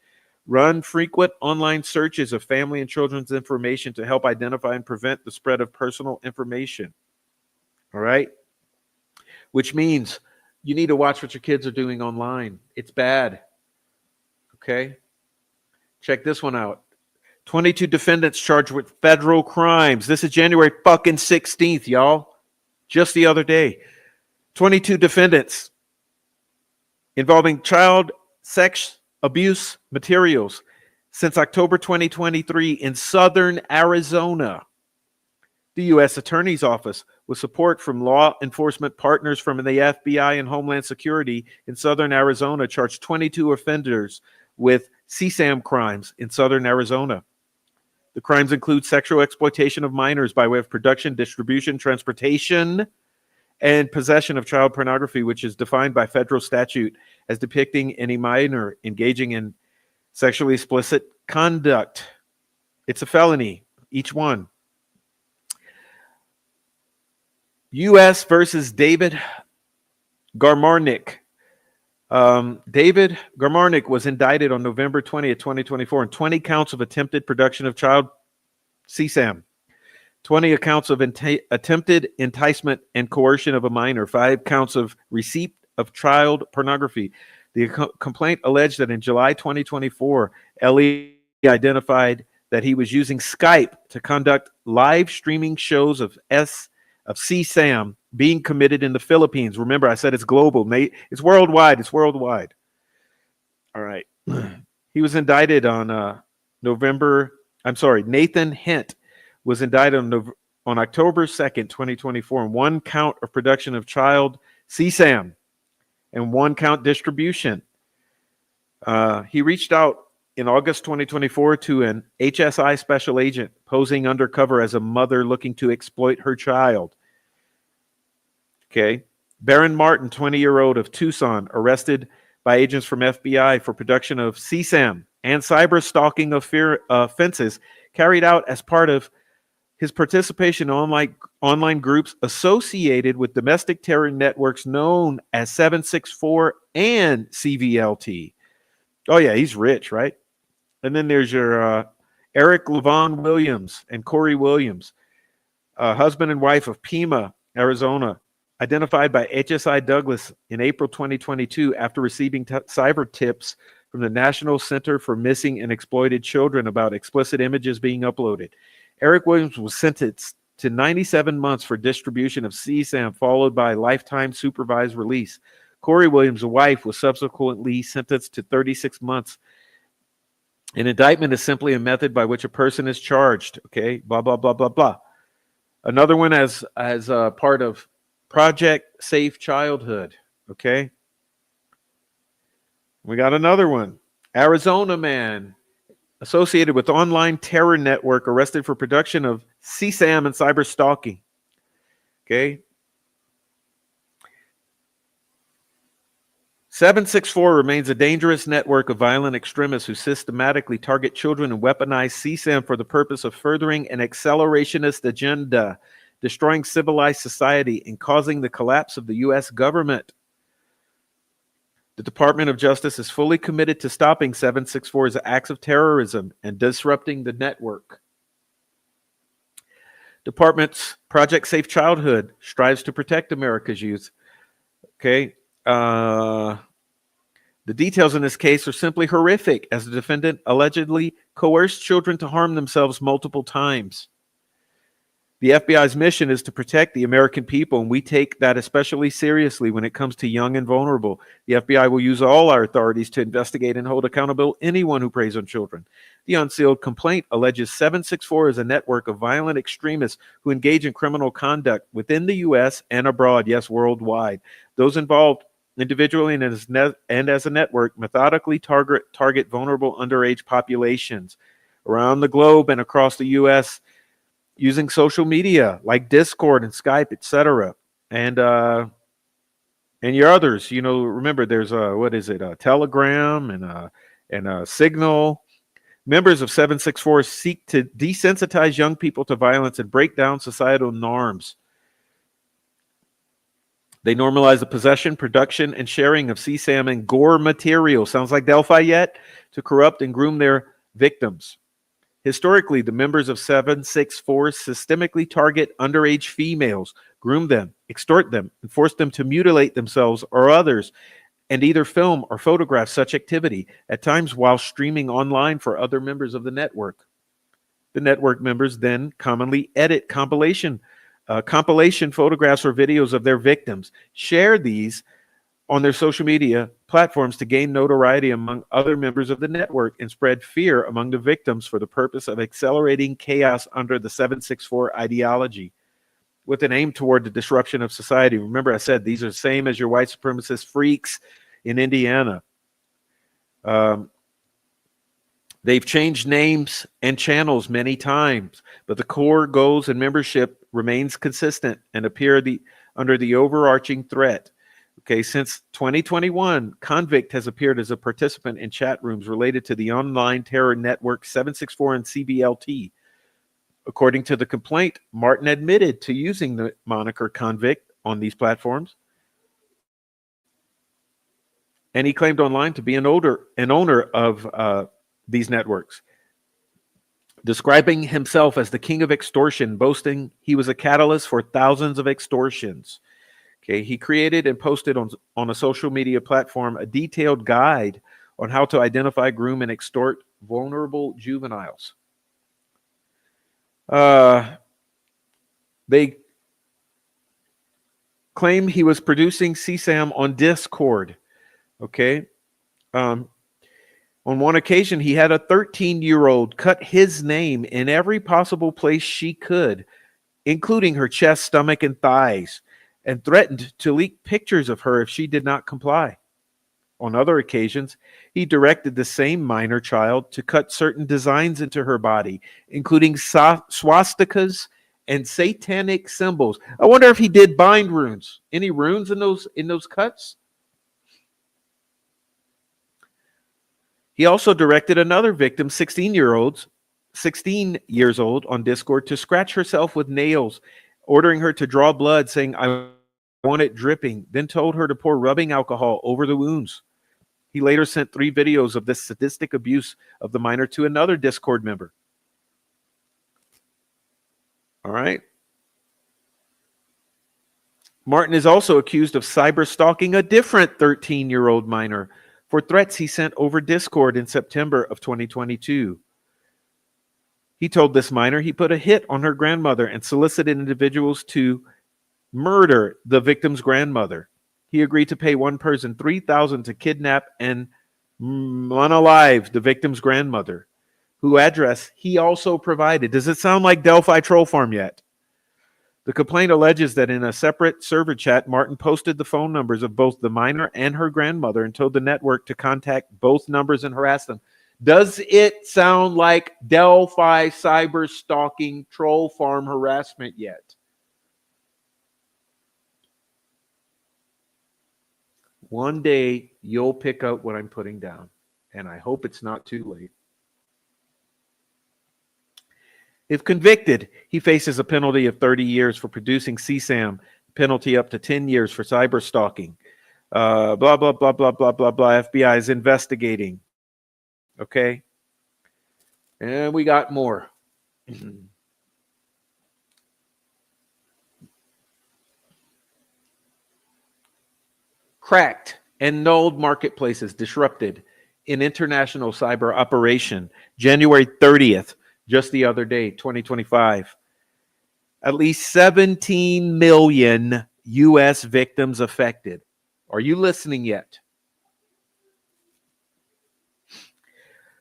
Run frequent online searches of family and children's information to help identify and prevent the spread of personal information. All right? Which means you need to watch what your kids are doing online. It's bad. Okay? Check this one out. 22 defendants charged with federal crimes. This is January fucking 16th, y'all. Just the other day. 22 defendants involving child sex abuse materials since October 2023 in southern Arizona. The U.S. Attorney's Office, with support from law enforcement partners from the FBI and Homeland Security in southern Arizona, charged 22 offenders with CSAM crimes in southern Arizona. The crimes include sexual exploitation of minors by way of production, distribution, transportation, and possession of child pornography, which is defined by federal statute as depicting any minor engaging in sexually explicit conduct. It's a felony, each one. U.S. versus David Garmarnik. David Garmarnik was indicted on November 20th, 2024 on 20 counts of attempted production of child CSAM. 20 accounts of attempted enticement and coercion of a minor, 5 counts of receipt of child pornography. The complaint alleged that in July 2024, Ellie identified that he was using Skype to conduct live streaming shows of CSAM being committed in the Philippines. Remember, I said it's global. It's worldwide. It's worldwide. All right. He was indicted on Nathan Hent was indicted on October 2nd, 2024, on one count of production of child CSAM and one count distribution. He reached out in August 2024 to an HSI special agent posing undercover as a mother looking to exploit her child. Okay. Baron Martin, 20-year-old of Tucson, arrested by agents from FBI for production of CSAM and cyber stalking offenses carried out as part of his participation in online groups associated with domestic terror networks known as 764 and CVLT. Oh, yeah, he's rich, right? And then there's your Eric Levon Williams and Corey Williams, husband and wife of Pima, Arizona, identified by HSI Douglas in April 2022 after receiving cyber tips from the National Center for Missing and Exploited Children about explicit images being uploaded. Eric Williams was sentenced to 97 months for distribution of CSAM, followed by lifetime supervised release. Corey Williams' wife was subsequently sentenced to 36 months. An indictment is simply a method by which a person is charged. Okay, blah, blah, blah, blah, blah. Another one as part of Project Safe Childhood. Okay. We got another one. Arizona man associated with online terror network arrested for production of CSAM and cyber stalking. Okay. 764 remains a dangerous network of violent extremists who systematically target children and weaponize CSAM for the purpose of furthering an accelerationist agenda, destroying civilized society, and causing the collapse of the U.S. government. The Department of Justice is fully committed to stopping 764's acts of terrorism and disrupting the network. Department's Project Safe Childhood strives to protect America's youth. Okay. The details in this case are simply horrific, as the defendant allegedly coerced children to harm themselves multiple times. The FBI's mission is to protect the American people, and we take that especially seriously when it comes to young and vulnerable. The FBI will use all our authorities to investigate and hold accountable anyone who preys on children. The unsealed complaint alleges 764 is a network of violent extremists who engage in criminal conduct within the U.S. and abroad, yes, worldwide. Those involved individually and as a network methodically target vulnerable underage populations around the globe and across the U.S. using social media like Discord and Skype, etc. And your others, remember there's Telegram and Signal. Members of 764 seek to desensitize young people to violence and break down societal norms. They normalize the possession, production, and sharing of CSAM and gore material, sounds like Delphi yet, to corrupt and groom their victims. Historically, the members of 764 systemically target underage females, groom them, extort them, and force them to mutilate themselves or others, and either film or photograph such activity, at times while streaming online for other members of the network. The network members then commonly edit compilation photographs or videos of their victims, share these on their social media platforms to gain notoriety among other members of the network and spread fear among the victims for the purpose of accelerating chaos under the 764 ideology with an aim toward the disruption of society. Remember, I said these are the same as your white supremacist freaks in Indiana. They've changed names and channels many times, but the core goals and membership remains consistent and appear under the overarching threat. Okay, since 2021, Convict has appeared as a participant in chat rooms related to the online terror network 764 and CBLT. According to the complaint, Martin admitted to using the moniker Convict on these platforms, and he claimed online to be an owner of these networks, describing himself as the king of extortion, boasting he was a catalyst for thousands of extortions. Okay, he created and posted on a social media platform a detailed guide on how to identify, groom, and extort vulnerable juveniles. They claim he was producing CSAM on Discord. Okay. On one occasion, he had a 13-year-old cut his name in every possible place she could, including her chest, stomach, and thighs, and threatened to leak pictures of her if she did not comply. On other occasions, he directed the same minor child to cut certain designs into her body, including swastikas and satanic symbols. I wonder if he did bind runes. Any runes in those cuts? He also directed another victim, 16 years old, on Discord to scratch herself with nails, ordering her to draw blood, saying, "I want it dripping," then told her to pour rubbing alcohol over the wounds. He later sent 3 videos of this sadistic abuse of the minor to another Discord member. All right. Martin is also accused of cyber stalking a different 13-year-old minor for threats he sent over Discord in September of 2022. He told this minor he put a hit on her grandmother and solicited individuals to murder the victim's grandmother. He agreed to pay one person $3,000 to kidnap and unalive the victim's grandmother, whose address he also provided. Does it sound like Delphi troll farm yet? The complaint alleges that in a separate server chat, Martin posted the phone numbers of both the minor and her grandmother and told the network to contact both numbers and harass them. Does it sound like Delphi cyber stalking troll farm harassment yet? One day you'll pick up what I'm putting down, and I hope it's not too late. If convicted, he faces a penalty of 30 years for producing CSAM, penalty up to 10 years for cyber stalking. Blah, blah, blah, blah, blah, blah, blah. FBI is investigating. Okay? And we got more. Cracked and nulled marketplaces disrupted in international cyber operation, January 30th. Just the other day, 2025. At least 17 million U.S. victims affected. Are you listening yet?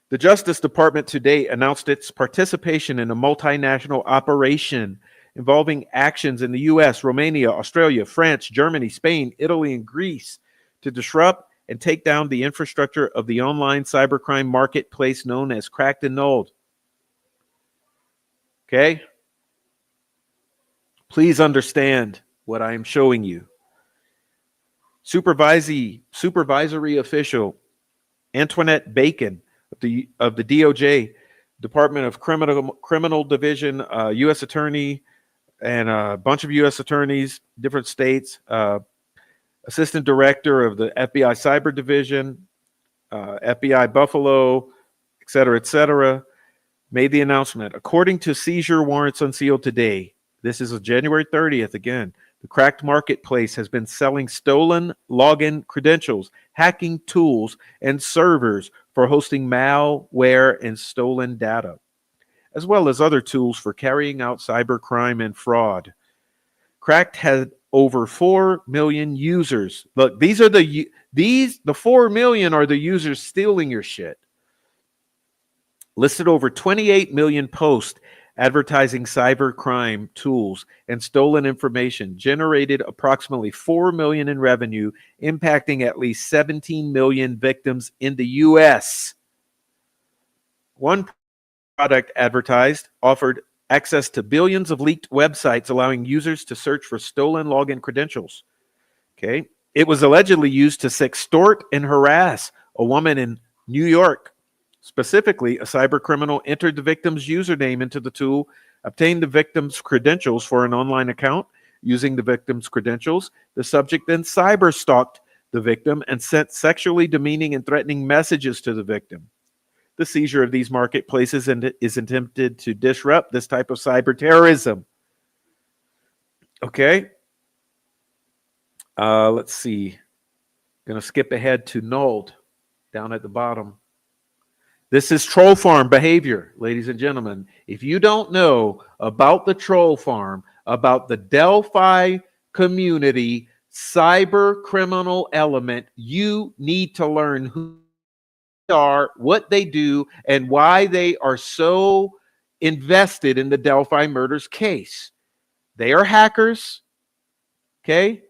The Justice Department today announced its participation in a multinational operation involving actions in the U.S., Romania, Australia, France, Germany, Spain, Italy, and Greece to disrupt and take down the infrastructure of the online cybercrime marketplace known as Cracked and Nulled. Okay? Please understand what I am showing you. Supervisory official Antoinette Bacon of the DOJ, Department of Criminal Division, U.S. Attorney, and a bunch of U.S. attorneys, different states, Assistant Director of the FBI Cyber Division, FBI Buffalo, et cetera, made the announcement. According to seizure warrants unsealed today, this is January 30th again, the cracked marketplace has been selling stolen login credentials, hacking tools, and servers for hosting malware and stolen data, as well as other tools for carrying out cybercrime and fraud. Cracked had over 4 million users. Look, the 4 million are the users stealing your shit. Listed over 28 million posts advertising cybercrime tools and stolen information, generated approximately 4 million in revenue, impacting at least 17 million victims in the US. One product advertised offered access to billions of leaked websites, allowing users to search for stolen login credentials. Okay. It was allegedly used to extort and harass a woman in New York. Specifically, a cyber criminal entered the victim's username into the tool, obtained the victim's credentials for an online account. Using the victim's credentials, the subject then cyber stalked the victim and sent sexually demeaning and threatening messages to the victim. The seizure of these marketplaces is intended to disrupt this type of cyber terrorism. Okay. Let's see. Going to skip ahead to nulled down at the bottom. This is troll farm behavior, ladies and gentlemen. If you don't know about the troll farm, about the Delphi community cyber criminal element, you need to learn who are, what they do, and why they are so invested in the Delphi murders case. They are hackers, okay?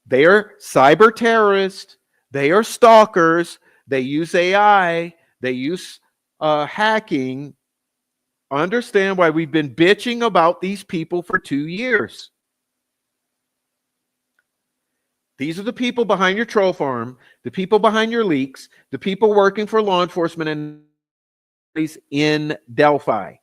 They are cyber terrorists. They are stalkers. They use AI. They use hacking. Understand why we've been bitching about these people for 2 years. These are the people behind your troll farm, the people behind your leaks, the people working for law enforcement and in Delphi.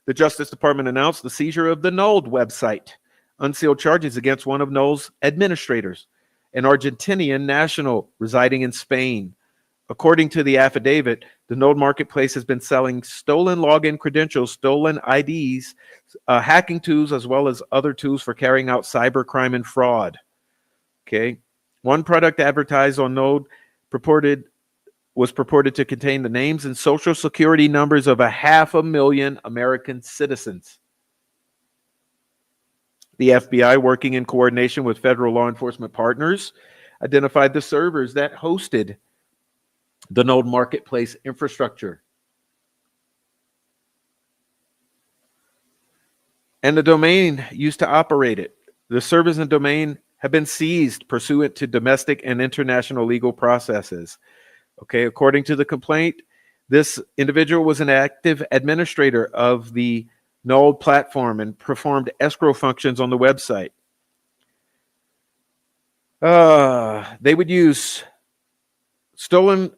The Justice Department announced the seizure of the Node website, unsealed charges against one of Node's administrators, an Argentinian national residing in Spain. According to the affidavit, the Node marketplace has been selling stolen login credentials, stolen IDs, hacking tools, as well as other tools for carrying out cybercrime and fraud. Okay. One product advertised on Node was purported to contain the names and social security numbers of 500,000 American citizens. The FBI, working in coordination with federal law enforcement partners, identified the servers that hosted the Node marketplace infrastructure and the domain used to operate it. The servers and domain have been seized pursuant to domestic and international legal processes. Okay, according to the complaint, this individual was an active administrator of the Node platform and performed escrow functions on the website. They would use stolen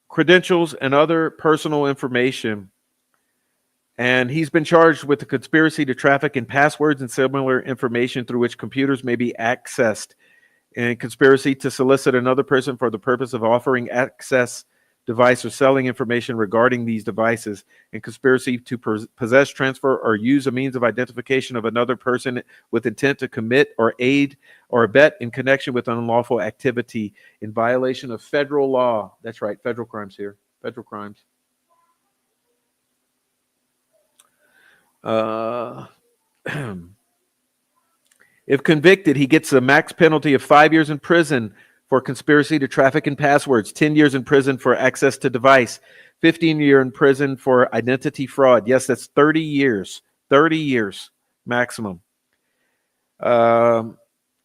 credentials and other personal information, and he's been charged with the conspiracy to traffic in passwords and similar information through which computers may be accessed, and conspiracy to solicit another person for the purpose of offering access device or selling information regarding these devices, and conspiracy to possess, transfer, or use a means of identification of another person with intent to commit or aid or abet in connection with unlawful activity in violation of federal law. That's right, federal crimes here, federal crimes. If convicted, he gets a max penalty of 5 years in prison for conspiracy to traffic in passwords, 10 years in prison for access to device, 15 years in prison for identity fraud. Yes, that's 30 years maximum. Going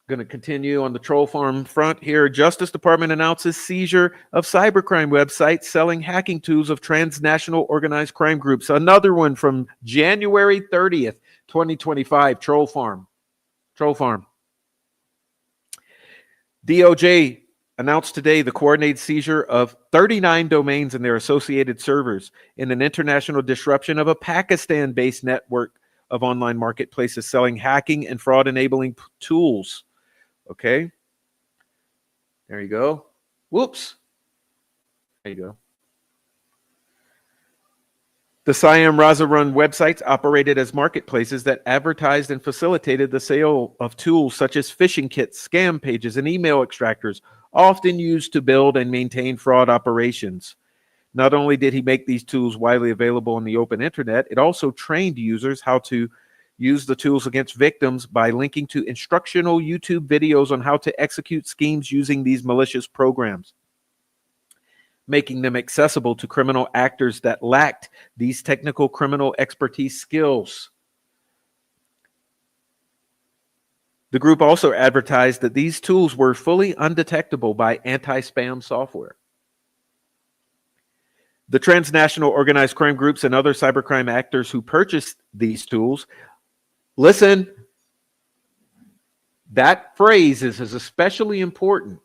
to continue on the troll farm front here. Justice Department announces seizure of cybercrime websites selling hacking tools of transnational organized crime groups. Another one from January 30th, 2025, troll farm. DOJ announced today the coordinated seizure of 39 domains and their associated servers in an international disruption of a Pakistan-based network of online marketplaces selling hacking and fraud-enabling tools. Okay. There you go. Whoops. There you go. The Siam Raza run websites operated as marketplaces that advertised and facilitated the sale of tools such as phishing kits, scam pages, and email extractors, often used to build and maintain fraud operations. Not only did he make these tools widely available on the open internet, it also trained users how to use the tools against victims by linking to instructional YouTube videos on how to execute schemes using these malicious programs, making them accessible to criminal actors that lacked these technical criminal expertise skills. The group also advertised that these tools were fully undetectable by anti-spam software. The transnational organized crime groups and other cybercrime actors who purchased these tools, listen, that phrase is especially important.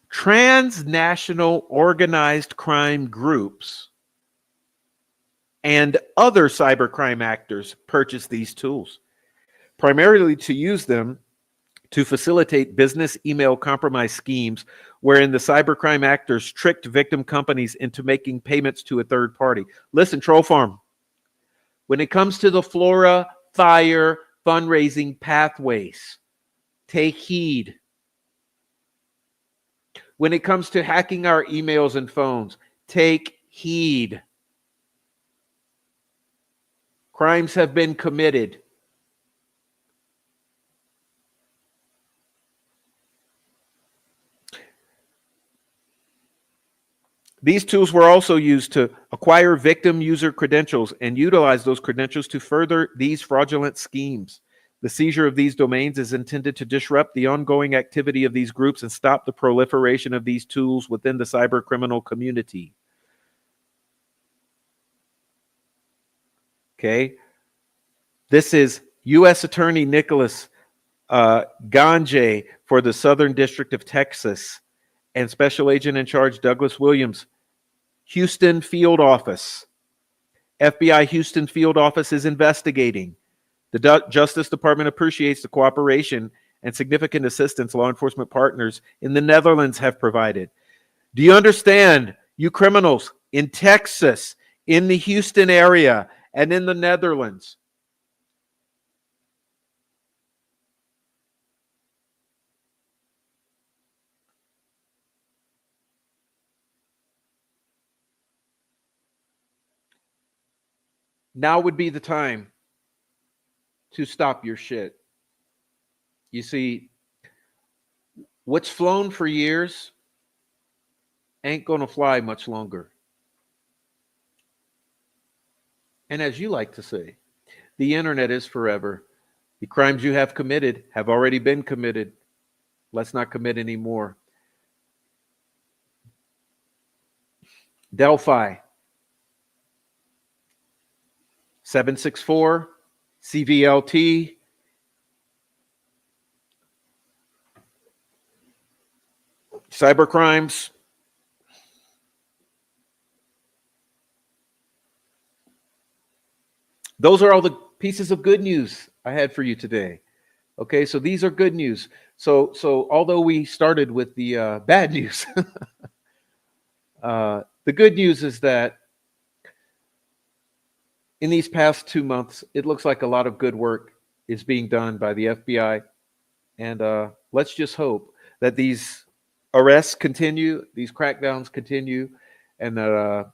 Transnational organized crime groups and other cybercrime actors purchase these tools, primarily to use them to facilitate business email compromise schemes wherein the cybercrime actors tricked victim companies into making payments to a third party. Listen, Troll Farm, when it comes to the Flora Fire fundraising pathways, take heed. When it comes to hacking our emails and phones, take heed. Crimes have been committed. These tools were also used to acquire victim user credentials and utilize those credentials to further these fraudulent schemes. The seizure of these domains is intended to disrupt the ongoing activity of these groups and stop the proliferation of these tools within the cyber criminal community. Okay. This is U.S. Attorney Nicholas Ganjay for the Southern District of Texas and Special Agent in Charge Douglas Williams, Houston Field Office. FBI Houston Field Office is investigating. The Justice Department appreciates the cooperation and significant assistance law enforcement partners in the Netherlands have provided. Do you understand, you criminals in Texas, in the Houston area, and in the Netherlands? Now would be the time to stop your shit. You see, what's flown for years ain't gonna fly much longer. And as you like to say, the internet is forever. The crimes you have committed have already been committed. Let's not commit any more. Delphi 764 CVLT cybercrimes. Those are all the pieces of good news I had for you today. Okay, so these are good news. So although we started with the bad news, the good news is that in these past 2 months, it looks like a lot of good work is being done by the FBI. And let's just hope that these arrests continue, these crackdowns continue, and that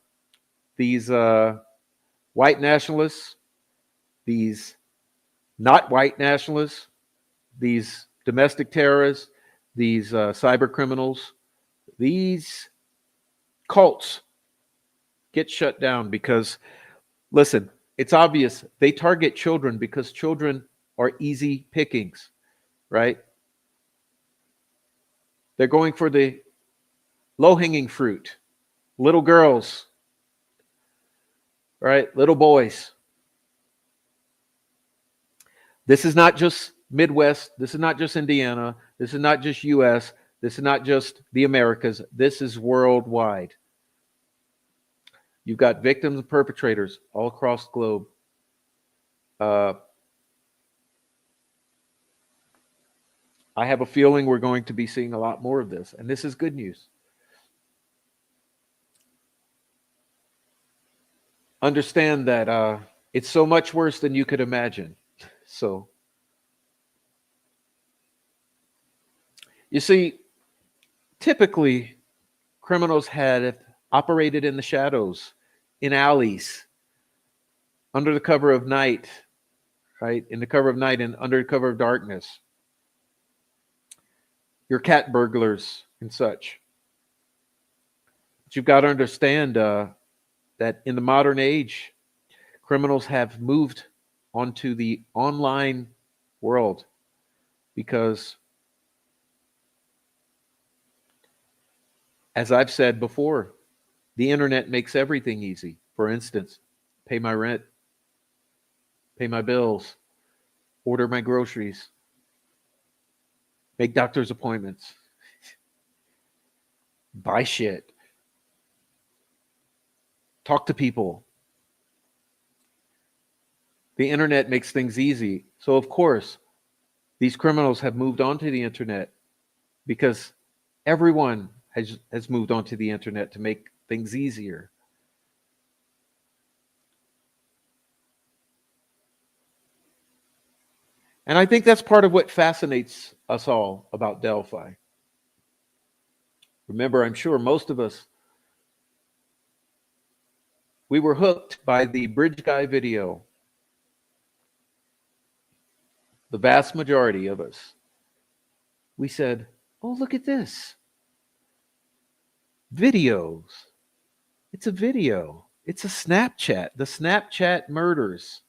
these white nationalists, these not white nationalists, these domestic terrorists, these cyber criminals, these cults get shut down because, listen, it's obvious they target children because children are easy pickings, right? They're going for the low-hanging fruit. Little girls, right? Little boys. This is not just Midwest. This is not just Indiana. This is not just US. This is not just the Americas. This is worldwide. You've got victims and perpetrators all across the globe. I have a feeling we're going to be seeing a lot more of this, and this is good news. Understand that it's so much worse than you could imagine. So, you see, typically criminals had operated in the shadows, in alleys, under the cover of night, right? In the cover of night and under the cover of darkness. Your cat burglars and such. But you've got to understand that in the modern age, criminals have moved onto the online world because, as I've said before, the internet makes everything easy. For instance, pay my rent, pay my bills, order my groceries, make doctor's appointments, buy shit, talk to people. The internet makes things easy. So, of course, these criminals have moved onto the internet because everyone has moved onto the internet to make things easier. And I think that's part of what fascinates us all about Delphi. Remember, I'm sure most of us, we were hooked by the Bridge Guy video. The vast majority of us. We said, oh, look at this. Videos. It's a video. It's a Snapchat. The Snapchat murders.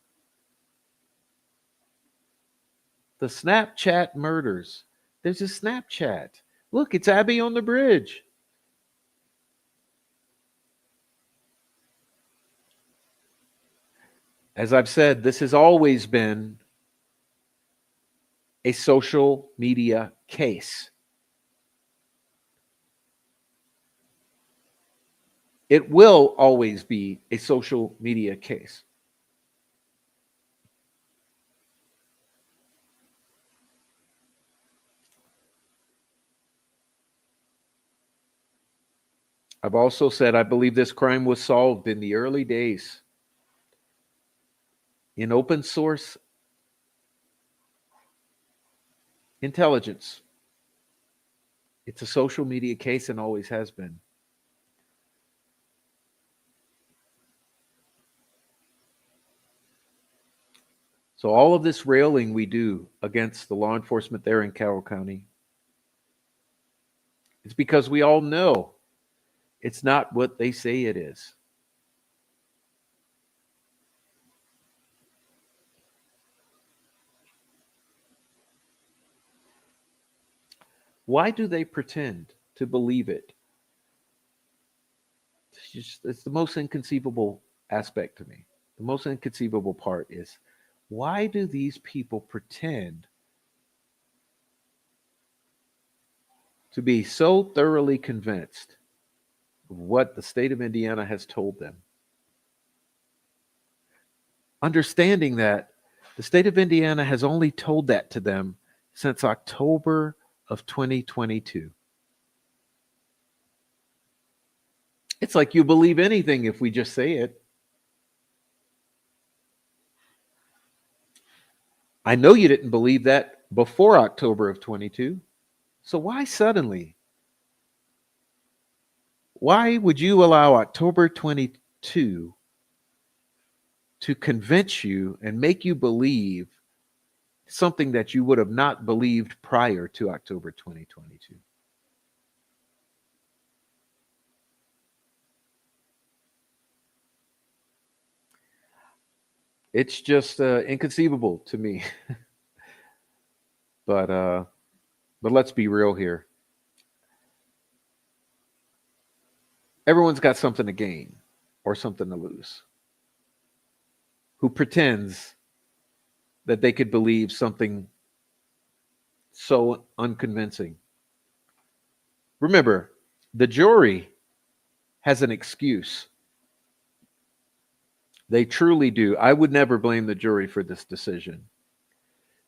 The Snapchat murders. There's a Snapchat. Look, it's Abby on the bridge. As I've said, this has always been a social media case. It will always be a social media case. I've also said I believe this crime was solved in the early days in open source intelligence. It's a social media case and always has been. So all of this railing we do against the law enforcement there in Carroll County, it's because we all know it's not what they say it is. Why do they pretend to believe it? It's the most inconceivable aspect to me. The most inconceivable part is, why do these people pretend to be so thoroughly convinced of what the state of Indiana has told them? Understanding that the state of Indiana has only told that to them since October of 2022. It's like you believe anything if we just say it. I know you didn't believe that before October of 22. So why suddenly? Why would you allow October 22 to convince you and make you believe something that you would have not believed prior to October 2022? It's just inconceivable to me. but uh, but let's be real here. Everyone's got something to gain or something to lose. Who pretends that they could believe something so unconvincing? Remember, the jury has an excuse. They truly do. I would never blame the jury for this decision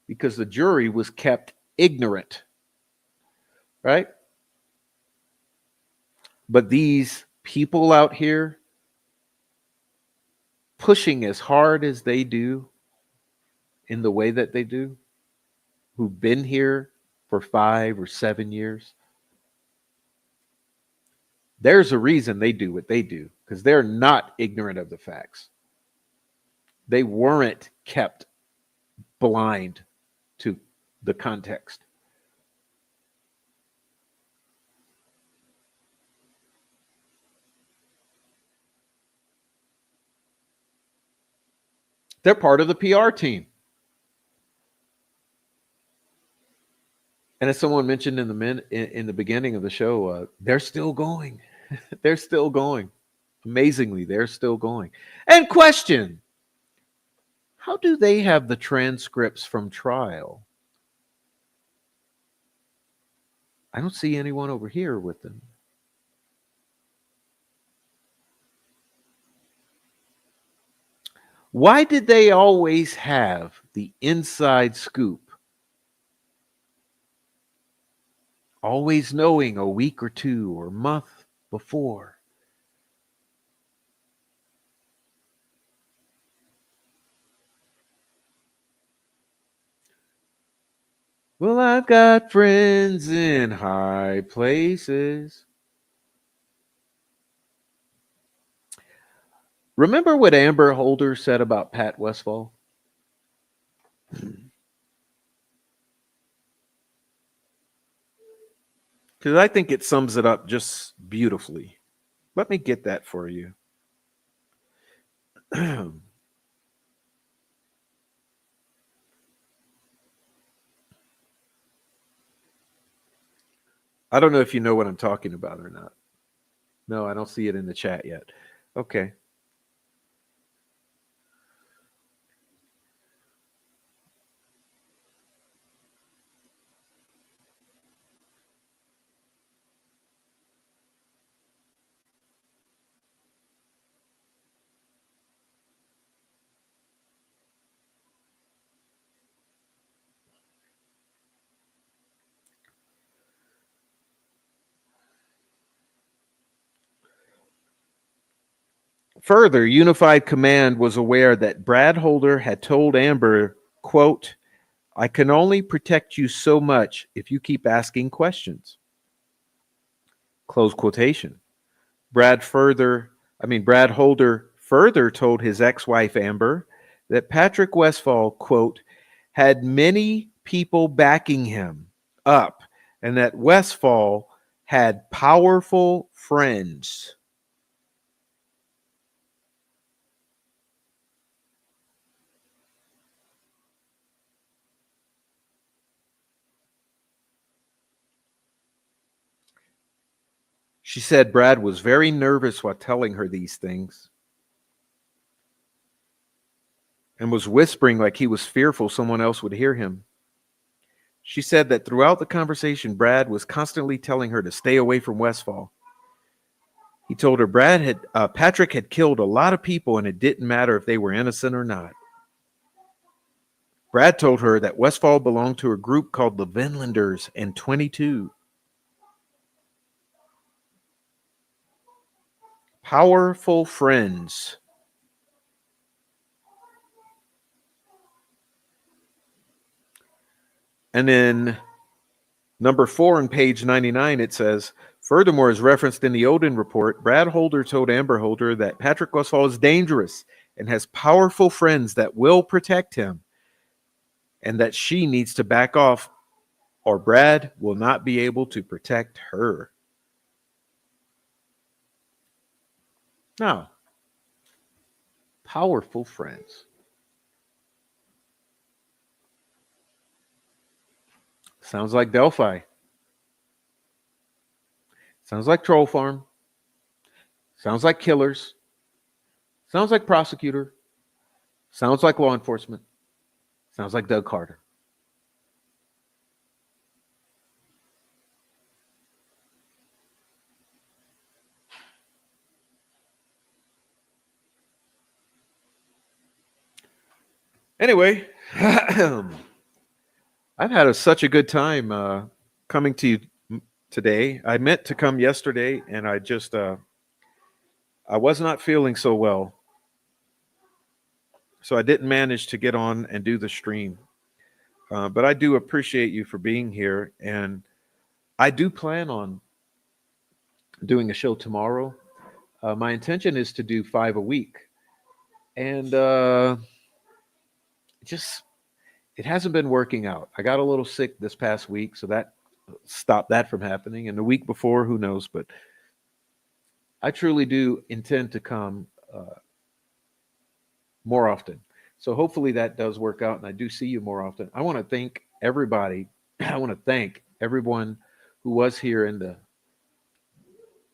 because the jury was kept ignorant, right? But these people out here pushing as hard as they do in the way that they do, who've been here for 5 or 7 years, there's a reason they do what they do because they're not ignorant of the facts. They weren't kept blind to the context. They're part of the PR team. And as someone mentioned in the beginning of the show, they're still going. They're still going. Amazingly, they're still going. And question: how do they have the transcripts from trial? I don't see anyone over here with them. Why did they always have the inside scoop? Always knowing a week or two or month before. Well, I've got friends in high places. Remember what Amber Holder said about Pat Westfall? Because I think it sums it up just beautifully. Let me get that for you. I don't know if you know what I'm talking about or not. No, I don't see it in the chat yet. Okay. Further, Unified Command was aware that Brad Holder had told Amber, quote, I can only protect you so much if you keep asking questions. Close quotation. Brad Holder further told his ex-wife Amber that Patrick Westfall, quote, had many people backing him up and that Westfall had powerful friends. She said Brad was very nervous while telling her these things and was whispering like he was fearful someone else would hear him. She said that throughout the conversation, Brad was constantly telling her to stay away from Westfall. He told her Patrick had killed a lot of people and it didn't matter if they were innocent or not. Brad told her that Westfall belonged to a group called the Vinlanders and 22. Powerful friends. And then number 4 on page 99, it says, furthermore, as referenced in the Odin report, Brad Holder told Amber Holder that Patrick Westfall is dangerous and has powerful friends that will protect him and that she needs to back off or Brad will not be able to protect her. Now, powerful friends. Sounds like Delphi. Sounds like Troll Farm. Sounds like killers. Sounds like prosecutor. Sounds like law enforcement. Sounds like Doug Carter. Anyway, I've had such a good time coming to you today. I meant to come yesterday, and I was not feeling so well, so I didn't manage to get on and do the stream. But I do appreciate you for being here, and I do plan on doing a show tomorrow. My intention is to do 5 a week, and just it hasn't been working out. I got a little sick this past week, so that stopped that from happening. And the week before, who knows? But I truly do intend to come more often. So hopefully that does work out, and I do see you more often. I want to thank everybody. I want to thank everyone who was here in the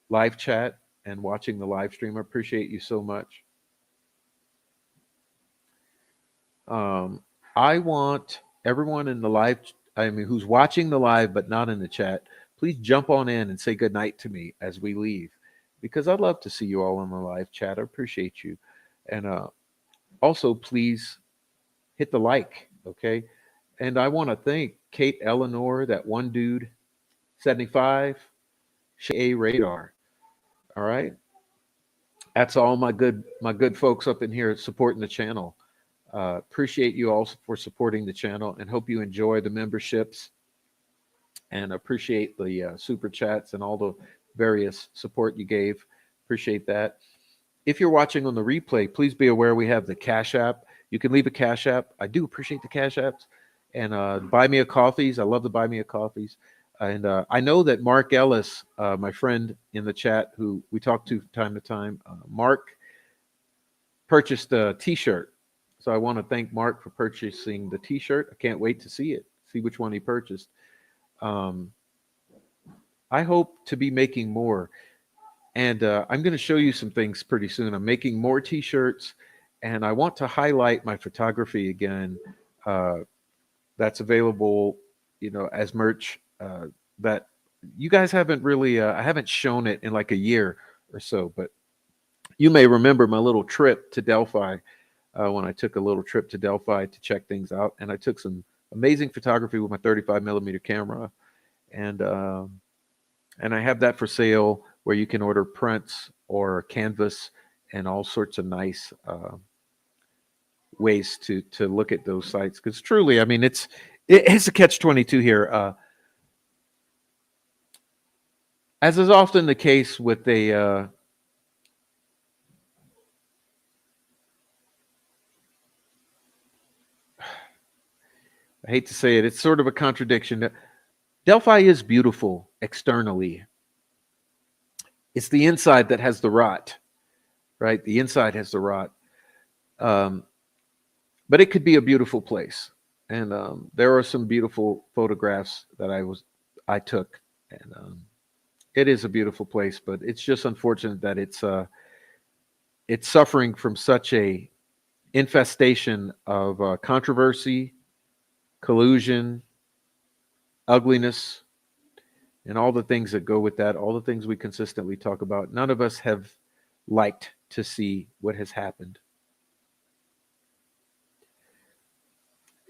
live chat and watching the live stream. I appreciate you so much. I want everyone in the live, who's watching the live but not in the chat, please jump on in and say goodnight to me as we leave, because I'd love to see you all in the live chat. I appreciate you. And also, please hit the like, okay? And I want to thank Kate Eleanor, that one dude, 75, A Radar. All right. That's all my good folks up in here supporting the channel. Appreciate you all for supporting the channel and hope you enjoy the memberships and appreciate the super chats and all the various support you gave. Appreciate that. If you're watching on the replay, please be aware we have the Cash App. You can leave a Cash App. I do appreciate the Cash Apps. And Buy Me a Coffees. I love the Buy Me a Coffees. And I know that Mark Ellis, my friend in the chat, who we talk to time to time, Mark purchased a T-shirt. So I want to thank Mark for purchasing the T-shirt. I can't wait to see it, see which one he purchased. Um, I hope to be making more, and I'm going to show you some things pretty soon. I'm making more T-shirts, and I want to highlight my photography again. Uh, that's available, as merch. That you guys haven't really, I haven't shown it in like a year or so, but you may remember my little trip to Delphi, when I took a little trip to Delphi to check things out, and I took some amazing photography with my 35 millimeter camera, and I have that for sale where you can order prints or canvas and all sorts of nice ways to look at those sites. Because truly, I mean, it's a catch-22 here. As is often the case with I hate to say it, it's sort of a contradiction. Delphi is beautiful externally. It's the inside that has the rot, right? The inside has the rot. Um, but it could be a beautiful place. And there are some beautiful photographs that I took, and it is a beautiful place. But it's just unfortunate that it's suffering from such a infestation of controversy, collusion, ugliness, and all the things that go with that. All the things we consistently talk about. None of us have liked to see what has happened.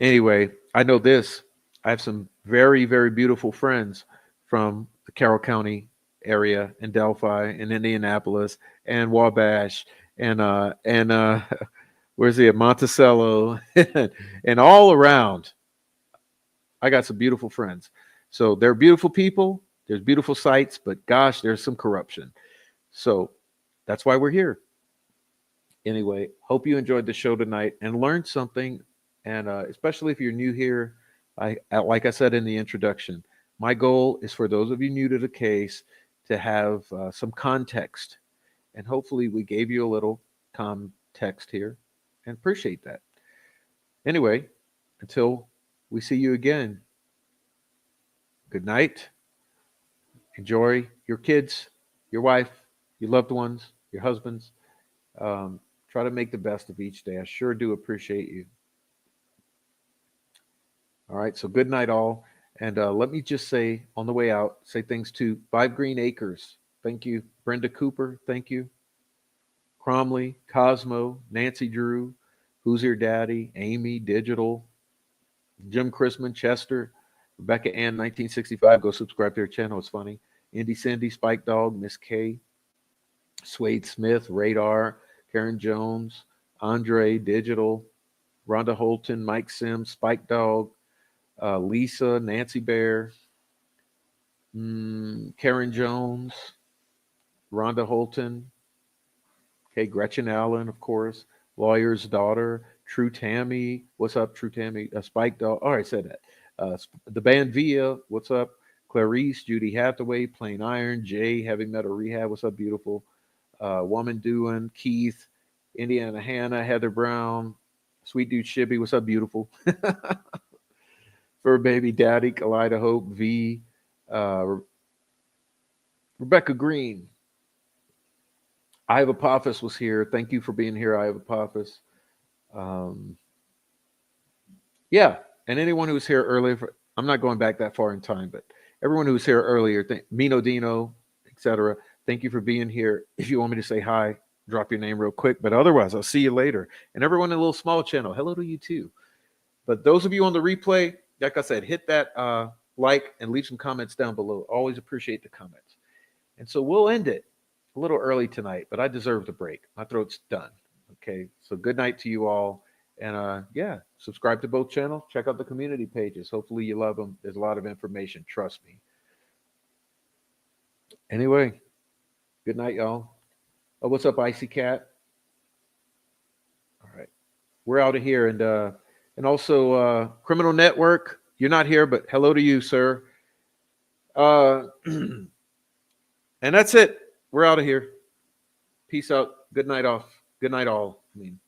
Anyway, I know this. I have some very, very beautiful friends from the Carroll County area in Delphi and Indianapolis and Wabash and where's he at Monticello and all around. I got some beautiful friends. So they're beautiful people. There's beautiful sites, but gosh, there's some corruption. So that's why we're here. Anyway, hope you enjoyed the show tonight and learned something. And especially if you're new here, like I said in the introduction, my goal is for those of you new to the case to have some context. And hopefully we gave you a little context here and appreciate that. Anyway, until we see you again, good night. Enjoy your kids, your wife, your loved ones, your husbands. Try to make the best of each day. I sure do appreciate you. All right. So good night, all. And let me just say on the way out, say things to Five Green Acres. Thank you. Brenda Cooper. Thank you. Cromley, Cosmo, Nancy Drew, Who's Your Daddy, Amy, Digital, Jim Chrisman, Chester, Rebecca Ann, 1965. Go subscribe to her channel. It's funny. Indy Cindy, Spike Dog, Miss K, Swade Smith, Radar, Karen Jones, Andre, Digital, Rhonda Holton, Mike Sims, Spike Dog, Lisa, Nancy Bear, Karen Jones, Rhonda Holton, okay, Gretchen Allen, of course, Lawyer's Daughter, True Tammy, what's up, True Tammy, Spike Dog, oh, I said that. The band Via, what's up? Clarice, Judy Hathaway, Plain Iron, Jay, Heavy Metal Rehab, what's up, beautiful? Woman Doing, Keith, Indiana Hannah, Heather Brown, Sweet Dude Shibby, what's up, beautiful? Fur Baby Daddy, Kalida Hope, V, uh, Rebecca Green, I have Apophis was here. Thank you for being here, I have Apophis. Um, yeah, and anyone who was here earlier, I'm not going back that far in time, but everyone who was here earlier, Mino Dino, etc. Thank you for being here. If you want me to say hi, drop your name real quick. But otherwise, I'll see you later. And everyone in the little small channel, hello to you too. But those of you on the replay, like I said, hit that like and leave some comments down below. Always appreciate the comments. And so we'll end it a little early tonight, but I deserve the break. My throat's done. Okay. So good night to you all. And yeah, subscribe to both channels. Check out the community pages. Hopefully you love them. There's a lot of information. Trust me. Anyway, good night, y'all. Oh, what's up, Icy Cat? All right. We're out of here. And also Criminal Network. You're not here, but hello to you, sir. And that's it. We're out of here. Peace out. Good night off. Good night all. I mean.